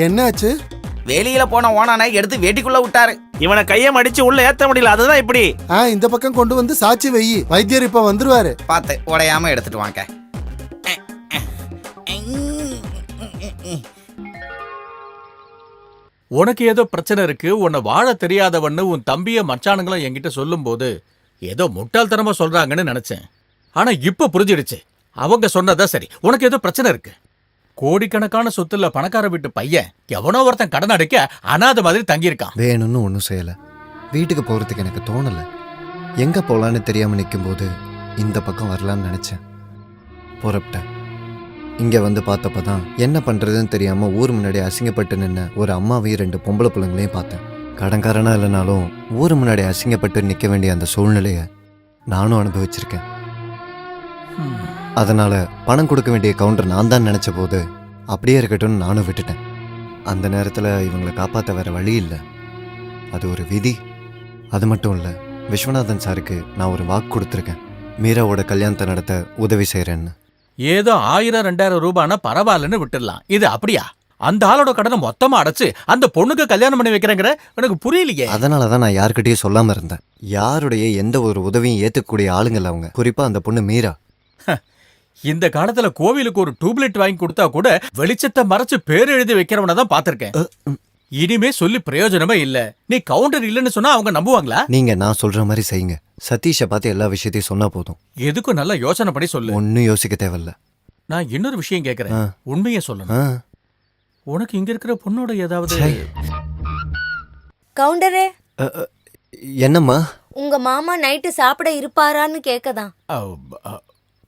என்னாச்சு? வெளியில போன ஓனானை எடுத்து வேட்டிக்குள்ள விட்டாரு. இவனை கையை மடிச்சு உள்ள ஏத்த முடியல, அதுதான் இப்படி. இந்த பக்கம் கொண்டு வந்து சாட்சி வை, வைத்தியர் இப்ப வந்துருவாரு. பார்த்து உடையாம எடுத்துட்டு வாங்க. உனக்கு ஏதோ பிரச்சனை இருக்கு, உன்னை வாழ தெரியாதவன்னு உன் தம்பிய மச்சானுங்களும் என்கிட்ட சொல்லும்போது ஏதோ முட்டாள்தனமா சொல்றாங்கன்னு நினைச்சேன். ஆனா இப்ப புரிஞ்சிடுச்சு, அவங்க சொன்னதா சரி. உனக்கு ஏதோ பிரச்சனை இருக்கு. கோடிக்கணக்கான சொத்துல பணக்கார வீட்டு பையன் எவனோ ஒருத்தன் கடன் அடைக்க அனாதை மாதிரி தங்கியிருக்கான். வேணும்னு ஒன்றும் செய்யல, வீட்டுக்கு போறதுக்கு எனக்கு தோணல. எங்க போலான்னு தெரியாம நிக்கும்போது இந்த பக்கம் வரலான்னு நினைச்சேன். புறப்பட்டேன். இங்க வந்து பார்த்தப்பதான் என்ன பண்றதுன்னு தெரியாம ஊர் முன்னாடி அசிங்கப்பட்டு நின்ன ஒரு அம்மாவையும் 2 பொம்பளை பிள்ளைங்களையும் பார்த்தேன். கடன்காரனா இல்லைனாலும் ஊர் முன்னாடி அசிங்கப்பட்டு நிக்க வேண்டிய அந்த சூழ்நிலைய நானும் அனுபவிச்சிருக்கேன். அதனால பணம் கொடுக்க வேண்டிய கவுண்டர் நான் தான் நினைச்ச போது அப்படியே இருக்கட்டும்னு நானும் விட்டுட்டேன். அந்த நேரத்துல இவங்களை காப்பாற்ற வேற வழி இல்லை, அது ஒரு விதி. அது மட்டும் இல்ல, விஸ்வநாதன் சாருக்கு நான் ஒரு வாக்கு கொடுத்துருக்கேன், மீராவோட கல்யாணத்தை நடத்த உதவி செய்யறேன்னு. ஏதோ 1000-2000 ரூபாய்னா பரவாயில்லன்னு விட்டுடலாம். இது அப்படியா? அந்த ஆளோட கடனை மொத்தமா அடைச்சு அந்த பொண்ணுக்கு கல்யாணம் பண்ணி வைக்கிறேங்கிற எனக்கு புரியலையே. அதனாலதான் நான் யாருக்கிட்டையும் சொல்லாம இருந்தேன். யாருடைய எந்த ஒரு உதவியும் ஏத்துக்கூடிய ஆளுங்கள்ல அவங்க, குறிப்பா அந்த பொண்ணு மீரா. இந்த காலத்துல கோவிலுக்கு ஒரு டியூப்லைட் வாங்கி கொடுத்தா கூட வெளிச்சத்தை மறைச்சு பேர் எழுதி வைக்கிறவன தான் பாத்திருக்கேன். இனிமே சொல்லி பிரயோஜனமே இல்ல. நீ கவுண்டர் இல்லன்னு சொன்னா அவங்க நம்புவாங்களா? நீங்க நான் சொல்ற மாதிரி செய்யுங்க. சதீஷை பார்த்து எல்லா விஷயத்தையும் சொன்னா போதும். எதுக்கும் நல்லா யோசனை பண்ணி சொல்லு. ஒன்னும் யோசிக்க தேவையில்ல. நான் இன்னொரு விஷயம் கேக்குறேன், உண்மையை சொல்லணும். உனக்கு இங்க இருக்கிற பொண்ணோட ஏதாவது? கவுண்டரே, என்னம்மா? உங்க மாமா நைட்டு சாப்பிட இருப்பாரான்னு கேக்கதான்.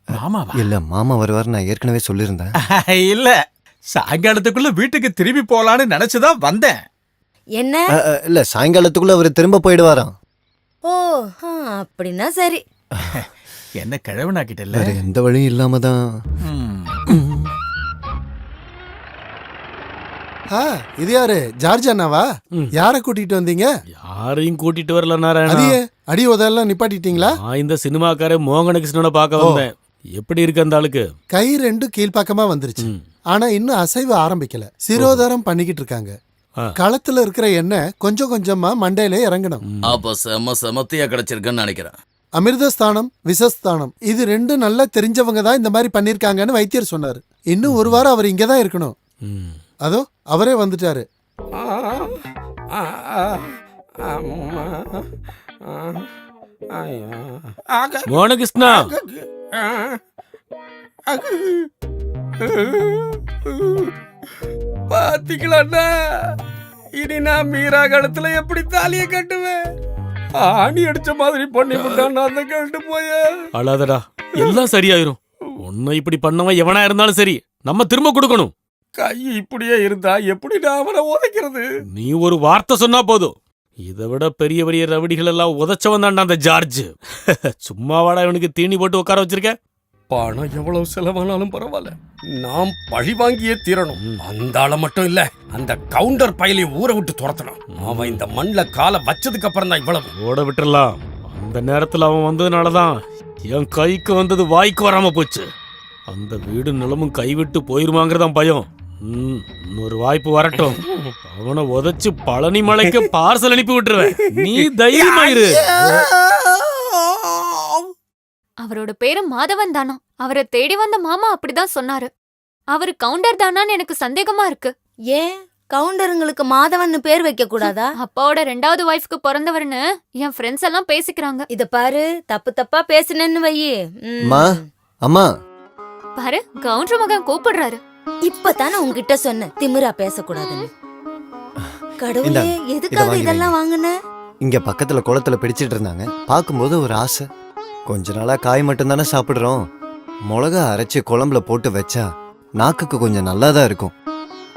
மாமாவா? இல்ல, மாமா வருவார், நான் ஏற்கனவே சொல்லியிருந்தேன். இல்ல, சாயங்காலத்துக்குள்ள வீட்டுக்கு திரும்பி போலான்னு நினைச்சுதான் வந்தேன். என்ன? இல்ல, சாயங்காலத்துக்குள்ள அவர் திரும்ப போயிடுவாராம். ஓ, அப்படின்னா சரி. என்ன கிழவனாக்கிட்டல? வேற எந்த வழியும் இல்லாம தான். இது யாரு? ஜார்ஜ் அண்ணாவா? யார கூட்டிட்டு வந்தீங்க? யாரையும் கூட்டிட்டு வரல நாராயணா. அடியே அடி உதெல்லாம் நிப்பாட்டிட்டீங்களா? நான் இந்த சினிமாக்கார மோகனகிருஷ்ணனை பார்க்க வந்தேன். எப்படி இருக்கு அந்த ஆளுக்கு? கை 2 கீழ்பக்கமா வந்துருச்சு, ஆனா இன்னும் அசைவு ஆரம்பிக்கல. சிரோதாரம் பண்ணிக்கிட்டு இருக்காங்க. களத்துல இருக்கிற எண்ணெய் கொஞ்சம் கொஞ்சமா மண்டையில இறங்கணும். அப்ப செமத்தியா கிடைச்சிருக்குன்னு நினைக்கிறேன். அமிர்தஸ்தானம், விசஸ்தானம், இது 2 நல்லா தெரிஞ்சவங்க தான் இந்த மாதிரி பண்ணிருக்காங்கன்னு வைத்தியர் சொன்னாரு. இன்னும் 1 வாரம் அவர் இங்கதான் இருக்கணும். அதோ அவரே வந்துட்டாரு. மோகனகிருஷ்ணா, பாத்தீங்களா, இனி நான் மீரா கழுத்துல எப்படி தாலியை கட்டுவேன்? ஆணி அடிச்ச மாதிரி பண்ணி விட்டான் அந்த கழுட்டு போய. அழாதடா, எல்லாம் சரியாயிரும். உன்னை இப்படி பண்ணவன் எவனா இருந்தாலும் சரி, நம்ம திரும்ப கொடுக்கணும். கை இப்படியே இருந்தா எப்படி நான் அவனை உதைக்கிறது? நீ ஒரு வார்த்தை சொன்னா போதும். இதை விட பெரிய பெரிய ரவடிகள் எல்லாம் உதைச்சவன் தான்டா அந்த ஜார்ஜ். சும்மாவாடா இவனுக்கு தீனி போட்டு உட்கார வச்சிருக்க? பணம் எவ்வளவு செலவானாலும் பரவாயில்ல, நாம் பழி வாங்கியே தீரணும். அந்த ஆளை மட்டும் இல்ல, அந்த கவுண்டர் பயலையும் ஊரை விட்டு துரத்தணும். அவன் இந்த மண்ல காலை வச்சதுக்கு அப்புறம் தான் இவ்வளவு. ஓட விட்டுறலாம். அந்த நேரத்துல அவன் வந்ததுனாலதான் என் கைக்கு வந்தது வாய்க்கு வராம போச்சு. அந்த வீடு நிலமும் கைவிட்டு போயிருமாங்கிறதான் பயம். இன்னொரு வாய்ப்பு வரட்டும், அவனை உதைச்சு பழனி மலைக்கு பார்சல் அனுப்பி விட்டுருவேன். நீ தைரியமாயிரு. அவரோட பேரு மாதவன் தானா? அவரை தேடி வந்த மாமா அப்படிதான் சொன்னாரு. அவரு கவுண்டர் தானான்னு எனக்கு சந்தேகமா இருக்கு. ஏன் கவுண்டருங்களுக்கு மாதவன் பேர் வைக்க கூடாதா? அப்பாவோட 2வது வைஃப்க்கு பிறந்தவர்னு என் ஃப்ரெண்ட்ஸ் எல்லாம் பேசிக்கிறாங்க. இத பாரு, தப்பு தப்பா பேசுனேன்னு வையே. அம்மா பாரு, கவுண்டர் மகன் கூப்பிடுறாரு. இப்பதானே உங்ககிட்ட சொன்ன திமிரா பேசக்கூடாதுன்னு. கடவுளே, எதுக்காக இதெல்லாம் வாங்குன? இங்க பக்கத்துல குளத்துல பிடிச்சிட்டு இருந்தாங்க. பார்க்கும்போது ஒரு ஆசை. கொஞ்ச நாளா காய் மட்டும் தானே சாப்பிடுறோம். மிளகா அரைச்சி குழம்புல போட்டு வச்சா நாக்குக்கு கொஞ்சம் நல்லாதான் இருக்கும்.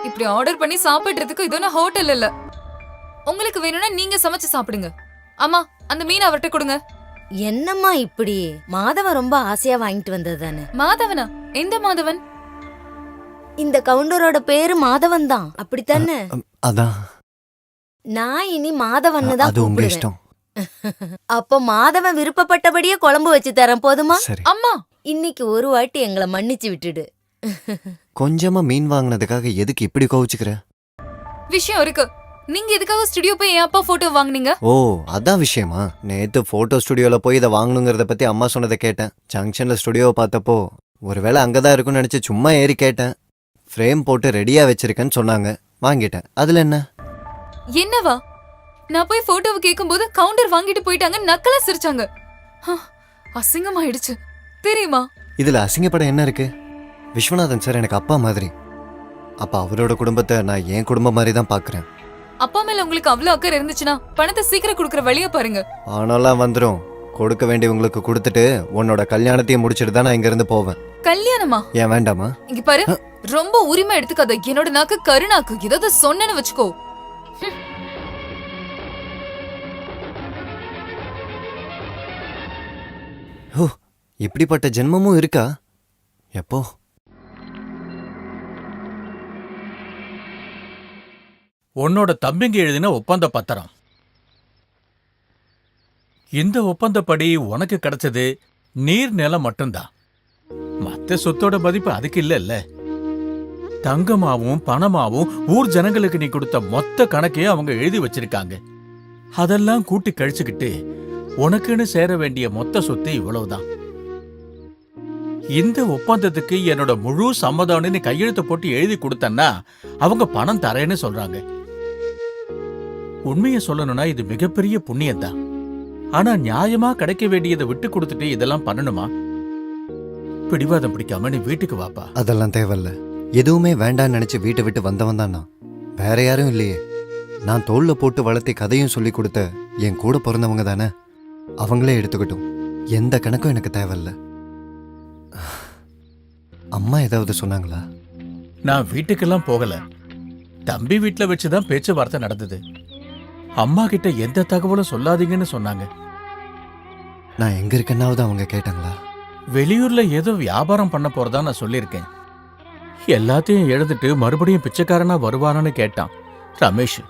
இப்படி ஆர்டர் பண்ணி சாப்பிடுறதுக்கு இது ஒன்னும் ஹோட்டல் இல்ல. உங்களுக்கு வேணும்னா நீங்க சமைச்சு சாப்பிடுங்க. அம்மா, அந்த மீன் அவர்கிட்ட கொடுங்க. என்னம்மா இப்படி? மாதவன் ரொம்ப ஆசையா வாங்கிட்டு வந்தது தானே. மாதவனா? எந்த மாதவன்? இந்த கவுண்டரோட பேரு மாதவன் தான், அப்படித்தானே? அதான். நான் இனி மாதவன் தான் அது உங்க கூப்பிடுவேன். இஷ்டம். அப்ப மாதவன் விருப்பப்பட்டபடியே குழம்பு வச்சு தரேன், போதுமா? அம்மா, இன்னைக்கு ஒரு வாட்டி எங்களை மன்னிச்சு விட்டுடு. கொஞ்சமா மீன் வாங்கினதுக்காக எதுக்கு இப்படி கோவிச்சுக்கிற? விஷயம் இருக்கு. நீங்க எதுக்காக ஸ்டுடியோ போய் என் அப்பா போட்டோ வாங்குனீங்க? ஓ அதான் விஷயமா? நேத்து போட்டோ ஸ்டுடியோல போய் இதை வாங்கணுங்கிறத பத்தி அம்மா சொன்னதை கேட்டேன். ஜங்ஷன்ல ஸ்டுடியோவை பார்த்தப்போ ஒருவேளை அங்கதான் இருக்கும்னு நினைச்சு சும்மா ஏறி கேட்டேன். ஃப்ரேம் போட்டு ரெடியா வச்சிருக்கேன்னு சொன்னாங்க, வாங்கிட்டேன். அதுல என்ன? என்னவா? நான் போய் போட்டோவை கேட்கும்போது கவுண்டர் வாங்கிட்டு போயிட்டாங்க, நக்கலா சிரிச்சாங்க. அசிங்கமாயிடுச்சு தெரியுமா? இதுல அசிங்கப்பட என்ன இருக்கு? விஸ்வநாதன் சார் எனக்கு அப்பா மாதிரி. அப்ப அவரோட குடும்பத்தை நான் என் குடும்பம் மாதிரி தான் பாக்குறேன். அப்பா மேல உங்களுக்கு அவ்வளவு அக்கறை இருந்துச்சுன்னா பணத்தை சீக்கிரம் கொடுக்கற வழிய பாருங்க. ஆனாலாம் வந்துரும். கொடுக்க வேண்டியவங்களுக்கு கொடுத்துட்டு உன்னோட கல்யாணத்தையும் முடிச்சிட்டு தான் நான் இங்க இருந்து போவேன். கல்யாணமா? ஏன் வேண்டாமா? இங்க பாரு, ரொம்ப உரிமை எடுத்துக்காத. என்னோட நாக்கு கருநாக்கு. ஏதாவது சொன்னேன்னு வச்சுக்கோ. ஓ இப்படிப்பட்ட ஜென்மமும் இருக்கா? எப்போ? உன்னோட தம்பிங்க எழுதின ஒப்பந்த பத்திரம். இந்த ஒப்பந்தப்படி உனக்கு கிடைச்சது நீர் நிலம் மட்டும்தான். மத்த சொத்தோட மதிப்பு அதுக்கு இல்ல. தங்கமாவும் பணமாவும் ஊர் ஜனங்களுக்கு நீ கொடுத்த மொத்த கணக்கையும் அவங்க எழுதி வச்சிருக்காங்க. அதெல்லாம் கூட்டி கழிச்சுக்கிட்டு உனக்குன்னு சேர வேண்டிய மொத்த சொத்து இவ்வளவுதான். இந்த ஒப்பந்தத்துக்கு என்னோட முழு சம்மதம்னு நீ கையெழுத்து போட்டு எழுதி கொடுத்தன்னா அவங்க பணம் தரேன்னு சொல்றாங்க. உண்மையை சொல்லணும்னா இது மிகப்பெரிய புண்ணியம் தான். ஆனா நியாயமா கிடைக்க வேண்டியதை விட்டு கொடுத்துட்டு இதெல்லாம் பண்ணணுமா? பிடிவாதம் பிடிக்காம நீ வீட்டுக்கு வாப்பா. அதெல்லாம் தேவையில்ல. எதுவுமே வேண்டான்னு நினைச்சு வீட்டை விட்டு வந்தவன் தான் நான். வேற யாரும் இல்லையே. நான் தோல்ல போட்டு வளர்த்தி கதையும் சொல்லி கொடுத்த என் கூட பிறந்தவங்க தானே. அவங்களே எடுத்துக்கிட்டும். எந்த கணக்கும் எனக்கு தேவையில்ல. அம்மா ஏதாவது சொன்னாங்களா? நான் வீட்டுக்கெல்லாம் போகல. தம்பி வீட்டுல வச்சுதான் பேச்சுவார்த்தை நடந்தது. அம்மா கிட்ட எந்த தகவலும் சொல்லாதீங்கன்னு சொன்னாங்க. நான் எங்க இருக்கேன்னாவது அவங்க கேட்டாங்களா? வெளியூர்ல ஏதோ வியாபாரம் பண்ண போறதா நான் சொல்லியிருக்கேன். எல்லாத்தையும் எழுதிட்டு மறுபடியும் பிச்சைக்காரனா வருவானான்னு கேட்டான் ரமேஷ்.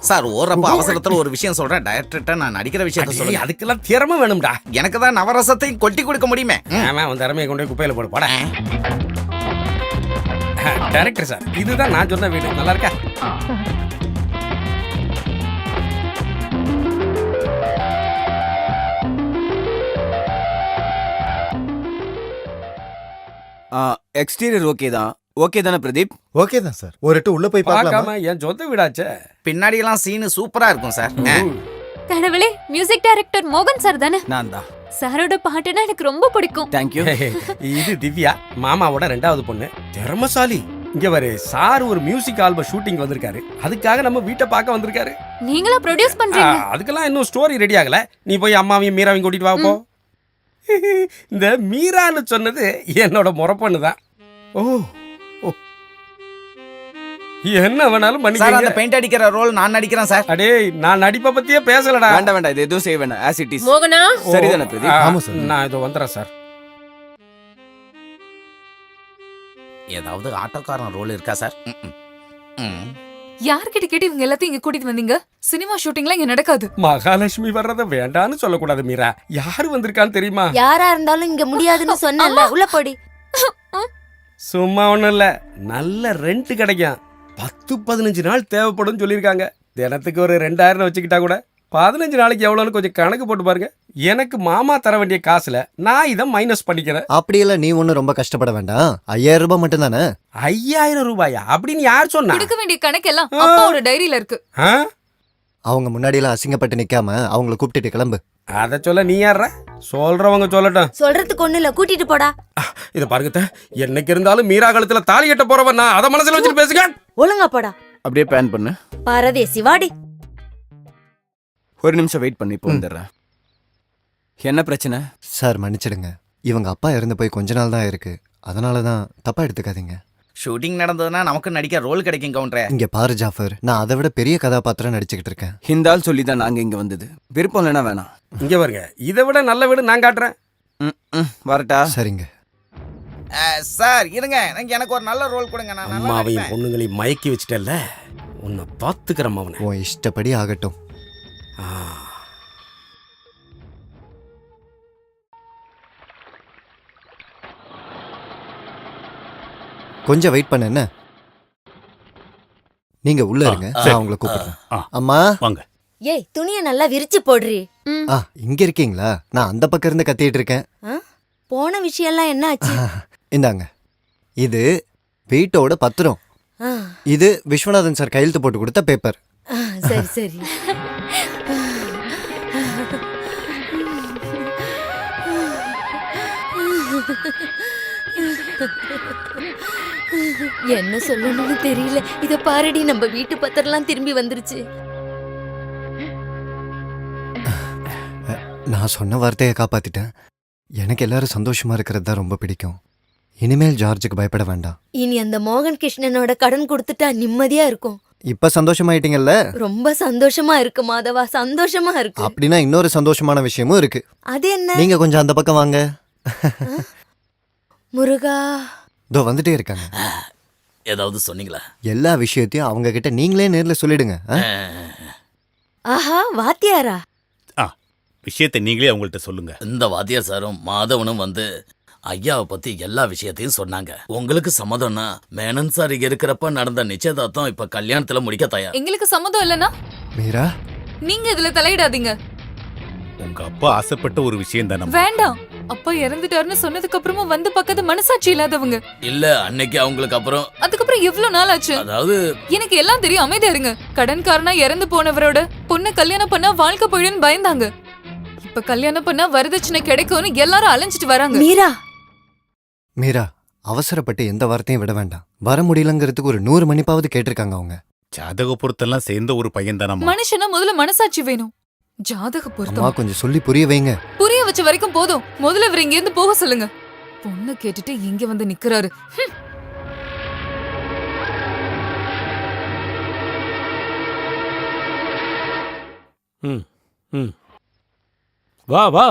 சார் ஓரப்ப அவசரத்துல ஒரு விஷயம் சொல்றேன். டைரக்டர்ட்ட நான் நடிக்கிற விஷயத்த சொல்லுங்க. அதுக்கெல்லாம் திறமை வேணும்டா. எனக்கு தான் நவரசத்தையும் கொட்டி கொடுக்க முடியுமே. அவன் திறமையை கொண்டு போய் குப்பையில போட போட. டைரக்டர் சார், இதுதான் நான் சொன்ன வீடு. நல்லா இருக்கா? எக்ஸ்டீரியர் ஓகே தான். ஓகே தானே பிரதீப்? ஓகே தான் சார். ஒரு எட்டு உள்ள போய் பார்க்கலாமா? என் சொந்த வீடாச்சே. பின்னாடி எல்லாம் சீன் சூப்பரா இருக்கும் சார். கடவுளே, மியூசிக் டைரக்டர் மோகன் சார் தானே? நான் தான். சாரோட பாட்டுனா எனக்கு ரொம்ப பிடிக்கும். தேங்க்யூ. இது திவ்யா, மாமாவோட 2வது பொண்ணு. திறமசாலி. இங்க வரு, சார் ஒரு மியூசிக் ஆல்பம் ஷூட்டிங் வந்திருக்காரு. அதுக்காக நம்ம வீட்டை பார்க்க வந்திருக்காரு. நீங்களா ப்ரொடியூஸ் பண்றீங்க? அதுக்கெல்லாம் இன்னும் ஸ்டோரி ரெடி ஆகல. நீ போய் அம்மாவையும் மீராவையும் கூட்டிட்டு வா போ. இந்த மீரான்னு சொன்னது என்னோட முறப்பொண்ணு தான். ஓ என்ன வேணாலும் சார், பண்ணிக்கலாம். அந்த பெயிண்ட் அடிக்கிற ரோல் நான் நடிக்கிறேன் சார். அடே, நான் நடிப்பை பத்தியே பேசலடா. வேண்டாம் வேண்டாம், இது எதுவும் செய்ய வேண்டாம். As it is. மோகனா, சரிதானே பிரதீப்? ஆமா சார். நான் இதோ வந்துறேன் சார். ஏதாவது ஆட்டோக்காரன் ரோல் இருக்கா சார்? யார்கிட்ட கேட்டு இவங்க எல்லாத்தையும் இங்க கூட்டிட்டு வந்தீங்க? சினிமா ஷூட்டிங்லாம் இங்க நடக்காது. மகாலட்சுமி வர்றத வேண்டான்னு சொல்லக்கூடாது மீரா. யாரு வந்திருக்கான்னு தெரியுமா? யாரா இருந்தாலும் இங்க முடியாதுன்னு சொன்னல. உள்ள போடி. சும்மா ஒண்ணும் இல்ல, நல்ல ரெண்ட் கிடைக்கும். 10-15 நாள் தேவைப்படும் சொல்லியிருக்காங்க. தினத்துக்கு ஒரு 2000 வச்சுக்கிட்டா கூட 15 நாளைக்கு எவ்வளோன்னு கொஞ்சம் கணக்கு போட்டு பாருங்க. எனக்கு மாமா தர வேண்டிய காசுல நான் இதை மைனஸ் பண்ணிக்கிறேன். அப்படியெல்லாம் நீ ஒன்னும் ரொம்ப கஷ்டப்பட வேண்டாம். 5000 ரூபாய் மட்டும் தானே. 5000 ரூபாயா அப்படின்னு யார் சொன்னா? கொடுக்க வேண்டிய கணக்கெல்லாம் அப்பாவோட டைரியில இருக்கு. அவங்க முன்னாடி எல்லாம் அசிங்கப்பட்டு நிக்காம அவங்கள கூப்பிட்டுட்டு கிளம்பு. அத சொல்ல நீ யார? சொல்றவங்க சொல்லட்டும். சொல்றதுக்கு ஒண்ணு இல்ல, கூட்டிட்டு போடா. இத பாருங்க, என்னைக்கு இருந்தாலும் மீரா கழுத்துல தாலி கட்ட போறவன் நான். அத மனசுல வச்சுட்டு பேசுங்க. ஒழுங்கா போடா. அப்படியே பேன் பண்ணு. பாரதேசி வாடி. ஒரு நிமிஷம் வெயிட் பண்ணி வந்துடுறேன். என்ன பிரச்சனை? சார் மன்னிச்சிடுங்க. இவங்க அப்பா இறந்து போய் கொஞ்ச நாள் தான் இருக்கு. அதனால தான் தப்பா எடுத்துக்காதீங்க. ஷூட்டிங் நடந்ததுன்னா நமக்கு நடிக்க ரோல் கிடைக்கும் கவுண்டரே. இங்க பாரு ஜாஃபர், நான் அதை விட பெரிய கதாபாத்திரம் நடிச்சுக்கிட்டு இருக்கேன். இந்த ஆள் சொல்லி தான் நாங்க இங்க வந்தது. விருப்பம் இல்லைன்னா வேணாம். இங்க பாருங்க, இதை விட நல்ல வீடு நான் காட்டுறேன். வரட்டா? சரிங்க சார். இருங்க, எனக்கு ஒரு நல்ல ரோல் கொடுங்க. நான் நல்லா அம்மாவையும் நடிப்பேன். பொண்ணுங்களையும் மயக்கி வச்சிட்டல்ல, உன்னை பாத்துக்கிறேன் அவனை. உன் இஷ்டப்படி ஆகட்டும். கொஞ்சம் வெயிட் பண்ண என்ன? நீங்க உள்ள இருங்க, நான் உங்களை கூப்பிடுறேன். அம்மா வாங்க. ஏய், துணியை நல்லா விரிச்சு போடுறி. இங்க இருக்கீங்களா? நான் அந்த பக்கம் இருந்து கத்திட்டு இருக்கேன். போன விஷயம்லாம் என்ன ஆச்சு? இந்தாங்க, இது வீட்டோட பத்திரம். இது விஸ்வநாதன் சார் கையெழுத்து போட்டு கொடுத்த பேப்பர். சரி சரி. என்ன சொல்லணும்னு தெரியல. இத பாருடி, நம்ம வீட்டு பத்திரம்லாம் திரும்பி வந்துருச்சு. நான் சொன்ன வார்த்தையை காப்பாத்திட்டேன். எனக்கு எல்லாரும் சந்தோஷமா இருக்கிறது தான் ரொம்ப பிடிக்கும். இனிமேல் ஜார்ஜுக்கு பயப்பட வேண்டாம். இனி அந்த மோகன் கிருஷ்ணனோட கடன் கொடுத்துட்டா நிம்மதியா இருக்கும். இப்ப சந்தோஷமாயிட்டீங்கல்ல? ரொம்ப சந்தோஷமா இருக்கு மாதவா, சந்தோஷமா இருக்கு. அப்படின்னா இன்னொரு சந்தோஷமான விஷயமும் இருக்கு. அது என்ன? நீங்க கொஞ்சம் அந்த பக்கம் வாங்க. முருகா, இதோ வந்துட்டே இருக்காங்க. ஏதாவது சொன்னீங்களா? எல்லா விஷயத்தையும் அவங்க கிட்ட நீங்களே நேர்ல சொல்லிடுங்க. ஆஹா, வாத்தியாரா? விஷயத்தை நீங்களே அவங்கள்ட்ட சொல்லுங்க. இந்த வாத்தியார் சாரும் மாதவனும் வந்து ஐயாவை பத்தி எல்லா விஷயத்தையும் சொன்னாங்க. உங்களுக்கு சம்மதம்னா மேனன் சார் இங்க இருக்கிறப்ப நடந்த நிச்சயதார்த்தம் இப்ப கல்யாணத்துல முடிக்க தயார். எங்களுக்கு சம்மதம் இல்லனா? மீரா, நீங்க இதுல தலையிடாதீங்க. உங்க அப்பா ஆசைப்பட்ட ஒரு விஷயம் தானே. வேண்டாம். அப்பா இறந்துட்டாருன்னு சொன்னதுக்கு அப்புறமா வந்து பக்கத்து மனசாட்சி இல்லாதவங்க. இல்ல, அன்னைக்கு அவங்களுக்கு அதுக்கப்புறம் எவ்வளவு நாள் ஆச்சு? அதாவது எனக்கு எல்லாம் தெரியும், அமைதியா இருங்க. கடன்காரனா இறந்து போனவரோட பொண்ணு கல்யாணம் பண்ணா வாழ்க்கை போயிடுன்னு பயந்தாங்க. இப்ப கல்யாணம் பண்ணா வரதட்சணை கிடைக்கும்னு எல்லாரும் அலைஞ்சிட்டு வராங்க. மீரா, மீரா, அவசரப்பட்டு எந்த வார்த்தையும் விட வேண்டாம். வர முடியலங்கிறதுக்கு ஒரு 100 மணிப்பாவது கேட்டிருக்காங்க அவங்க. ஜாதக பொருத்தெல்லாம் சேர்ந்த ஒரு பையன் தானே. மனுஷனா முதல்ல மனசாட்சி வேணும். ஜாதக பொருத்தம் கொஞ்சம் சொல்லி புரிய வைங்க. புரிய வச்ச வரைக்கும் போதும். முதல்ல இவர் இங்க இருந்து போக சொல்லுங்க. பொண்ணு கேட்டுட்டு இங்க வந்து நிக்கிறாரு. வா வா.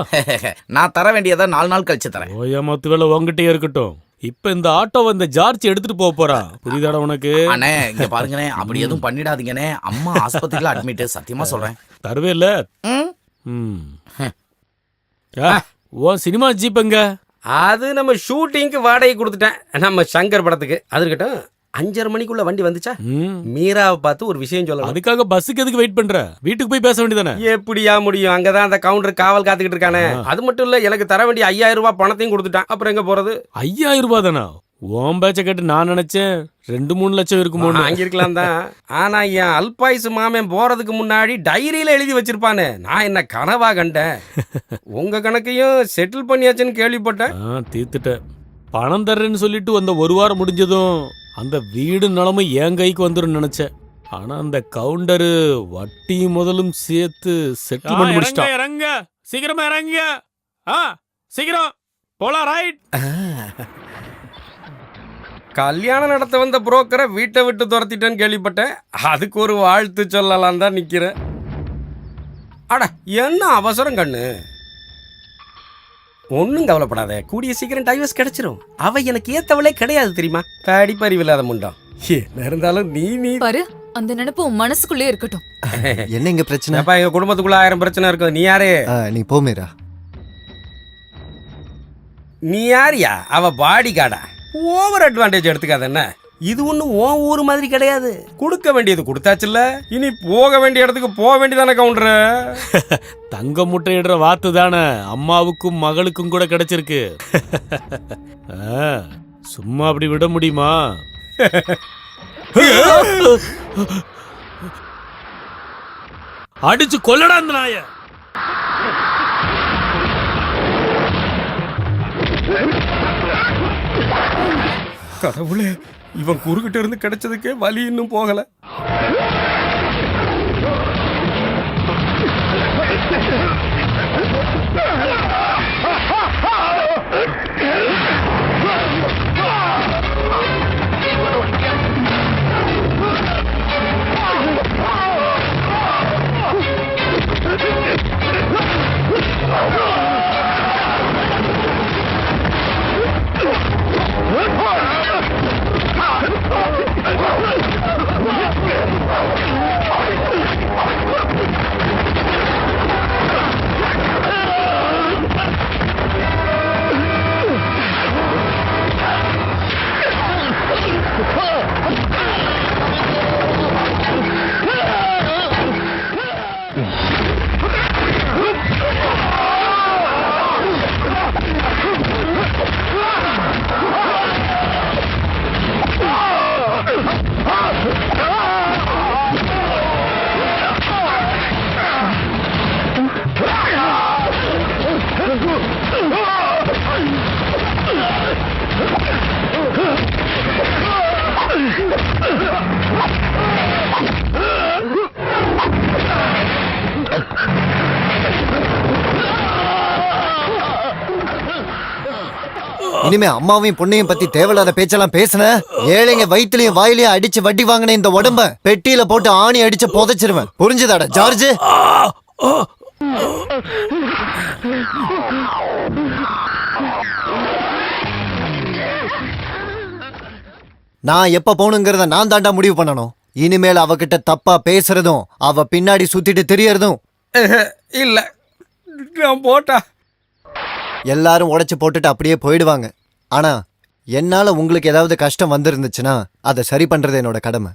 நான் தர வேண்டியதா 4 நாள் கழிச்சு தரேன். ஓயாமத்து வேலை உங்ககிட்டயே இருக்கட்டும். இப்ப இந்த ஆட்டோ இந்த ஜார்ஜ் எடுத்துட்டு போக போறான். புரியுதாடா உனக்கு? அண்ணே, இங்க பாருங்கண்ணே, அப்படி எதுவும் பண்ணிடாதீங்கண்ணே. அம்மா ஆஸ்பத்திரியில அட்மிட், சத்தியமா சொல்றேன். தருவே இல்ல. ஓ சினிமா ஜீப்புங்க. அது நம்ம ஷூட்டிங்க்கு வாடகை கொடுத்துட்டேன், நம்ம சங்கர் படத்துக்கு. அது இருக்கட்டும், 5:30 மணிக்குள்ள வண்டி வந்துச்சா? மீராவை பார்த்து ஒரு விஷயம் சொல்லலாம். அதுக்காக பஸ்ஸுக்கு எதுக்கு வெயிட் பண்ற? வீட்டுக்கு போய் பேச வேண்டியதானே? எப்படியா முடியும்? அங்கதான் அந்த கவுண்டர் காவல் காத்துக்கிட்டு இருக்கானே. அது மட்டும் இல்ல, எனக்கு தர வேண்டிய 5000 ரூபாய் பணத்தையும் கொடுத்துட்டான். அப்புறம் எங்க போறது? 5000 ரூபாய் தானா? ஓம் பேச்ச கேட்டு நான் நினைச்சேன் 2-3 லட்சம் இருக்குமோ. அங்க இருக்கலாம் தான். ஆனா என் அல்பாயுசு மாமன் போறதுக்கு முன்னாடி டைரியில எழுதி வச்சிருப்பானு. நான் என்ன கனவா கண்டேன்? உங்க கணக்கையும் செட்டில் பண்ணியாச்சுன்னு கேள்விப்பட்டேன். தீர்த்துட்டேன். பணம் தர்றேன்னு சொல்லிட்டு அந்த ஒரு வாரம் முடிஞ்சதும் அந்த வீடு நிலமை என் கைக்கு வந்துடும் நினைச்சேன். ஆனா அந்த கவுண்டரு வட்டி முதலும் சேர்த்து செட்டில் பண்ணி முடிச்சிட்டான். இறங்க, சீக்கிரமா இறங்க. சீக்கிரம் போலாம். ரைட். கல்யாணம் நடத்த வந்த புரோக்கரை வீட்டை விட்டு துரத்திட்டேன்னு கேள்விப்பட்டேன். அதுக்கு ஒரு வாழ்த்து சொல்லலாம் தான் நிக்கிறேன். அட, என்ன அவசரம் கண்ணு? ஒன்னும் கவலைப்படாத, கூடிய சீக்கிரம் டைவர்ஸ் கிடைச்சிரும். அவ எனக்கு ஏத்தவளே கிடையாது தெரியுமா? படிப்பறிவு இல்லாத முண்டம். என்ன இருந்தாலும் நீ பாரு, அந்த நினைப்பு உன் மனசுக்குள்ளே இருக்கட்டும். என்ன இங்க பிரச்சனை? எங்க குடும்பத்துக்குள்ள 1000 பிரச்சனை இருக்கும். நீ யாரு? நீ போ மீரா. நீ யாரியா? அவ பாடி கார்டா? Over advantage எடுத்துக்காத. என்ன இது ஒண்ணு உன் ஊர் மாதிரி கிடையாது. கொடுக்க வேண்டியது கொடுத்தாச்சுல்ல, இனி போக வேண்டிய இடத்துக்கு போக வேண்டியதானே கவுண்டர். தங்க முட்டையிடுற வாத்து தானே அம்மாவுக்கும் மகளுக்கும் கூட கிடைச்சிருக்கு. சும்மா அப்படி விட முடியுமா? அடிச்சு கொல்லடா அந்த நாய. கடவுளே, இவன் குறுக்கிட்ட இருந்து கிடைச்சதுக்கே வலி இன்னும் போகல. இனிமே அம்மாவையும் பொண்ணையும் பத்தி தேவையில்லாத பேச்செல்லாம் பேசுன ஏழைங்க வயிற்றுலயும் வாயிலையும் அடிச்சு வட்டி வாங்கின இந்த உடம்ப பெட்டியில போட்டு ஆணி அடிச்சு புதைச்சிருவேன். புரிஞ்சுதாடா ஜார்ஜ்? நான் எப்ப போகணுங்கிறத நான் தாண்டா முடிவு பண்ணணும். இனிமேல் அவகிட்ட தப்பா பேசுறதும் அவ பின்னாடி சுத்திட்டு தெரியறதும் இல்ல, நான் போட்டா எல்லாரும் உடைச்சு போட்டுட்டு அப்படியே போயிடுவாங்க. ஆனா என்னால உங்களுக்கு ஏதாவது கஷ்டம் வந்திருந்துச்சுன்னா அதை சரி பண்றது என்னோட கடமை.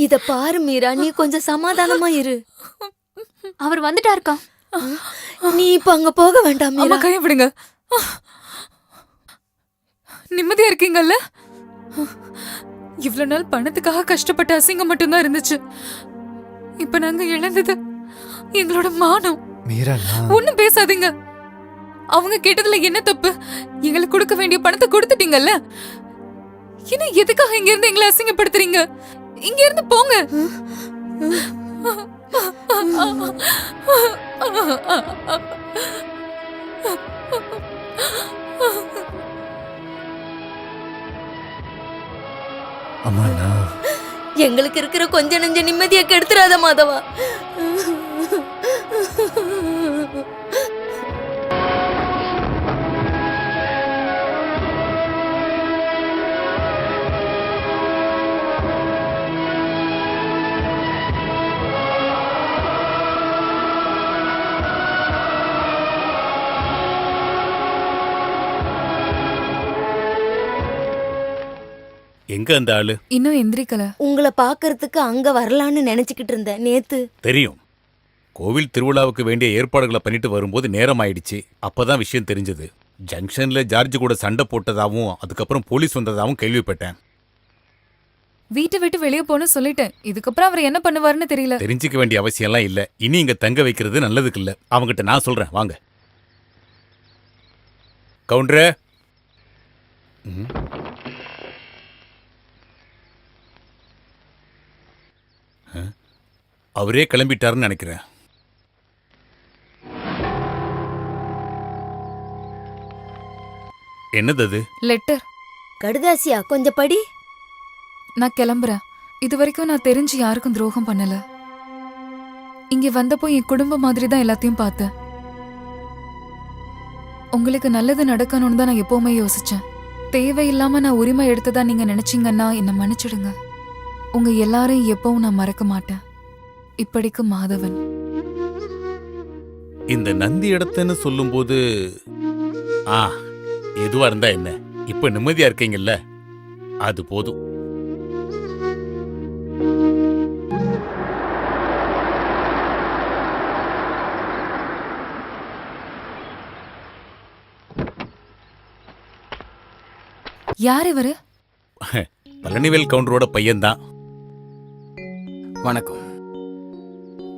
இத பாரு மீரா, நீ கொஞ்சம் சமாதானமா இரு. அவர் வந்துட்டாருக்கா. நீ இப்ப அங்க போக வேண்டாம் மீரா. கையை விடுங்க. நிம்மதியா இருக்கீங்கல்ல? இவ்வளவு நாள் பணத்துக்காக கஷ்டப்பட்ட அசிங்கம் மட்டும்தான் இருந்துச்சு. இப்ப நாங்க இழந்தது எங்களோட மானம். மீரா, ஒண்ணும் பேசாதீங்க. அவங்க கேட்டதுல என்ன தப்பு? எங்களுக்கு கொடுக்க வேண்டிய பணத்தை கொடுத்துட்டீங்கல்ல. இன்னும் எதுக்காக இங்க இருந்து எங்களை அசிங்கப்படுத்துறீங்க? இங்க இருந்து போங்க. அம்மாண்ணா, எங்களுக்கு இருக்கிற கொஞ்ச நெஞ்ச நிம்மதியை கெடுத்துறாத மாதவா. எங்க அந்த ஆளு? இன்னும் எந்திரிக்கல. உங்களை பாக்குறதுக்கு அங்க வரலான்னு நினைச்சுக்கிட்டு இருந்தேன் நேத்து. தெரியும். கோவில் திருவிழாவுக்கு வேண்டிய ஏற்பாடுகளை பண்ணிட்டு வரும்போது நேரம் ஆயிடுச்சு. அப்பதான் விஷயம் தெரிஞ்சது. ஜங்ஷன்ல ஜார்ஜ் கூட சண்டை போட்டதாவும் அதுக்கப்புறம் போலீஸ் வந்ததாவும் கேள்விப்பட்டேன். வீட்டை விட்டு வெளியே போன சொல்லிட்டேன். இதுக்கப்புறம் அவர் என்ன பண்ணுவாருன்னு தெரியல. தெரிஞ்சுக்க வேண்டிய அவசியம் எல்லாம் இல்ல. இனி இங்க தங்க வைக்கிறது நல்லதுக்கு இல்ல. அவங்கிட்ட நான் சொல்றேன், வாங்க. கவுண்டரே. அவரே கிளம்பிட்டாருன்னு நினைக்கிறேன். என்னது அது? லெட்டர். கடுதாசியா? கொஞ்சம் படி. நான் கிளம்புறேன். இது வரைக்கும் நான் தெரிஞ்சு யாருக்கும் துரோகம் பண்ணல. இங்க வந்தப்போ என் குடும்பம் மாதிரி தான் எல்லாத்தையும் பார்த்தேன். உங்களுக்கு நல்லது நடக்கணும்னு தான் நான் எப்பவுமே யோசிச்சேன். தேவையில்லாம நான் உரிமை எடுத்ததா நீங்க நினைச்சீங்கன்னா என்ன மன்னிச்சிடுங்க. உங்க எல்லாரையும் எப்பவும் நான் மறக்க மாட்டேன். இப்படிக்கு மாதவன். இந்த நந்தி இடத்துன்னு சொல்லும்போது எதுவா இருந்தா என்ன, இப்ப நிம்மதியா இருக்கீங்கல்ல, அது போதும். யார் இவரு? பழனிவேல் கவுண்டரோட பையன்தான். வணக்கம்.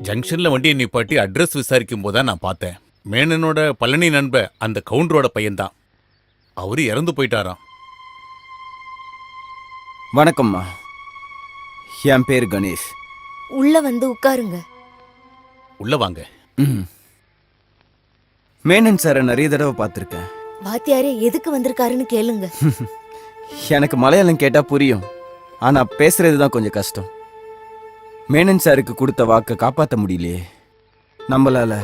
ஜங்ஷன்ல வண்டியை நிப்பாட்டி அட்ரஸ் விசாரிக்கும் போதுதான் நான் பார்த்தேன். மேனனோட பழனி நண்ப அந்த கவுண்டரோட பையன்தான். அவரு இறந்து போயிட்டாராம். வணக்கம்மா, என் பேர் கணேஷ். உள்ள வந்து உட்காருங்க. உள்ள வாங்க. மேனன் சாரை நிறைய தடவை பார்த்துருக்கேன். வாத்தியாரே எதுக்கு வந்திருக்காருன்னு கேளுங்க. எனக்கு மலையாளம் கேட்டா புரியும், ஆனா பேசுறதுதான் கொஞ்சம் கஷ்டம். மேனன் சாருக்கு கொடுத்த வாக்கை காப்பாற்ற முடியலையே. நம்மளால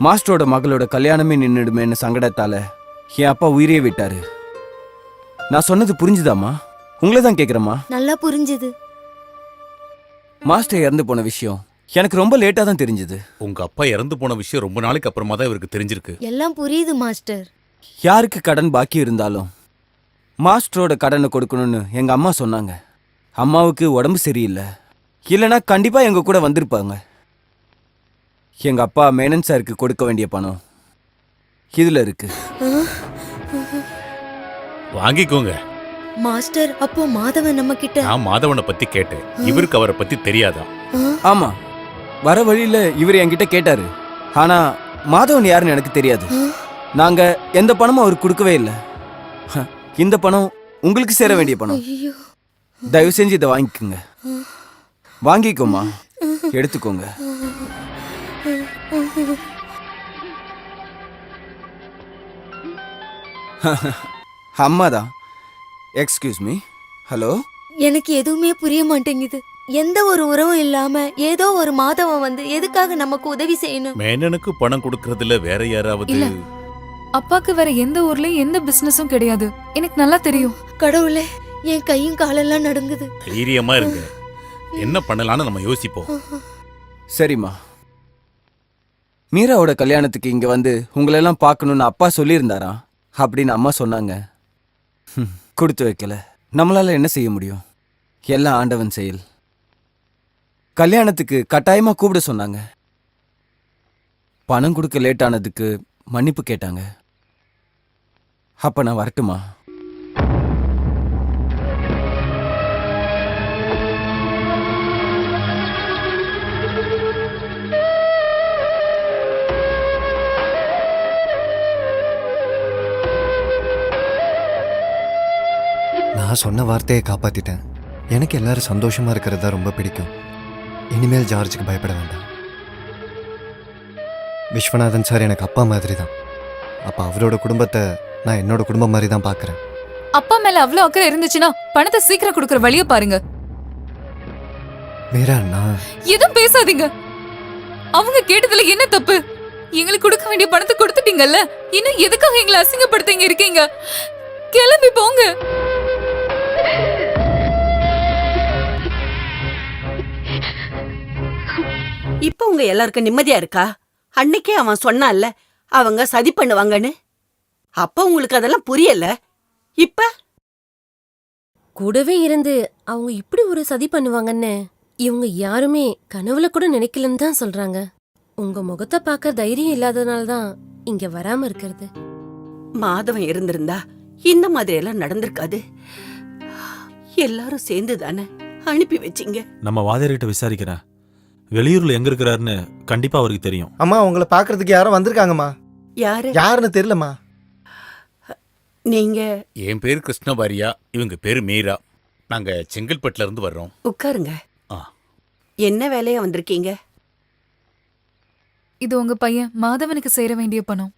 மாஸ்டரோட மகளோட கல்யாணமே நின்றுடுமேன்னு சங்கடத்தால என் அப்பா உயிரே விட்டாரு. நான் சொன்னது புரிஞ்சுதாமா? உங்களை தான் கேட்குறேம்மா. நல்லா புரிஞ்சுது. மாஸ்டர் இறந்து போன விஷயம் எனக்கு ரொம்ப லேட்டா தான் தெரிஞ்சது. உங்க அப்பா இறந்து போன விஷயம் ரொம்ப நாளைக்கு அப்புறமா தான் இவருக்கு தெரிஞ்சிருக்கு. எல்லாம் புரியுது மாஸ்டர். யாருக்கு கடன் பாக்கி இருந்தாலும் மாஸ்டரோட கடனை கொடுக்கணும்னு எங்க அம்மா சொன்னாங்க. அம்மாவுக்கு உடம்பு சரியில்லை, இல்லைன்னா கண்டிப்பா எங்க கூட வந்திருப்பாங்க. எங்க அப்பா மேனன் சாருக்கு கொடுக்க வேண்டிய பணம் இதுல இருக்கு. வாங்கிக்கோங்க. மாஸ்டர், அப்போ மாதவன் நம்ம கிட்ட? நான் மாதவனை பத்தி கேட்டேன். இவருக்கு அவரை பத்தி தெரியாதா? ஆமா, வர வழியில இவர் என்கிட்ட கேட்டாரு. ஆனா மாதவன் யாருன்னு எனக்கு தெரியாது. நாங்க எந்த பணமும் அவர் கொடுக்கவே இல்லை. இந்த பணம் உங்களுக்கு சேர வேண்டிய பணம். தயவு செஞ்சு இதை வாங்கிக்கோங்க. வாங்கிக்கோமா, எடுத்துக்கோங்க. அம்மாதான். Excuse me. ஹலோ. எனக்கு எதுவுமே புரிய மாட்டேங்குது. எந்த ஒரு உறவும் இல்லாம ஏதோ ஒரு மாதவன் வந்து எதுக்காக நமக்கு உதவி செய்யணும்? மேனனுக்கு பணம் கொடுக்கறதுல வேற யாராவது? இல்ல, அப்பாக்கு வேற எந்த ஊர்லயும் எந்த பிசினஸும் கிடையாது. எனக்கு நல்லா தெரியும். கடவுளே, என் கையும் காலெல்லாம் நடுங்குது. தைரியமா இருங்க. என்ன பண்ணலாம்னு நம்ம யோசிப்போம். சரிம்மா. மீராவோட கல்யாணத்துக்கு இங்க வந்து உங்களெல்லாம் பார்க்கணும்னு அப்பா சொல்லியிருந்தாரா அப்படின்னு அம்மா சொன்னாங்க. கொடுத்து வைக்கல. நம்மளால என்ன செய்ய முடியும்? எல்லாம் ஆண்டவன் செயல். கல்யாணத்துக்கு கட்டாயமா கூப்பிட சொன்னாங்க. பணம் கொடுக்க லேட் ஆனதுக்கு மன்னிப்பு கேட்டாங்க. அப்ப நான் வரட்டுமா? நான் சொன்ன வார்த்தையை காப்பாத்திட்டேன். எனக்கு எல்லாரும் சந்தோஷமா இருக்கிறது தான் ரொம்ப பிடிக்கும். இனிமேல் ஜார்ஜுக்கு பயப்பட வேண்டாம். விஸ்வநாதன் சார் எனக்கு அப்பா மாதிரி தான். அப்ப அவரோட குடும்பத்தை நான் என்னோட குடும்பம் மாதிரி தான் பார்க்கறேன். அப்பா மேல அவ்வளவு அக்கறை இருந்துச்சுன்னா பணத்தை சீக்கிரம் கொடுக்கற வழியை பாருங்க. மீரா, நான் எதுவும் பேசாதீங்க. அவங்க கேட்டதுல என்ன தப்பு? எங்களுக்கு கொடுக்க வேண்டிய பணத்தை கொடுத்துட்டீங்கல்ல, இன்னும் எதுக்காக எங்களை அசிங்கப்படுத்திங்க இருக்கீங்க? கிளம்பி போங்க. இப்ப உங்க எல்லாருக்கும் நிம்மதியா இருக்கா? அன்னைக்கே அவன் சொன்னான்ல அவங்க சதி பண்ணுவாங்கன்னு. அப்ப உங்களுக்கு அதெல்லாம் புரியல. இப்ப கூடவே இருந்து அவங்க இப்படி ஒரு சதி பண்ணுவாங்கன்னு இவங்க யாருமே கனவுல கூட நினைக்கலன்னு தான் சொல்றாங்க. உங்க முகத்தை பார்க்க தைரியம் இல்லாதனால தான் இங்க வராம இருக்கிறது. மாதவன் இருந்திருந்தா இந்த மாதிரி எல்லாம் நடந்திருக்காது. எல்லாரும் சேர்ந்து தானே அனுப்பி வச்சிங்க. நம்ம வாதியார்கிட்ட விசாரிக்கிறேன். வெளியூர்ல எங்க இருக்கிறாருன்னு கண்டிப்பா அவருக்கு தெரியும். அம்மா, உங்களை பாக்குறதுக்கு யாரோ வந்திருக்காங்கம்மா. யாரு? யாருன்னு தெரியலம்மா. நீங்க? என் பேரு கிருஷ்ணபாரியா, இவங்க பேரு மீரா. நாங்க செங்கல்பட்டுல இருந்து வர்றோம். உட்காருங்க. என்ன வேலையா வந்திருக்கீங்க? இது உங்க பையன் மாதவனுக்கு சேர வேண்டிய பணம்.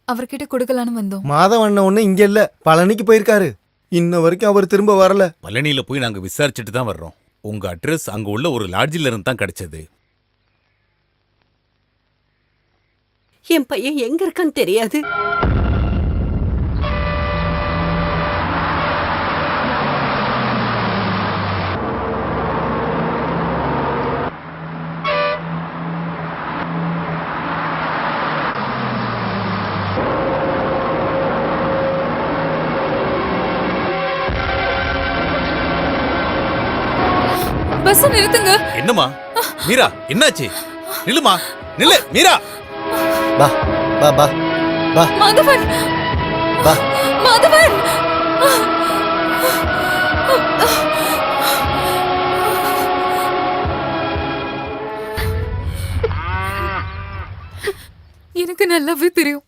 அவர்கிட்ட கொடுக்கலான்னு வந்தோம். மாதவன் ஒண்ணு இங்க இல்ல, பழனிக்கு போயிருக்காரு. இன்ன வரைக்கும் அவர் திரும்ப வரல. பழனியில போய் நாங்க விசாரிச்சுட்டு தான் வர்றோம். உங்க அட்ரஸ் அங்க உள்ள ஒரு லாட்ஜில இருந்து தான் கிடைச்சது. என் பையன் எங்க இருக்கான்னு தெரியாது. பஸ் நிறுத்துங்க. என்னம்மா மீரா, என்னாச்சு? நில்லுமா, நில்லு மீரா. பா பா பா பா. மாதவன், பா. மாதவன். எனக்கு நல்லாவே தெரியும்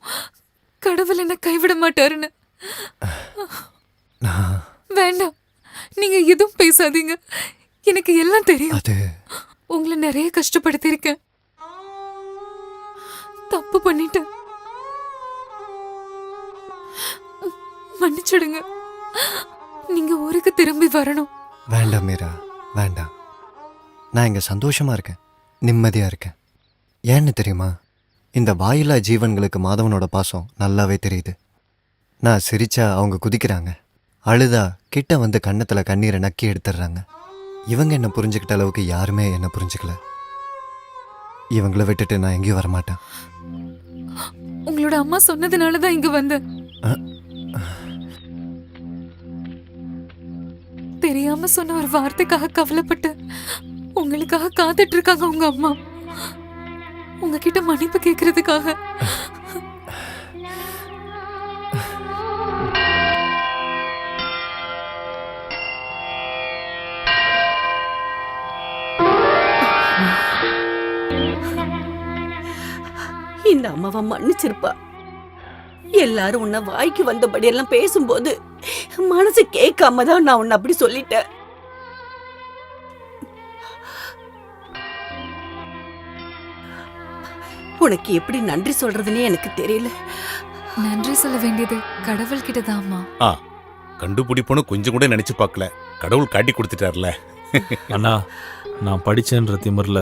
கடவுள் என்ன கைவிட மாட்டாருன்னு. வேண்டாம், நீங்க எதுவும் பேசாதீங்க. எனக்கு எல்லாம் தெரியும். உங்களை நிறைய கஷ்டப்படுத்திருக்கேன். தப்பு பண்ணிட்டேன். மன்னிச்சிடுங்க. நீங்க ஊருக்கு திரும்பி வரணும். வேண்டாம் மீரா, வேண்டாம். நான் இங்க சந்தோஷமா இருக்கேன், நிம்மதியா இருக்கேன். ஏன்னு தெரியுமா? இந்த வாயில்லா ஜீவன்களுக்கு மாதவனோட பாசம் நல்லாவே தெரியுது. நான் சிரிச்சா அவங்க குதிக்கிறாங்க, அழுதா கிட்ட வந்து கன்னத்துல கண்ணீரை நக்கி எடுத்துடுறாங்க. இவங்க என்ன புரிஞ்சுக்கிட்ட அளவுக்கு யாருமே என்ன புரிஞ்சுக்கல. இவங்களை விட்டுட்டு நான் எங்கேயும் வரமாட்டேன். உங்களோட அம்மா சொன்னதுனாலதான் இங்க வந்தேன். தெரியாம சொன்ன ஒரு வார்த்தைக்காக கவலைப்பட்டு உங்களுக்காக காத்துட்டு இருக்காங்க உங்க அம்மா. உங்ககிட்ட மன்னிப்பு கேட்கறதுக்காக. இந்த அம்மாவை மன்னிச்சிருப்பா. எல்லாரும் உன்னை வாய்க்கு வந்தபடி எல்லாம் பேசும்போது மனசு கேட்காம தான் நான் உன்னை அப்படி சொல்லிட்டேன். உனக்கு எப்படி நன்றி சொல்றதுன்னே எனக்கு தெரியல. நன்றி சொல்ல வேண்டியது கடவுள் கிட்டதாம்மா. கண்டுபிடிப்போன்னு கொஞ்சம் கூட நினைச்சு பார்க்கல, கடவுள் காட்டி கொடுத்துட்டார்ல. அண்ணா, நான் படிச்சேன்ற திமிர்ல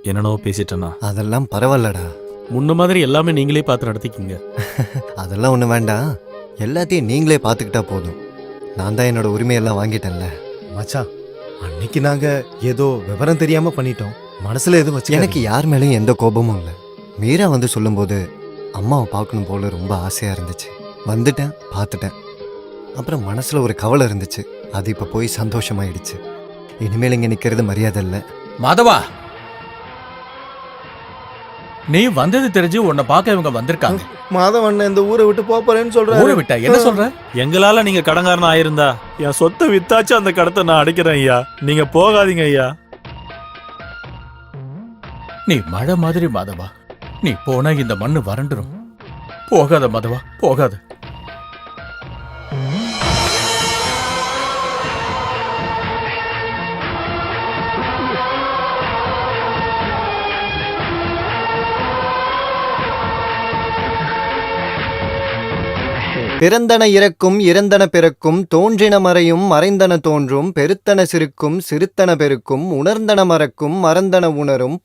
என்னென்னவோ பேசிட்டேன்னா. அதெல்லாம் பரவாயில்லடா. முன்ன மாதிரி எல்லாமே நீங்களே பார்த்து நடத்திக்கிங்க. அதெல்லாம் ஒண்ணு வேண்டாம், எல்லாத்தையும் நீங்களே பார்த்துக்கிட்டா போதும். நான் தான் என்னோட உரிமையெல்லாம் வாங்கிட்டேன்ல. மச்சான், அன்னைக்கு நாங்க ஏதோ விவரம் தெரியாம பண்ணிட்டோம். மனசுல எதுவும் வச்சு எனக்கு யார் மேலேயும் எந்த கோபமும் இல்லை. மீரா வந்து சொல்லும்போது அம்மாவை பார்க்கணும் போல ரொம்ப ஆசையா இருந்துச்சு. வந்துட்டேன், பார்த்துட்டேன். அப்புறம் மனசுல ஒரு கவலை இருந்துச்சு, அது இப்ப போய் சந்தோஷமாயிடுச்சு. இனிமேல் இங்க நிக்கிறது மரியாதை இல்லை. மாதவா, நீ வந்தது தெரிஞ்சு உன்னை பார்க்க இவங்க வந்திருக்காங்க. மாதவன் இந்த ஊரை விட்டு போறேன்னு சொல்ற. ஊரை விட்டா என்ன சொல்ற? எங்களால நீங்க கடங்காரனா ஆயிருந்தா என் சொத்தை வித்தாச்சு அந்த கடத்தை நான் அடைக்கிறேன் ஐயா. நீங்க போகாதீங்க ஐயா. நீ மழை மாதிரி மாதவா, நீ போனா இந்த மண்ணு வறண்டுரும். போகாத மாதவா, போகாத. பிறந்தன இறக்கும், இறந்தன பிறக்கும், தோன்றின மறையும், மறைந்தன தோன்றும், பெருத்தன சிறுக்கும், சிறுத்தன பெருக்கும், உணர்ந்தன மறக்கும், மறந்தன உணரும்,